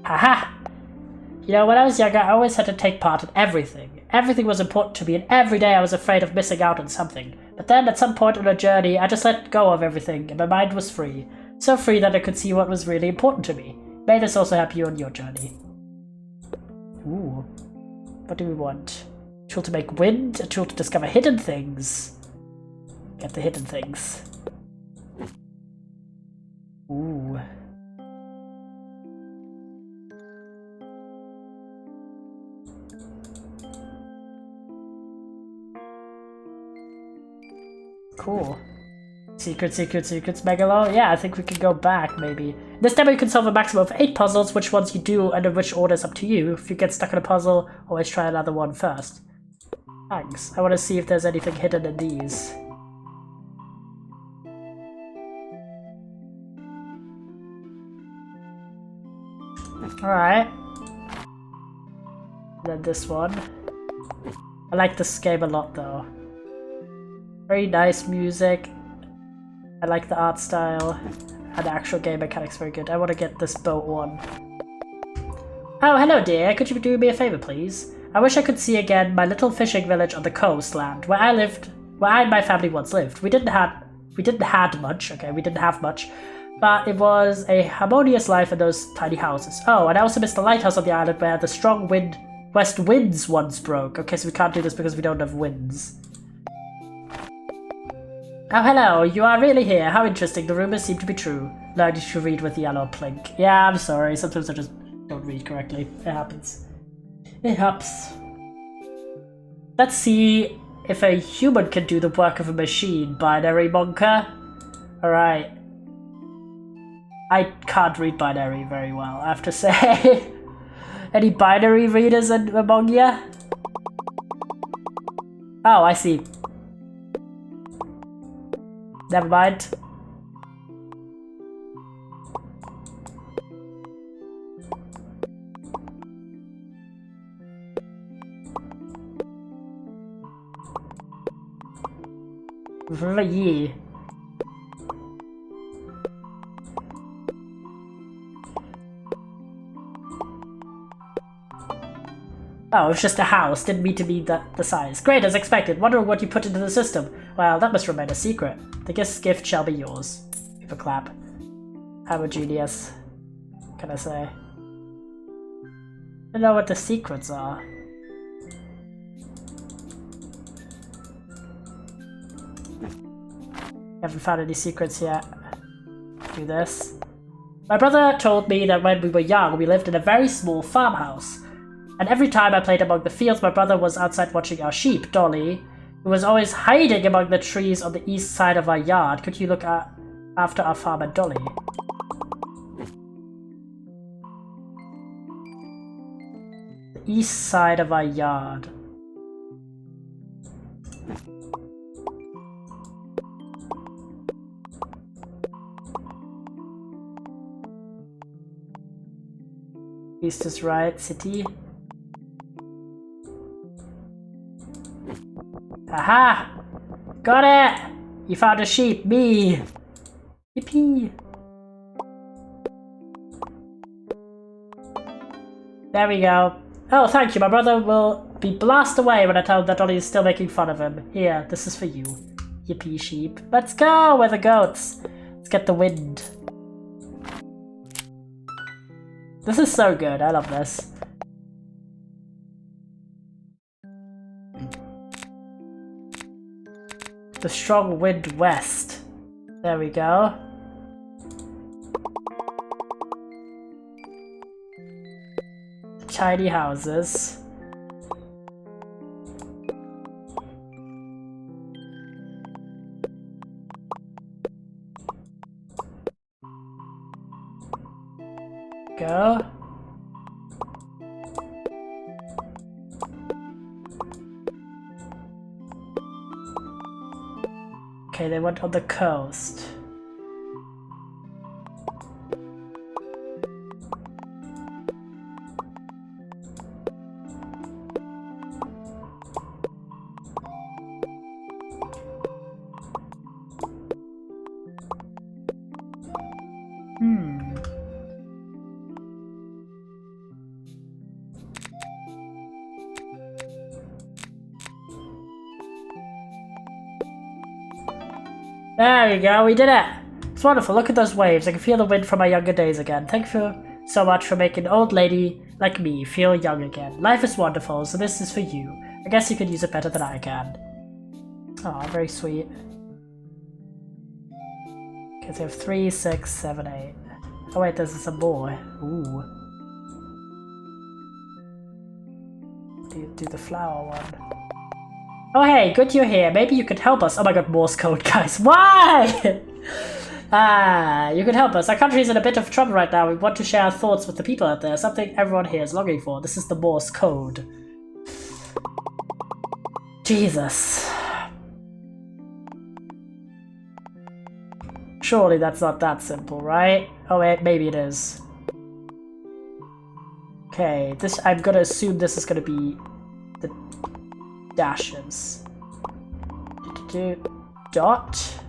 Haha! You know, when I was younger, I always had to take part in everything. Everything was important to me, and every day I was afraid of missing out on something. But then, at some point on a journey, I just let go of everything, and my mind was free. So free that I could see what was really important to me. May this also help you on your journey. Ooh. What do we want? A tool to make wind, a tool to discover hidden things. Get the hidden things. Ooh. Cool. Secrets, Megalo? Yeah, I think we can go back, maybe. This demo you can solve a maximum of 8 puzzles. Which ones you do and in which order is up to you. If you get stuck in a puzzle, always try another one first. Thanks. I want to see if there's anything hidden in these. Alright. Then this one. I like this game a lot, though. Very nice music. I like the art style. And the actual game mechanics very good. I want to get this boat one. Oh, hello dear. Could you do me a favor, please? I wish I could see again my little fishing village on the coastland where I and my family once lived. We didn't have much, but it was a harmonious life in those tiny houses. Oh, and I also missed the lighthouse on the island where the strong west winds once broke. Okay, so we can't do this because we don't have winds. Oh, hello, you are really here. How interesting. The rumors seem to be true. Learning to read with yellow plink. Yeah, I'm sorry. Sometimes I just don't read correctly. It happens. It happens. Let's see if a human can do the work of a machine, binary monker. Alright. I can't read binary very well, I have to say. Any binary readers among you? Oh, I see. Never mind. Ye. Oh, it's just a house. Didn't mean to be the size. Great, as expected. Wondering what you put into the system. Well, that must remain a secret. The gift shall be yours. Give a clap. I'm a genius. What can I say? I don't know what the secrets are. Haven't found any secrets yet. Do this. My brother told me that when we were young, we lived in a very small farmhouse. And every time I played among the fields, my brother was outside watching our sheep, Dolly, who was always hiding among the trees on the east side of our yard. Could you look after our farmer, Dolly? The east side of our yard. East is right, city. Aha! Got it! You found a sheep, me! Yippee! There we go. Oh, thank you. My brother will be blasted away when I tell him that Dolly is still making fun of him. Here, this is for you. Yippee, sheep. Let's go! We're the goats. Let's get the wind. This is so good. I love this. The strong wind west. There we go. Tiny houses. Go. Okay, they went on the coast. There we go, we did it! It's wonderful, look at those waves. I can feel the wind from my younger days again. Thank you so much for making an old lady like me feel young again. Life is wonderful, so this is for you. I guess you could use it better than I can. Aw, very sweet. Okay, so we have 3, 6, 7, 8. Oh wait, there's some more. Ooh. Do the flower one. Oh hey, good you're here. Maybe you could help us. Oh my god, Morse code, guys. Why? You could help us. Our country's in a bit of trouble right now. We want to share our thoughts with the people out there. Something everyone here is longing for. This is the Morse code. Jesus. Surely that's not that simple, right? Oh wait, maybe it is. Okay, this I'm gonna assume this is gonna be the dashes. Dot.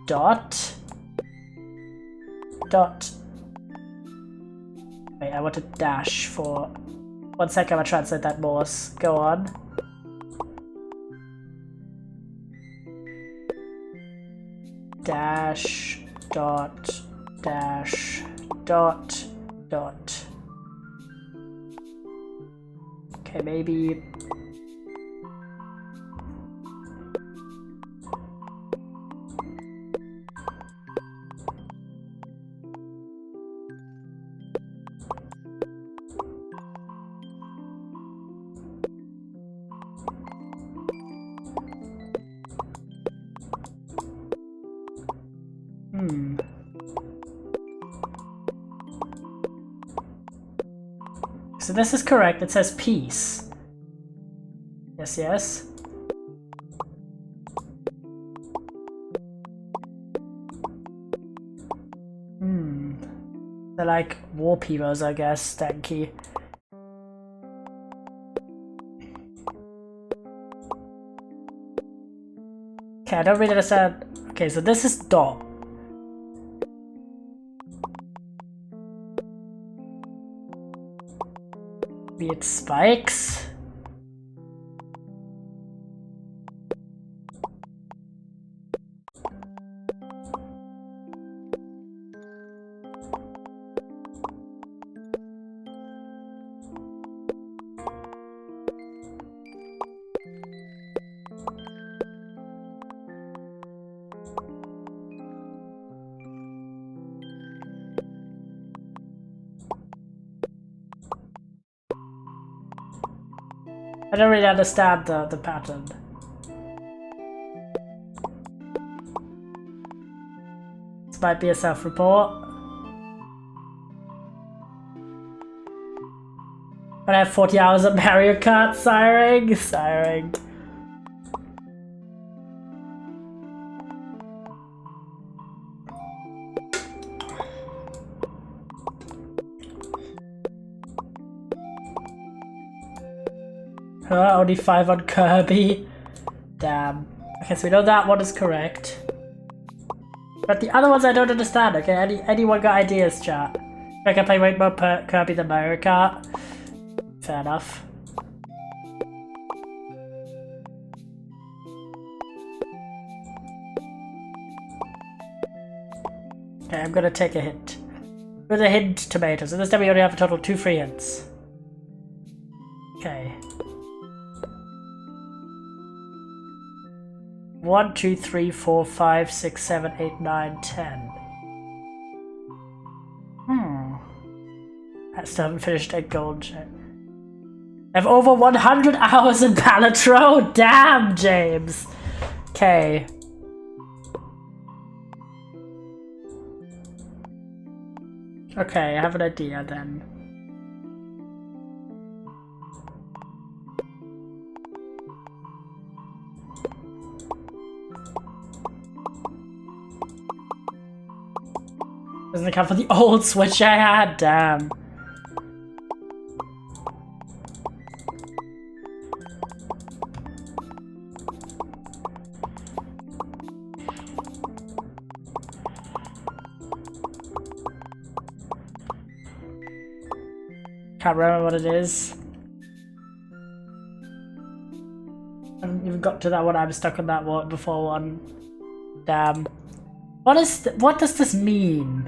Dot. Dot. Wait, I want a dash for 1 second. I'm gonna translate that Morse. Go on. Dash. Dot. Dash. Dot. Dot. Okay, maybe. so this is correct. It says peace. Yes, yes. They're like warp heroes, I guess, Stanky. Okay, I don't really understand. Okay, so this is dot. Be it spikes. I don't really understand the pattern. This might be a self-report. But I have 40 hours of Mario Kart, siring. Only 5 on Kirby. Damn. Okay, so we know that one is correct. But the other ones I don't understand, okay? Anyone got ideas, chat? I can play way more Kirby than Mario Kart. Fair enough. Okay, I'm gonna take a hint. With a hint, tomatoes. So this time we only have a total of 2 free hints. Okay. 1, 2, 3, 4, 5, 6, 7, 8, 9, 10. I still haven't finished a gold check. I have over 100 hours in Palatro. Damn, James. Okay. Okay, I have an idea then. Doesn't account for the old Switch I had, damn. Can't remember what it is. I haven't even got to that one. I'm stuck on that one before one. Damn. What does this mean?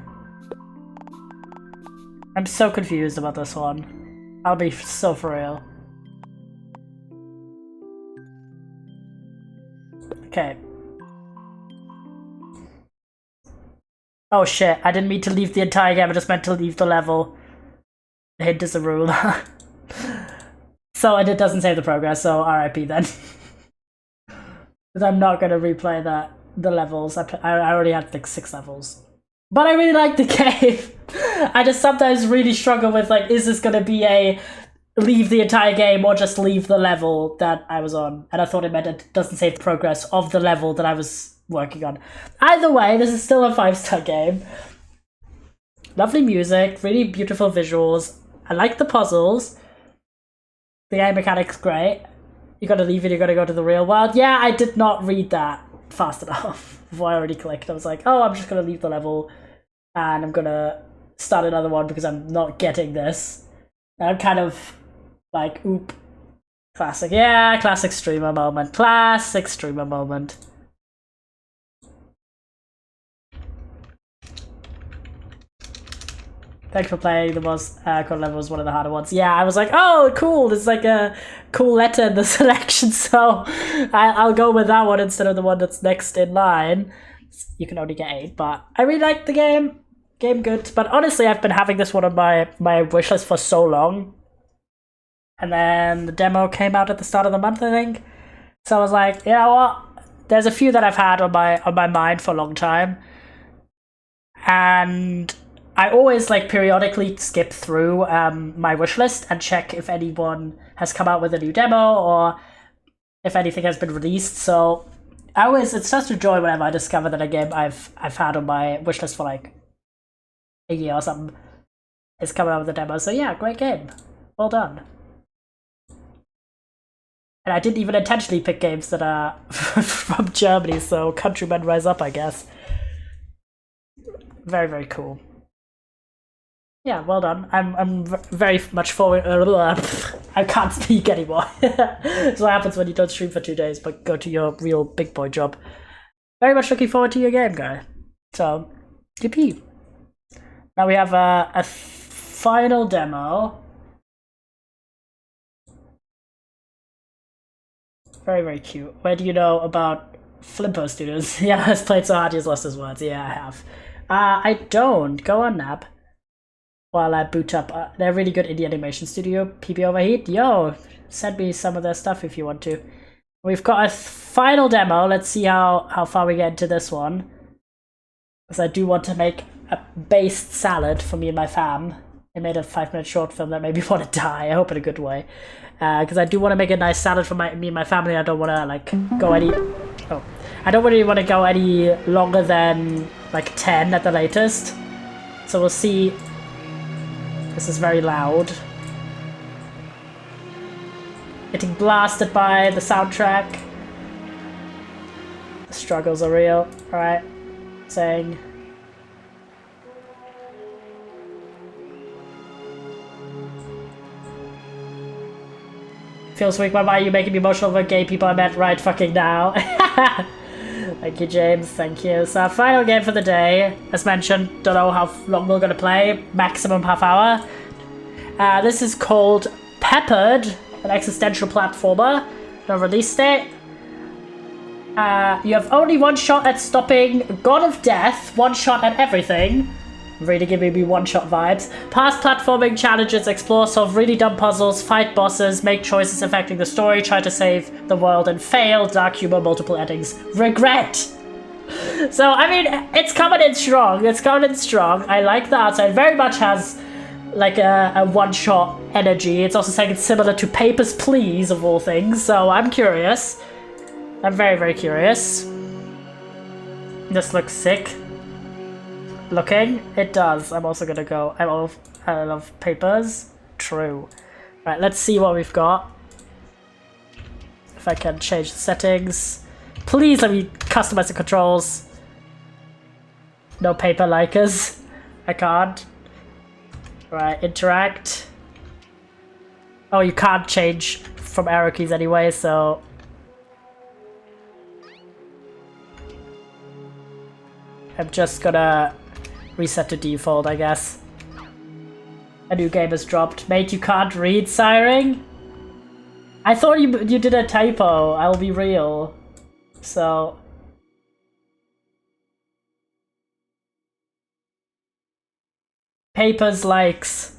I'm so confused about this one. I'll be so for real. Okay. Oh shit, I didn't mean to leave the entire game, I just meant to leave the level. The hint is a ruler. So, and it doesn't save the progress, so RIP then. Because I'm not gonna replay the levels. I already had like 6 levels. But I really like the game. I just sometimes really struggle with like, is this gonna be a leave the entire game or just leave the level that I was on? And I thought it meant it doesn't save progress of the level that I was working on. Either way, this is still a 5-star game. Lovely music, really beautiful visuals. I like the puzzles. The game mechanic's great. You gotta leave it, you gotta go to the real world. Yeah, I did not read that fast enough before I already clicked. I was like, oh, I'm just gonna leave the level and I'm gonna start another one because I'm not getting this. And I'm kind of like, oop. Classic. Yeah, classic streamer moment. Classic streamer moment. Thanks for playing. The most code level was one of the harder ones. Yeah, I was like, oh, cool. There's like a cool letter in the selection, so I'll go with that one instead of the one that's next in line. You can only get 8, but I really like the game. Game good. But honestly, I've been having this one on my wishlist for so long. And then the demo came out at the start of the month, I think. So I was like, you know what? There's a few that I've had on my mind for a long time. And I always like periodically skip through my wishlist and check if anyone has come out with a new demo or if anything has been released. So it's such a joy whenever I discover that a game I've had on my wishlist for like a year or something is coming out with a demo. So yeah, great game. Well done. And I didn't even intentionally pick games that are from Germany, so countrymen rise up, I guess. Very, very cool. Yeah, well done. I'm very much forward. I can't speak anymore. That's what happens when you don't stream for 2 days, but go to your real big boy job. Very much looking forward to your game, guy. So, GP. Now we have a final demo. Very, very cute. Where do you know about Flimpo students? Yeah, has played so hard he's lost his words. Yeah, I have. I don't. Go on, Nab. While I boot up. They're really good indie animation studio. PB Overheat. Yo, send me some of their stuff if you want to. We've got a final demo. Let's see how far we get into this one. Because I do want to make a based salad for me and my fam. I made a 5-minute short film that made me want to die. I hope in a good way. Because I do want to make a nice salad for me and my family. I don't want to like go any... Oh. I don't really want to go any longer than like 10 at the latest. So we'll see. This is very loud. Getting blasted by the soundtrack. The struggles are real. Alright. Saying... Feels weak, why are you making me emotional over gay people I met right fucking now? Thank you, James, thank you. So our final game for the day, as mentioned, don't know how long we're gonna play, maximum half hour. This is called Peppered, an existential platformer. No release date. You have only one shot at stopping God of Death, one shot at everything. Really giving me one-shot vibes. Pass platforming challenges, explore, solve really dumb puzzles, fight bosses, make choices affecting the story, try to save the world, and fail. Dark humor, multiple endings. Regret! So, I mean, it's coming in strong. It's coming in strong. I like the art style. It very much has, like, a one-shot energy. It's also saying it's similar to Papers, Please, of all things. So, I'm curious. I'm very, very curious. This looks sick. Looking, it does. I'm also gonna go. I love Papers. True. Right, let's see what we've got. If I can change the settings. Please let me customize the controls. No paper likers. I can't. Right, interact. Oh, you can't change from arrow keys anyway, so... I'm just gonna reset to default, I guess. A new game has dropped. Mate, you can't read, Siring? I thought you did a typo, I'll be real. So... Papers likes.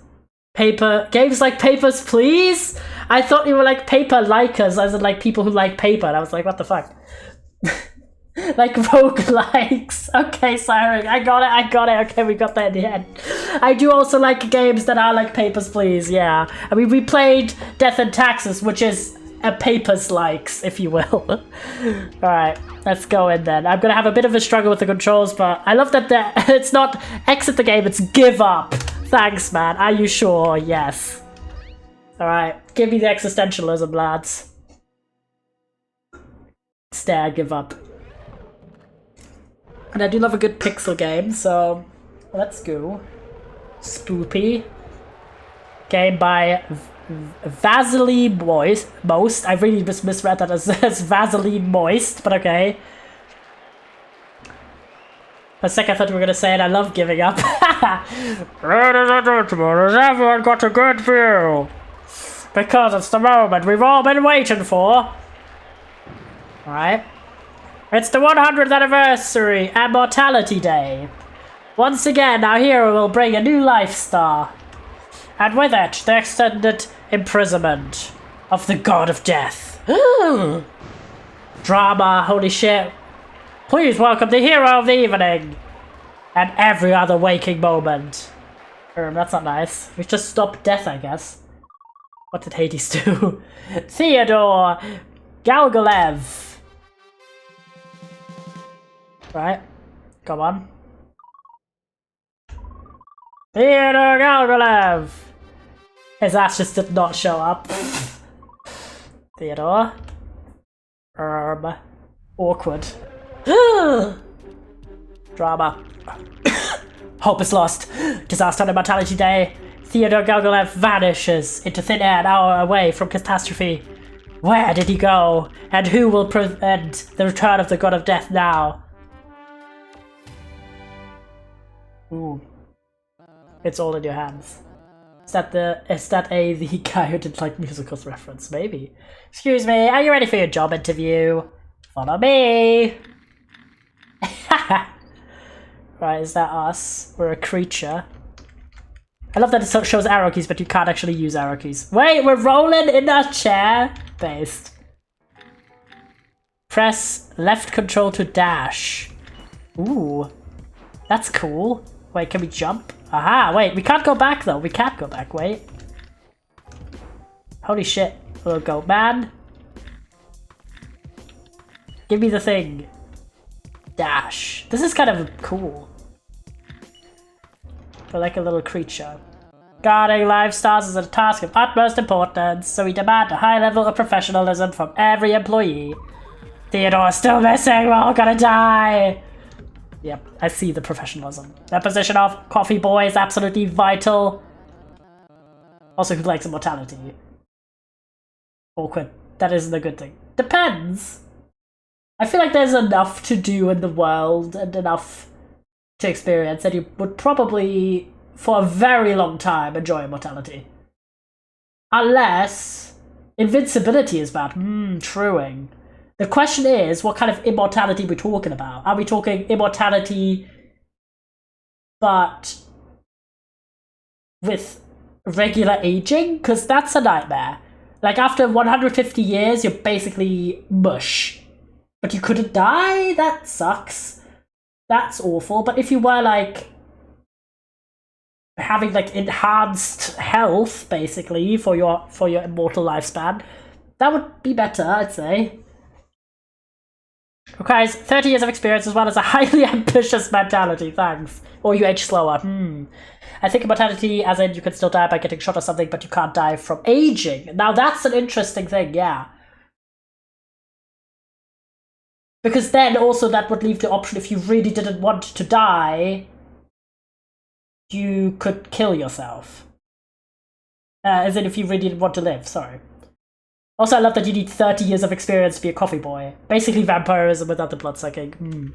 Games like Papers, Please? I thought you were like paper likers, as in like people who like paper, and I was like, what the fuck? Like roguelikes. Okay, Siren, I got it. Okay, we got that in the end. I do also like games that are like Papers, Please, yeah. I mean, we played Death and Taxes, which is a Papers likes, if you will. Alright, let's go in then. I'm gonna have a bit of a struggle with the controls, but I love that it's not exit the game, it's give up. Thanks, man. Are you sure? Yes. Alright, give me the existentialism, lads. Stare, give up. And I do love a good pixel game, so let's go. Spoopy. Game by Vaseline Most. I really just misread that as Vaseline Moist, but okay. For a second I thought we were gonna say it, I love giving up. Ladies and gentlemen, has everyone got a good view? Because it's the moment we've all been waiting for. Alright. It's the 100th anniversary Immortality Day. Once again, our hero will bring a new life star. And with it, the extended imprisonment of the God of Death. Drama, holy shit. Please welcome the hero of the evening. And every other waking moment. That's not nice. We just stopped death, I guess. What did Hades do? Theodore Galgolev. Right. Come on. Theodore Galgolev. His ass just did not show up. Theodore. Awkward. Drama. Hope is lost. Disaster on Immortality Day. Theodore Galgolev vanishes into thin air an hour away from catastrophe. Where did he go? And who will prevent the return of the God of Death now? Ooh. It's all in your hands. Is that the guy who did like musicals reference? Maybe. Excuse me, are you ready for your job interview? Follow me! Right, is that us? We're a creature. I love that it shows arrow keys, but you can't actually use arrow keys. Wait, we're rolling in a chair? Based. Press left control to dash. Ooh. That's cool. Wait, can we jump? Aha, wait, we can't go back though. We can't go back, wait. Holy shit, little goat man. Give me the thing. Dash. This is kind of cool. We're like a little creature. Guarding live stars is a task of utmost importance, so we demand a high level of professionalism from every employee. Theodore's still missing, we're all gonna die! Yep, I see the professionalism. The position of coffee boy is absolutely vital. Also, who likes immortality? Awkward. That isn't a good thing. Depends! I feel like there's enough to do in the world and enough to experience that you would probably, for a very long time, enjoy immortality. Unless invincibility is bad. Truing. The question is, what kind of immortality are we talking about? Are we talking immortality but with regular aging? Because that's a nightmare. Like after 150 years, you're basically mush. But you couldn't die? That sucks. That's awful. But if you were like having like enhanced health basically for your immortal lifespan, that would be better, I'd say. Requires 30 years of experience as well as a highly ambitious mentality, thanks. Or you age slower. I think immortality as in you can still die by getting shot or something, but you can't die from aging. Now that's an interesting thing, yeah. Because then also that would leave the option if you really didn't want to die, you could kill yourself. As in if you really didn't want to live, sorry. Also, I love that you need 30 years of experience to be a coffee boy. Basically vampirism without the blood sucking.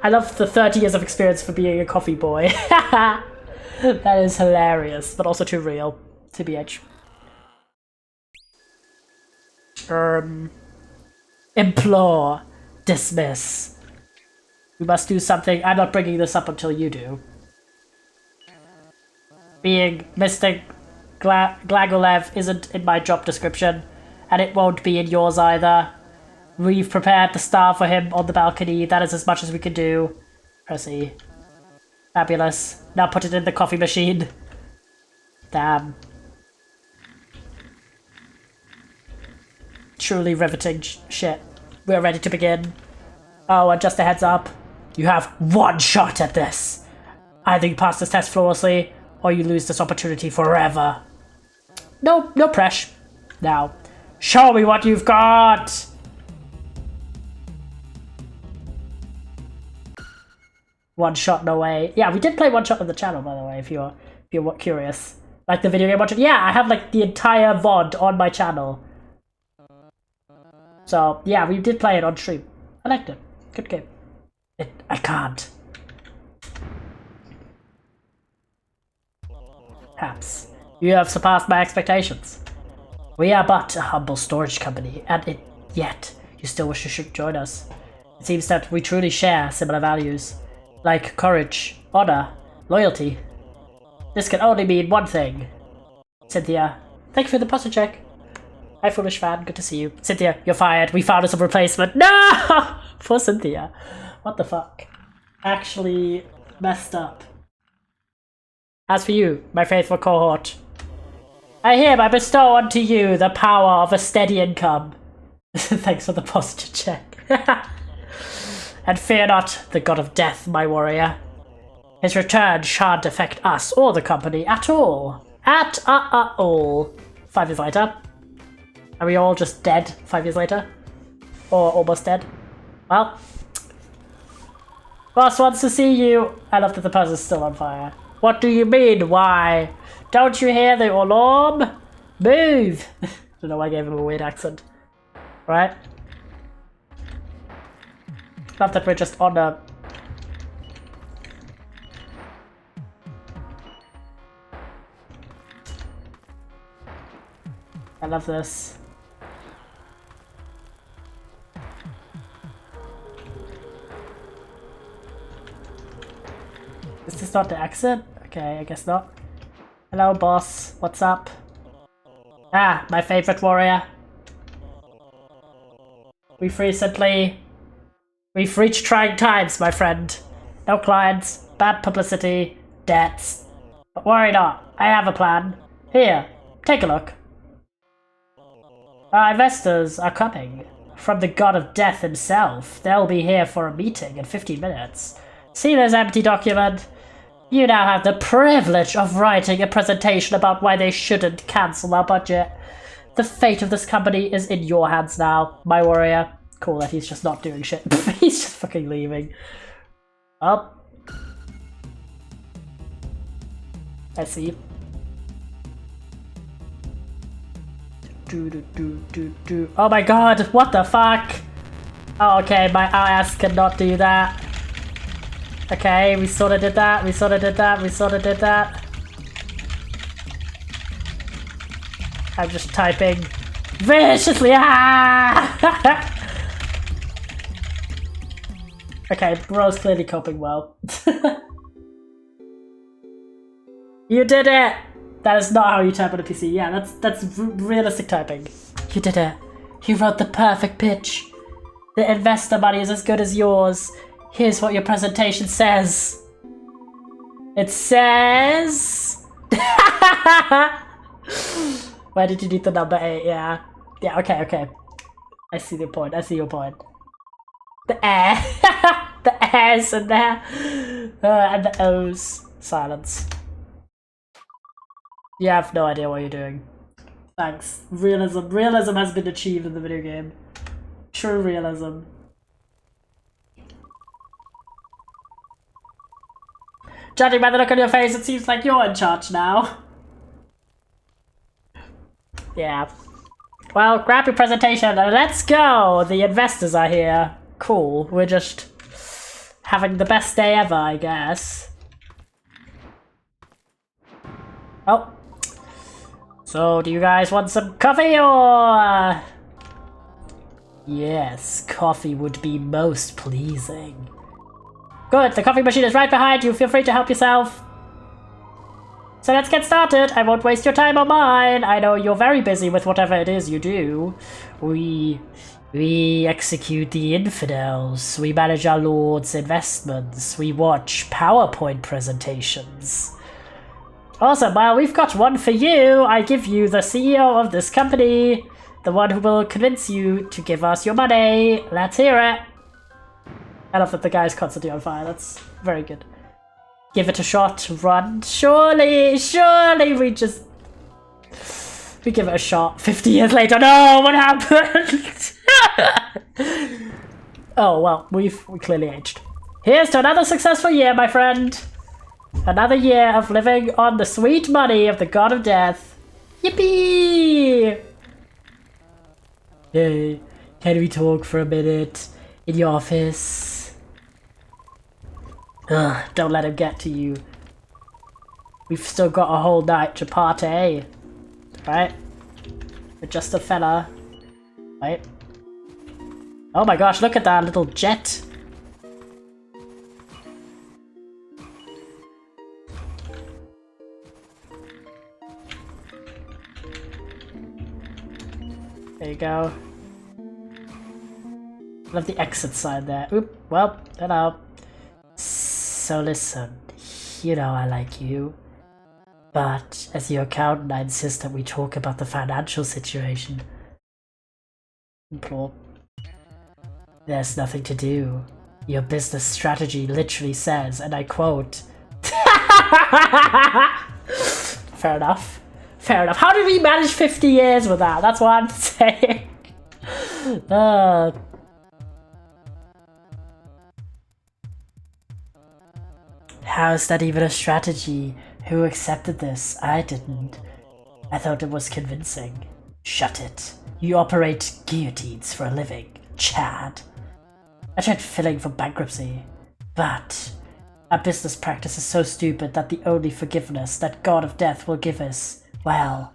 I love the 30 years of experience for being a coffee boy. That is hilarious, but also too real, TBH. Implore. Dismiss. We must do something. I'm not bringing this up until you do. Being Mr. Glagolev isn't in my job description, and it won't be in yours either. We've prepared the star for him on the balcony. That is as much as we can do. Press E. Fabulous. Now put it in the coffee machine. Damn. Truly riveting shit. We're ready to begin. Oh, and just a heads up. You have one shot at this. Either you pass this test flawlessly, or you lose this opportunity forever. No pressure. Now, show me what you've got! One shot, no way. Yeah, we did play one shot on the channel, by the way, if you're curious. Like the video game watching. Yeah, I have like the entire VOD on my channel. So, yeah, we did play it on stream. I liked it. Good game. I can't. Perhaps. You have surpassed my expectations. We are but a humble storage company, and yet you still wish you should join us. It seems that we truly share similar values, like courage, honor, loyalty. This can only mean one thing. Cynthia, thank you for the posture check. Hi, foolish fan. Good to see you. Cynthia, you're fired. We found us a replacement. No! Poor Cynthia. What the fuck? Actually, Messed up. As for you, my faithful cohort, I hereby bestow unto you the power of a steady income. Thanks for the posture check. And fear not the god of death, my warrior. His return shan't affect us or the company at all. At all. 5 years later. Are we all just dead 5 years later? Or almost dead? Well. Boss wants to see you. I love that the person's still on fire. What do you mean, why? Don't you hear the alarm? Move! I don't know why I gave him a weird accent. Right? Love that we're just on a... I love this. Is this not the exit? Okay, I guess not. Hello, boss. What's up? Ah, my favorite warrior. We've reached trying times, my friend. No clients, bad publicity, debts. But worry not, I have a plan. Here, take a look. Our investors are coming. From the god of death himself. They'll be here for a meeting in 15 minutes. See this empty document? You now have the privilege of writing a presentation about why they shouldn't cancel our budget. The fate of this company is in your hands now, my warrior. Cool that he's just not doing shit. He's just fucking leaving. Oh. I see. Oh my god, what the fuck? Oh, okay, my ass cannot do that. Okay, we sorta did that, we sorta did that, we sorta did that. I'm just typing viciously. Ah! Okay, bro's clearly coping well. You did it! That is not how you type on a PC. Yeah, that's realistic typing. You did it. You wrote the perfect pitch. The investor money is as good as yours. Here's what your presentation says. It says... Why did you need the number 8? Yeah. Yeah, okay. I see your point. The air. The airs in there. And the O's. Silence. You have no idea what you're doing. Thanks. Realism. Realism has been achieved in the video game. True realism. Judging by the look on your face, it seems like you're in charge now. Yeah. Well, grab your presentation and let's go! The investors are here. Cool. We're just having the best day ever, I guess. Oh. So, do you guys want some coffee or... Yes, coffee would be most pleasing. Good, the coffee machine is right behind you. Feel free to help yourself. So let's get started. I won't waste your time or mine. I know you're very busy with whatever it is you do. We execute the infidels. We manage our lord's investments. We watch PowerPoint presentations. Awesome, well, we've got one for you. I give you the CEO of this company. The one who will convince you to give us your money. Let's hear it. I love that the guy's constantly on fire. That's very good. Give it a shot. Run. Surely we give it a shot. 50 years later. No, what happened? Oh, well, we clearly aged. Here's to another successful year, my friend. Another year of living on the sweet money of the god of death. Yippee! Hey, can we talk for a minute in your office? Ugh, don't let him get to you. We've still got a whole night to party. Right? We're just a fella. Right? Oh my gosh, look at that little jet. There you go. Love the exit sign there. Oop, well, hello. So listen, you know I like you. But as your accountant, I insist that we talk about the financial situation. Implore. There's nothing to do. Your business strategy literally says, and I quote... Fair enough. Fair enough. How did we manage 50 years with that? That's what I'm saying. How is that even a strategy? Who accepted this? I didn't. I thought it was convincing. Shut it. You operate guillotines for a living, Chad. I tried filing for bankruptcy, but our business practice is so stupid that the only forgiveness that God of Death will give us, well...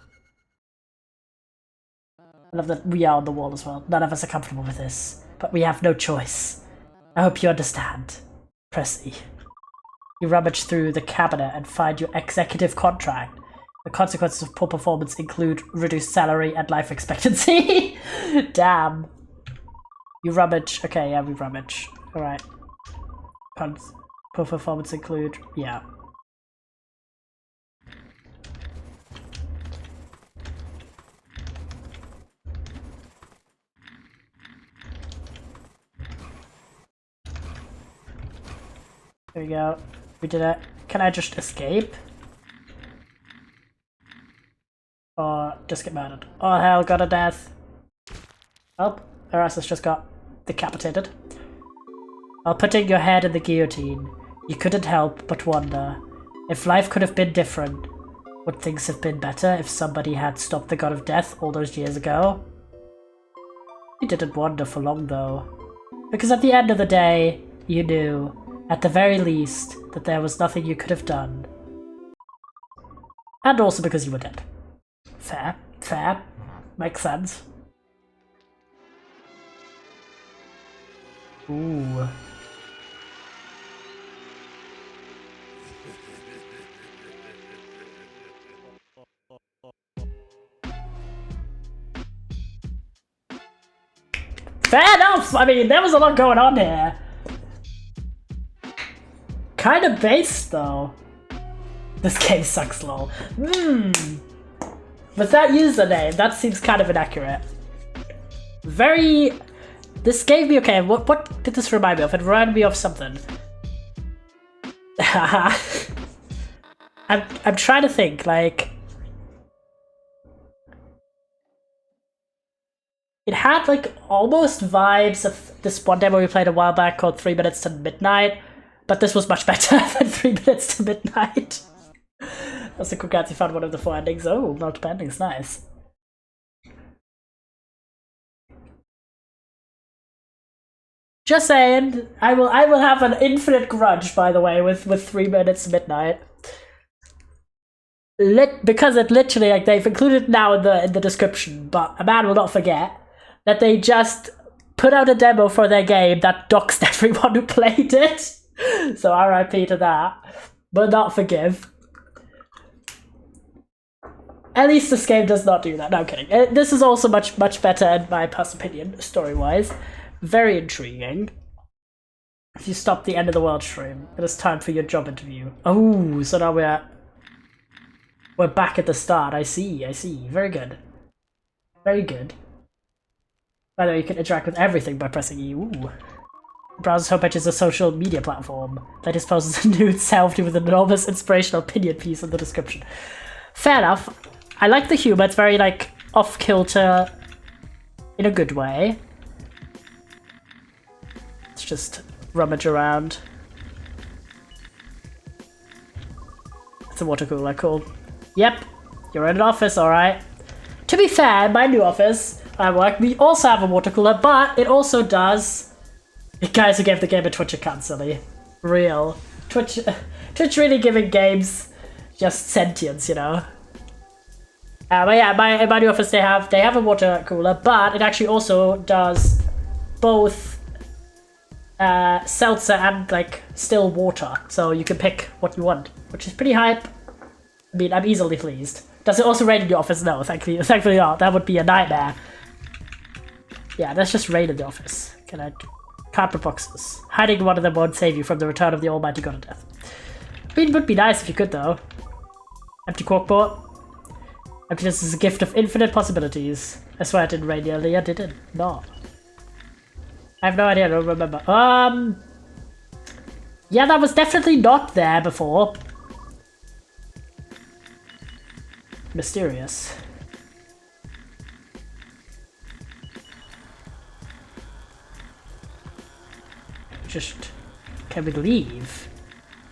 I love that we are on the wall as well. None of us are comfortable with this, but we have no choice. I hope you understand. Press E. You rummage through the cabinet and find your executive contract. The consequences of poor performance include reduced salary and life expectancy. Damn. You rummage. Okay, yeah, we rummage. Alright. Poor performance include. Yeah. There we go. We did it. Can I just escape? Or just get murdered? Oh hell, got a death. Oh, Erasmus just got decapitated. While putting your head in the guillotine, you couldn't help but wonder, if life could have been different, would things have been better if somebody had stopped the God of Death all those years ago? You didn't wonder for long though, because at the end of the day, you knew, at the very least, that there was nothing you could have done. And also because you were dead. Fair, fair, makes sense. Ooh. Fair enough! I mean, there was a lot going on here. Kind of based, though. This game sucks, lol. With that username, that seems kind of inaccurate. Very... This gave me... Okay, what did this remind me of? It reminded me of something. I'm trying to think, like... It had, like, almost vibes of this one demo we played a while back called 3 Minutes to Midnight, but this was much better than 3 Minutes to Midnight. That's a congrats, you found one of the 4 endings. Oh, multiple endings, nice. Just saying, I will have an infinite grudge, by the way, with 3 Minutes to Midnight. Because it literally, like, they've included it now in the description, but a man will not forget that they just put out a demo for their game that doxed everyone who played it. So RIP to that, but not forgive. At least this game does not do that. No, I'm kidding. This is also much better in my personal opinion, story-wise. Very intriguing. If you stop the end of the world stream, it is time for your job interview. Oh, so now we're back at the start. I see. Very good. Very good. By the way, you can interact with everything by pressing E. Ooh. Browser's homepage is a social media platform that disposes a nude selfie with an enormous inspirational opinion piece in the description. Fair enough. I like the humor. It's very, like, off-kilter in a good way. Let's just rummage around. It's a water cooler, cool. Yep, you're in an office, alright. To be fair, my new office I work, we also have a water cooler, but it also does... You guys who gave the game a Twitch account, silly. Real. Twitch really giving games just sentience, you know. But yeah, in my new office they have a water cooler, but it actually also does both seltzer and, like, still water. So you can pick what you want, which is pretty hype. I mean, I'm easily pleased. Does it also rain in your office? No, thankfully not. That would be a nightmare. Yeah, let's just rain in the office. Can I... Cardboard boxes. Hiding one of them won't save you from the return of the almighty god of death. I mean, it would be nice if you could, though. Empty corkboard. Emptiness is a gift of infinite possibilities. I swear it didn't rain earlier, did it? No. I have no idea, I don't remember. Yeah, that was definitely not there before. Mysterious. Just... can we leave?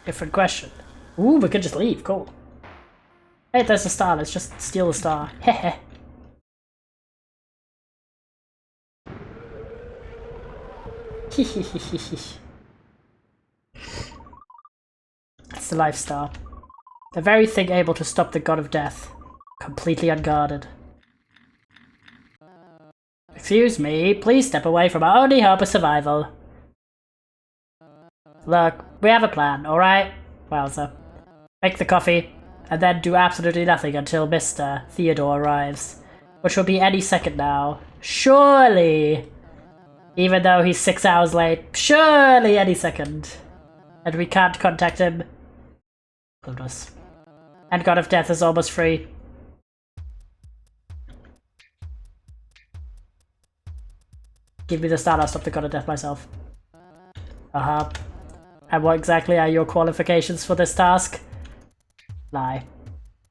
Different question. Ooh, we could just leave, cool. Hey, there's a star, let's just steal the star. Heh. It's the life star. The very thing able to stop the god of death. Completely unguarded. Excuse me, please step away from our only hope of survival. Look, we have a plan, alright? Well, so. Make the coffee, and then do absolutely nothing until Mr. Theodore arrives. Which will be any second now. Surely! Even though he's 6 hours late, surely any second. And we can't contact him. Goodness. And God of Death is almost free. Give me the star, I'll stop the God of Death myself. Uh-huh. And what exactly are your qualifications for this task? Lie.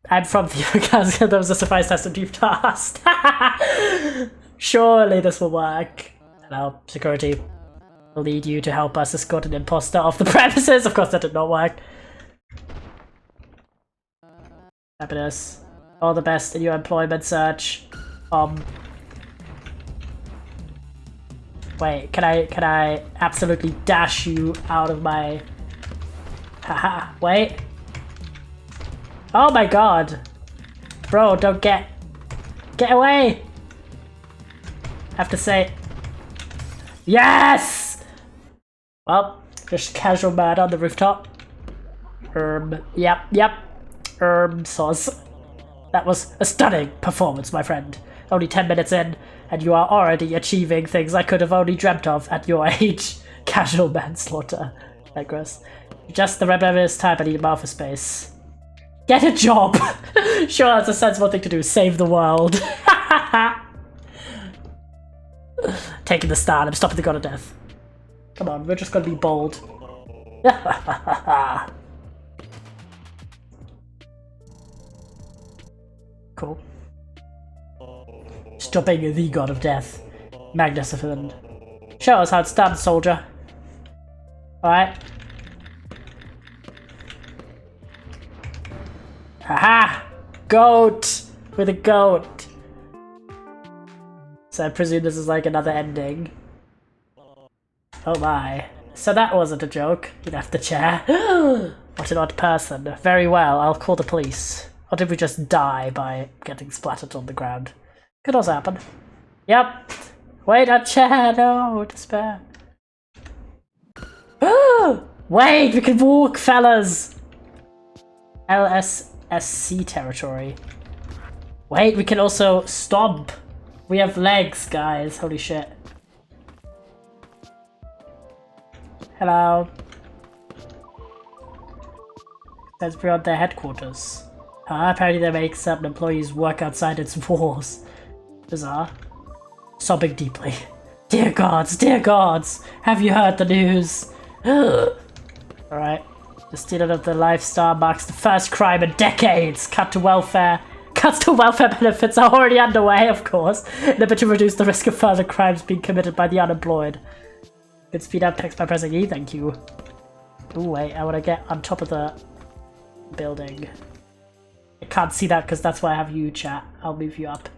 I'm from the that was a surprise test and you've passed. Surely this will work. Hello, security. Will need you to help us escort an imposter off the premises. Of course that did not work. Happiness. All the best in your employment search. Wait, can I absolutely dash you out of my... Haha, wait. Oh my god. Bro, don't get away. I have to say... Yes! Well, just casual murder on the rooftop. Yep. Soz. That was a stunning performance, my friend. Only 10 minutes in, and you are already achieving things I could have only dreamt of at your age. Casual manslaughter. Digress. Just the rebellious type I need more for space. Get a job! Sure, that's a sensible thing to do. Save the world. Taking the stand, I'm stopping the god of death. Come on, we're just gonna be bold. Cool. Stopping the god of death. Magnificent. Show us how it's done, soldier. Alright. Haha! Goat! With a goat! So I presume this is like another ending. Oh my. So that wasn't a joke. You left the chair. What an odd person. Very well, I'll call the police. Or did we just die by getting splattered on the ground? Could also happen. Yep. Wait, a chair, no, despair. Wait, we can walk, fellas! LSSC territory. Wait, we can also stomp. We have legs, guys. Holy shit. Hello. That's beyond their headquarters. Apparently they make certain employees work outside its walls. Bizarre. Sobbing deeply. Dear gods, have you heard the news? Alright. The stealing of the Life Star marks the first crime in decades. Cuts to welfare benefits are already underway, of course, in a bid to reduce the risk of further crimes being committed by the unemployed. Good speed up text by pressing E, thank you. Ooh, wait, I want to get on top of the building. I can't see that because that's why I have you chat. I'll move you up.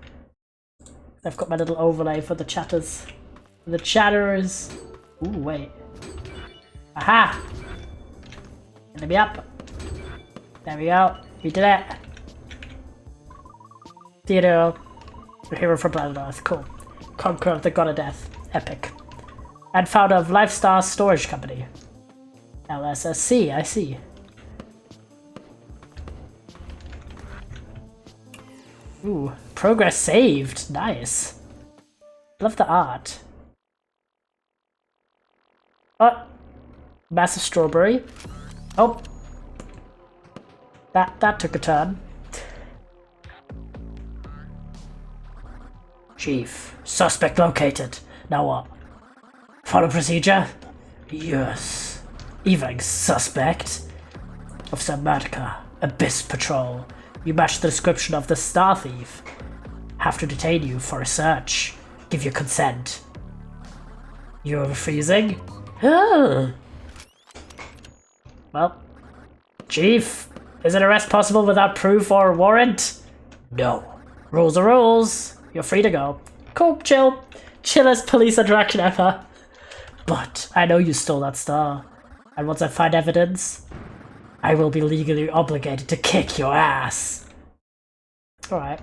I've got my little overlay for the chatters. The chatterers. Ooh, wait. Aha! Let me up. There we go. We did it. Theodore. The hero from planet Earth. Cool. Conqueror of the God of Death. Epic. And founder of Lifestar Storage Company. LSSC, I see. Ooh, progress saved. Nice. Love the art. Oh, massive strawberry. Oh, that took a turn. Chief, suspect located. Now what? Follow procedure? Yes. Evac suspect. Officer Madoka, Abyss Patrol. You match the description of the Star Thief. Have to detain you for a search. Give your consent. You're freezing? Well, Chief, is an arrest possible without proof or warrant? No. Rules are rules. You're free to go. Cool, chill. Chillest police interaction ever. But I know you stole that star. And once I find evidence, I will be legally obligated to kick your ass. Alright.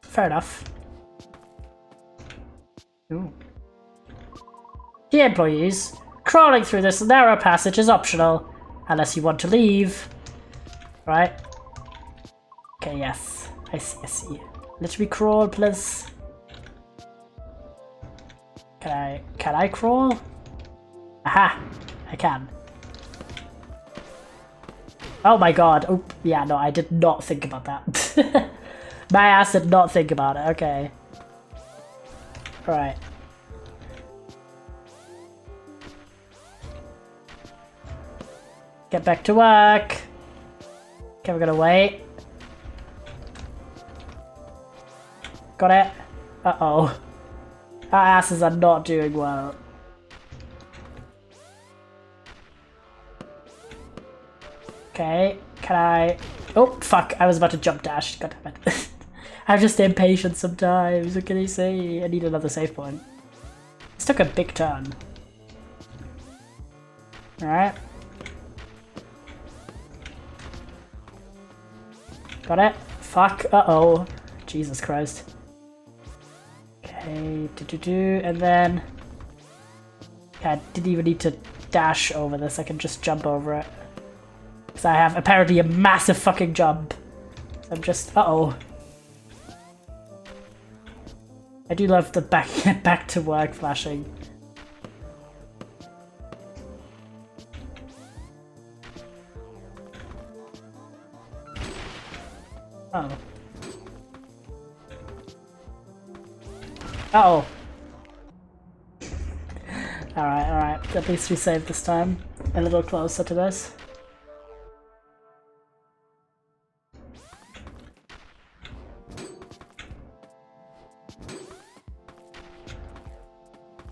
Fair enough. Ooh. Dear employees, crawling through this narrow passage is optional, unless you want to leave. Right? Okay, yes. I see. Let me crawl, please. Can I crawl? Aha! I can. Oh my god. Oh, yeah, no, I did not think about that. My ass did not think about it. Okay. Alright. Get back to work. Okay, we're gonna wait. Got it. Uh-oh. Our asses are not doing well. Okay, can I... Oh, fuck, I was about to jump dash. God damn it. I'm just impatient sometimes. What can I say? I need another save point. This took a big turn. Alright. Got it. Fuck. Uh-oh. Jesus Christ. Okay, and then... Okay, I didn't even need to dash over this. I can just jump over it. Because I have apparently a massive fucking jump. So I'm just... Uh-oh. I do love the back to work flashing. Oh. Uh-oh. Alright. At least we saved this time. A little closer to this.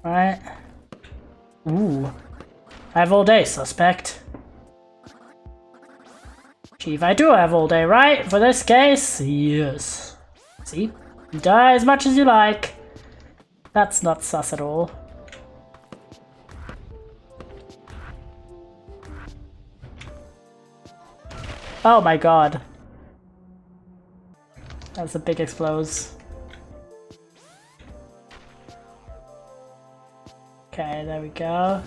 Right. Ooh. I have all day, suspect. Chief, I do have all day, right? For this case? Yes. See? You die as much as you like. That's not sus at all. Oh my god. That's a big explosion. Okay, there we go.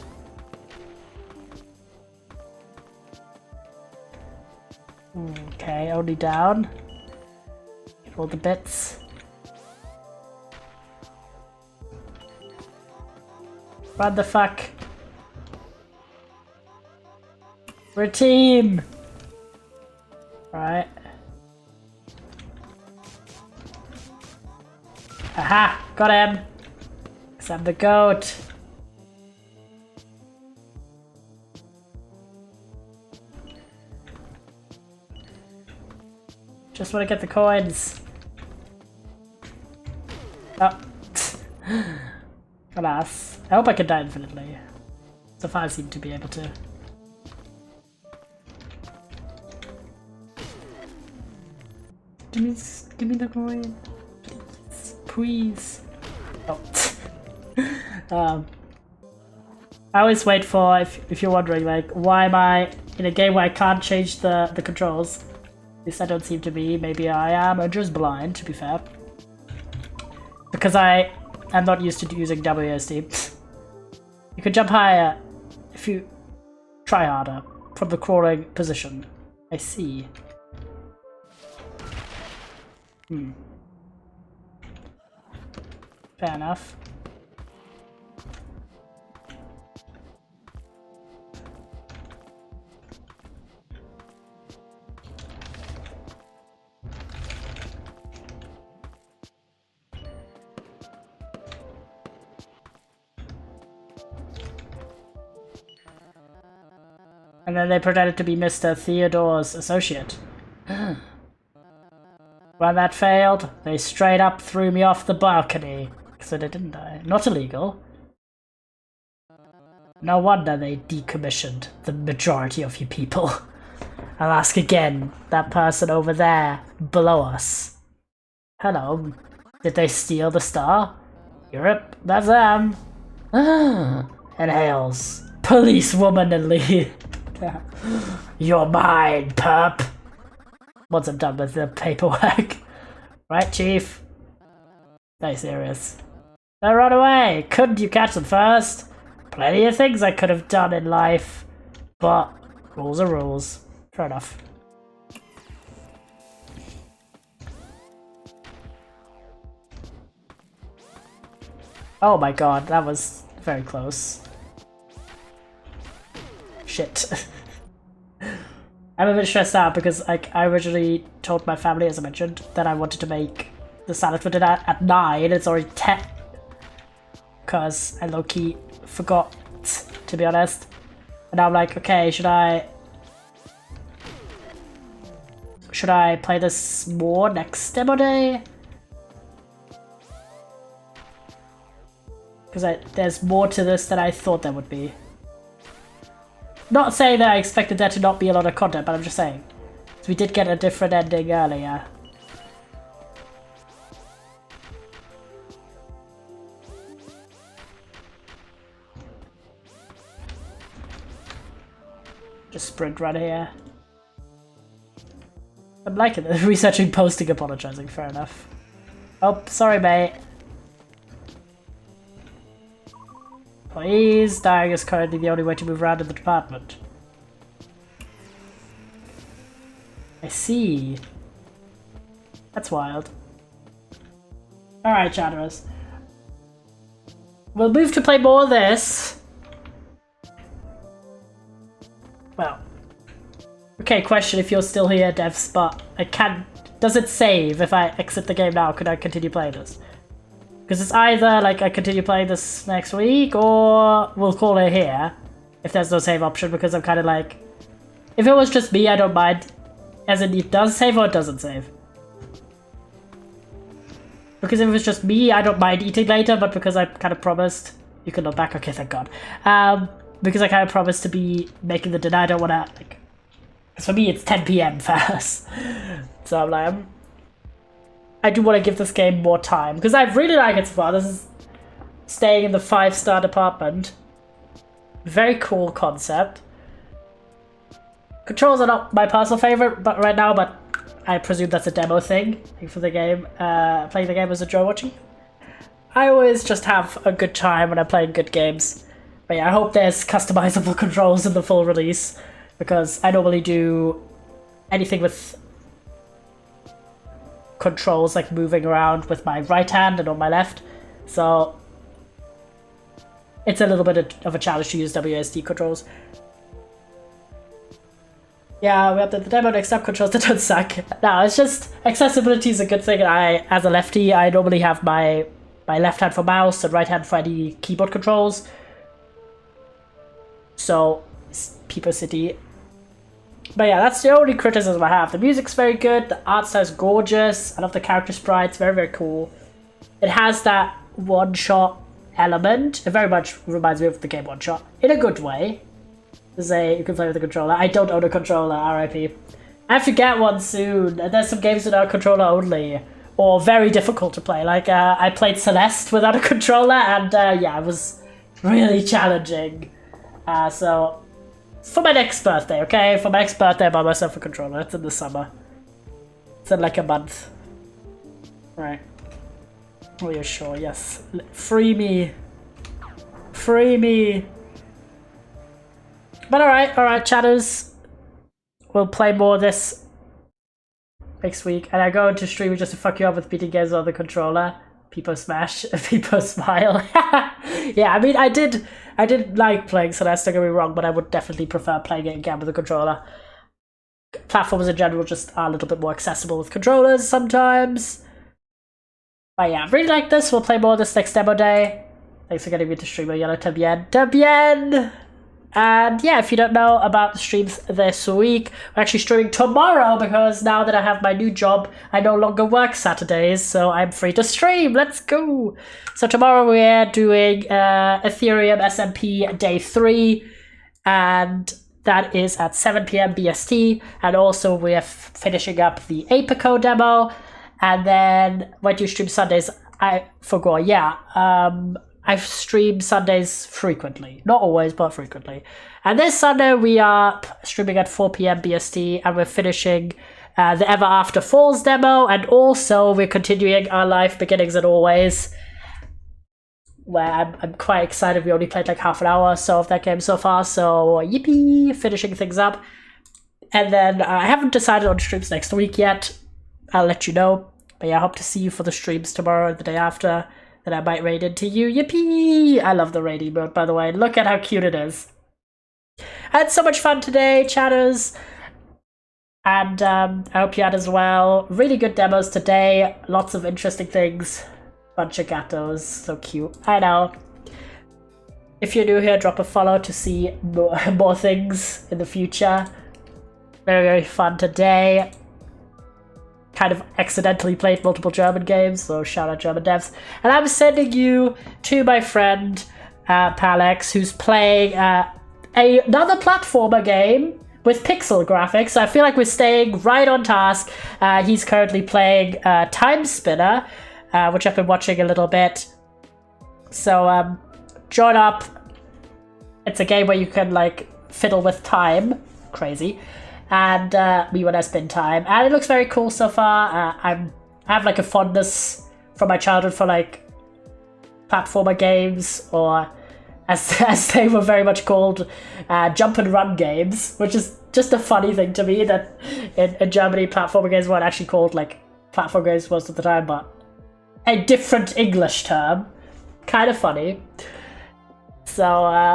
Okay, only down. Get all the bits. What the fuck? We're a team! Right. Aha! Got him! 'Cause I'm the goat. Just want to get the coins. Oh. Alas. I hope I can die infinitely. So far I seem to be able to. Give me the coin. Please. Oh. I always wait for, if you're wondering, like, why am I in a game where I can't change the controls? At least I don't seem to be. Maybe I am, or just blind, to be fair. Because I am not used to using WASD. You can jump higher if you try harder from the crawling position. I see. Fair enough. And then they pretended to be Mr. Theodore's associate. When that failed, they straight up threw me off the balcony. So they didn't die. Not illegal. No wonder they decommissioned the majority of you people. I'll ask again, that person over there, below us. Hello, did they steal the star? Europe, that's them. Inhales. Policewomanly. You're mine, pup. Once I'm done with the paperwork. Right, Chief? Very serious. They run away! Couldn't you catch them first? Plenty of things I could have done in life. But rules are rules. Fair enough. Oh my god, that was very close. Shit. I'm a bit stressed out because I originally told my family, as I mentioned, that I wanted to make the salad for dinner at 9. It's already 10. Because I low-key forgot, to be honest. And now I'm like, okay, should I play this more next demo day? Because there's more to this than I thought there would be. Not saying that I expected there to not be a lot of content, but I'm just saying. So we did get a different ending earlier. Just sprint right here. I'm liking it. Researching, posting, apologizing. Fair enough. Oh, sorry, mate. Please, dying is currently the only way to move around in the department. I see. That's wild. Alright, chatterers. We'll move to play more of this. Well. Okay, question if you're still here, devs, but I can't... Does it save if I exit the game now? Could I continue playing this? Because it's either, like, I continue playing this next week, or we'll call it here. If there's no save option, because I'm kind of like... If it was just me, I don't mind. As in, it does save or it doesn't save. Because if it was just me, I don't mind eating later, but because I kind of promised... You can look back, okay, thank God. Because I kind of promised to be making the dinner, I don't want to, like... Because for me, it's 10 PM first. So I'm like... I do want to give this game more time, because I really like it so far. This is staying in the 5-star department. Very cool concept. Controls are not my personal favorite but right now, but I presume that's a demo thing for the game. Playing the game as a Joe watching. I always just have a good time when I'm playing good games. But yeah, I hope there's customizable controls in the full release, because I normally do anything with controls like moving around with my right hand and on my left, so it's a little bit of a challenge to use WASD controls. Yeah, we have the demo next up, controls that don't suck. No, it's just accessibility is a good thing. As a lefty, I normally have my left hand for mouse and right hand for any keyboard controls, so People City. But yeah, that's the only criticism I have. The music's very good, the art style's gorgeous, I love the character sprites, very, very cool. It has that one-shot element. It very much reminds me of the game one-shot, in a good way. You can play with a controller. I don't own a controller, RIP. I have to get one soon, and there's some games that are controller only, or very difficult to play. Like, I played Celeste without a controller, and yeah, it was really challenging. So... For my next birthday, okay? For my next birthday, I buy myself a controller. It's in the summer. It's in like a month. Right. Oh, you're sure? Yes. Free me. Free me. But alright, chatters. We'll play more of this next week. And I go into stream just to fuck you up with beating games on the controller. People smash, people smile. Yeah, I mean, I did like playing Celeste, don't get me wrong, but I would definitely prefer playing it again with a controller. Platforms in general just are a little bit more accessible with controllers sometimes. But yeah, really like this. We'll play more of this next demo day. Thanks for getting me to stream, Yellow. Tabien. And yeah, if you don't know about the streams this week, we're actually streaming tomorrow because now that I have my new job, I no longer work Saturdays, so I'm free to stream. Let's go! So tomorrow we're doing Ethereum SMP Day 3, and that is at 7 p.m. BST, and also we're finishing up the Apico demo, and then when do you stream Sundays? I forgot, yeah. I stream Sundays frequently. Not always, but frequently. And this Sunday we are streaming at 4 p.m. BST, and we're finishing the Ever After Falls demo, and also we're continuing our Life Beginnings and Always, where I'm quite excited. We only played like half an hour or so of that game so far, so yippee, finishing things up. And then I haven't decided on streams next week yet. I'll let you know. But yeah, I hope to see you for the streams tomorrow and the day after. That I might raid into you. Yippee! I love the raiding mode, by the way. Look at how cute it is. I had so much fun today, chatters. And I hope you had as well. Really good demos today. Lots of interesting things. Bunch of gatos. So cute. I know. If you're new here, drop a follow to see more things in the future. Very, very fun today. Kind of accidentally played multiple German games, so shout out German devs. And I'm sending you to my friend Palex, who's playing another platformer game with pixel graphics. So I feel like we're staying right on task. He's currently playing Time Spinner, which I've been watching a little bit. So join up. It's a game where you can like fiddle with time. Crazy. And me when I spend time, and it looks very cool so far. I have like a fondness from my childhood for like platformer games, or as they were very much called, jump and run games, which is just a funny thing to me that in Germany platformer games weren't actually called like platform games most of the time, but a different English term. Kind of funny. So,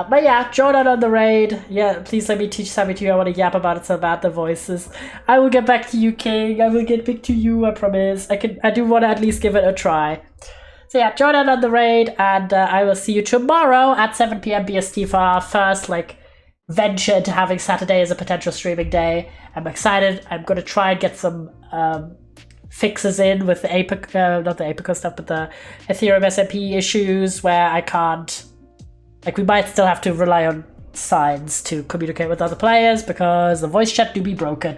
but yeah, join out on the raid. Yeah, please let me teach Sammy to you. I want to yap about it so bad, the voices. I will get back to you, King. I will get back to you, I promise. I do want to at least give it a try. So yeah, join out on the raid, and I will see you tomorrow at 7 p.m. BST for our first, like, venture into having Saturday as a potential streaming day. I'm excited. I'm going to try and get some fixes in with the Apico, not the Apico stuff, but the Ethereum SMP issues where I can't. Like, we might still have to rely on signs to communicate with other players because the voice chat do be broken.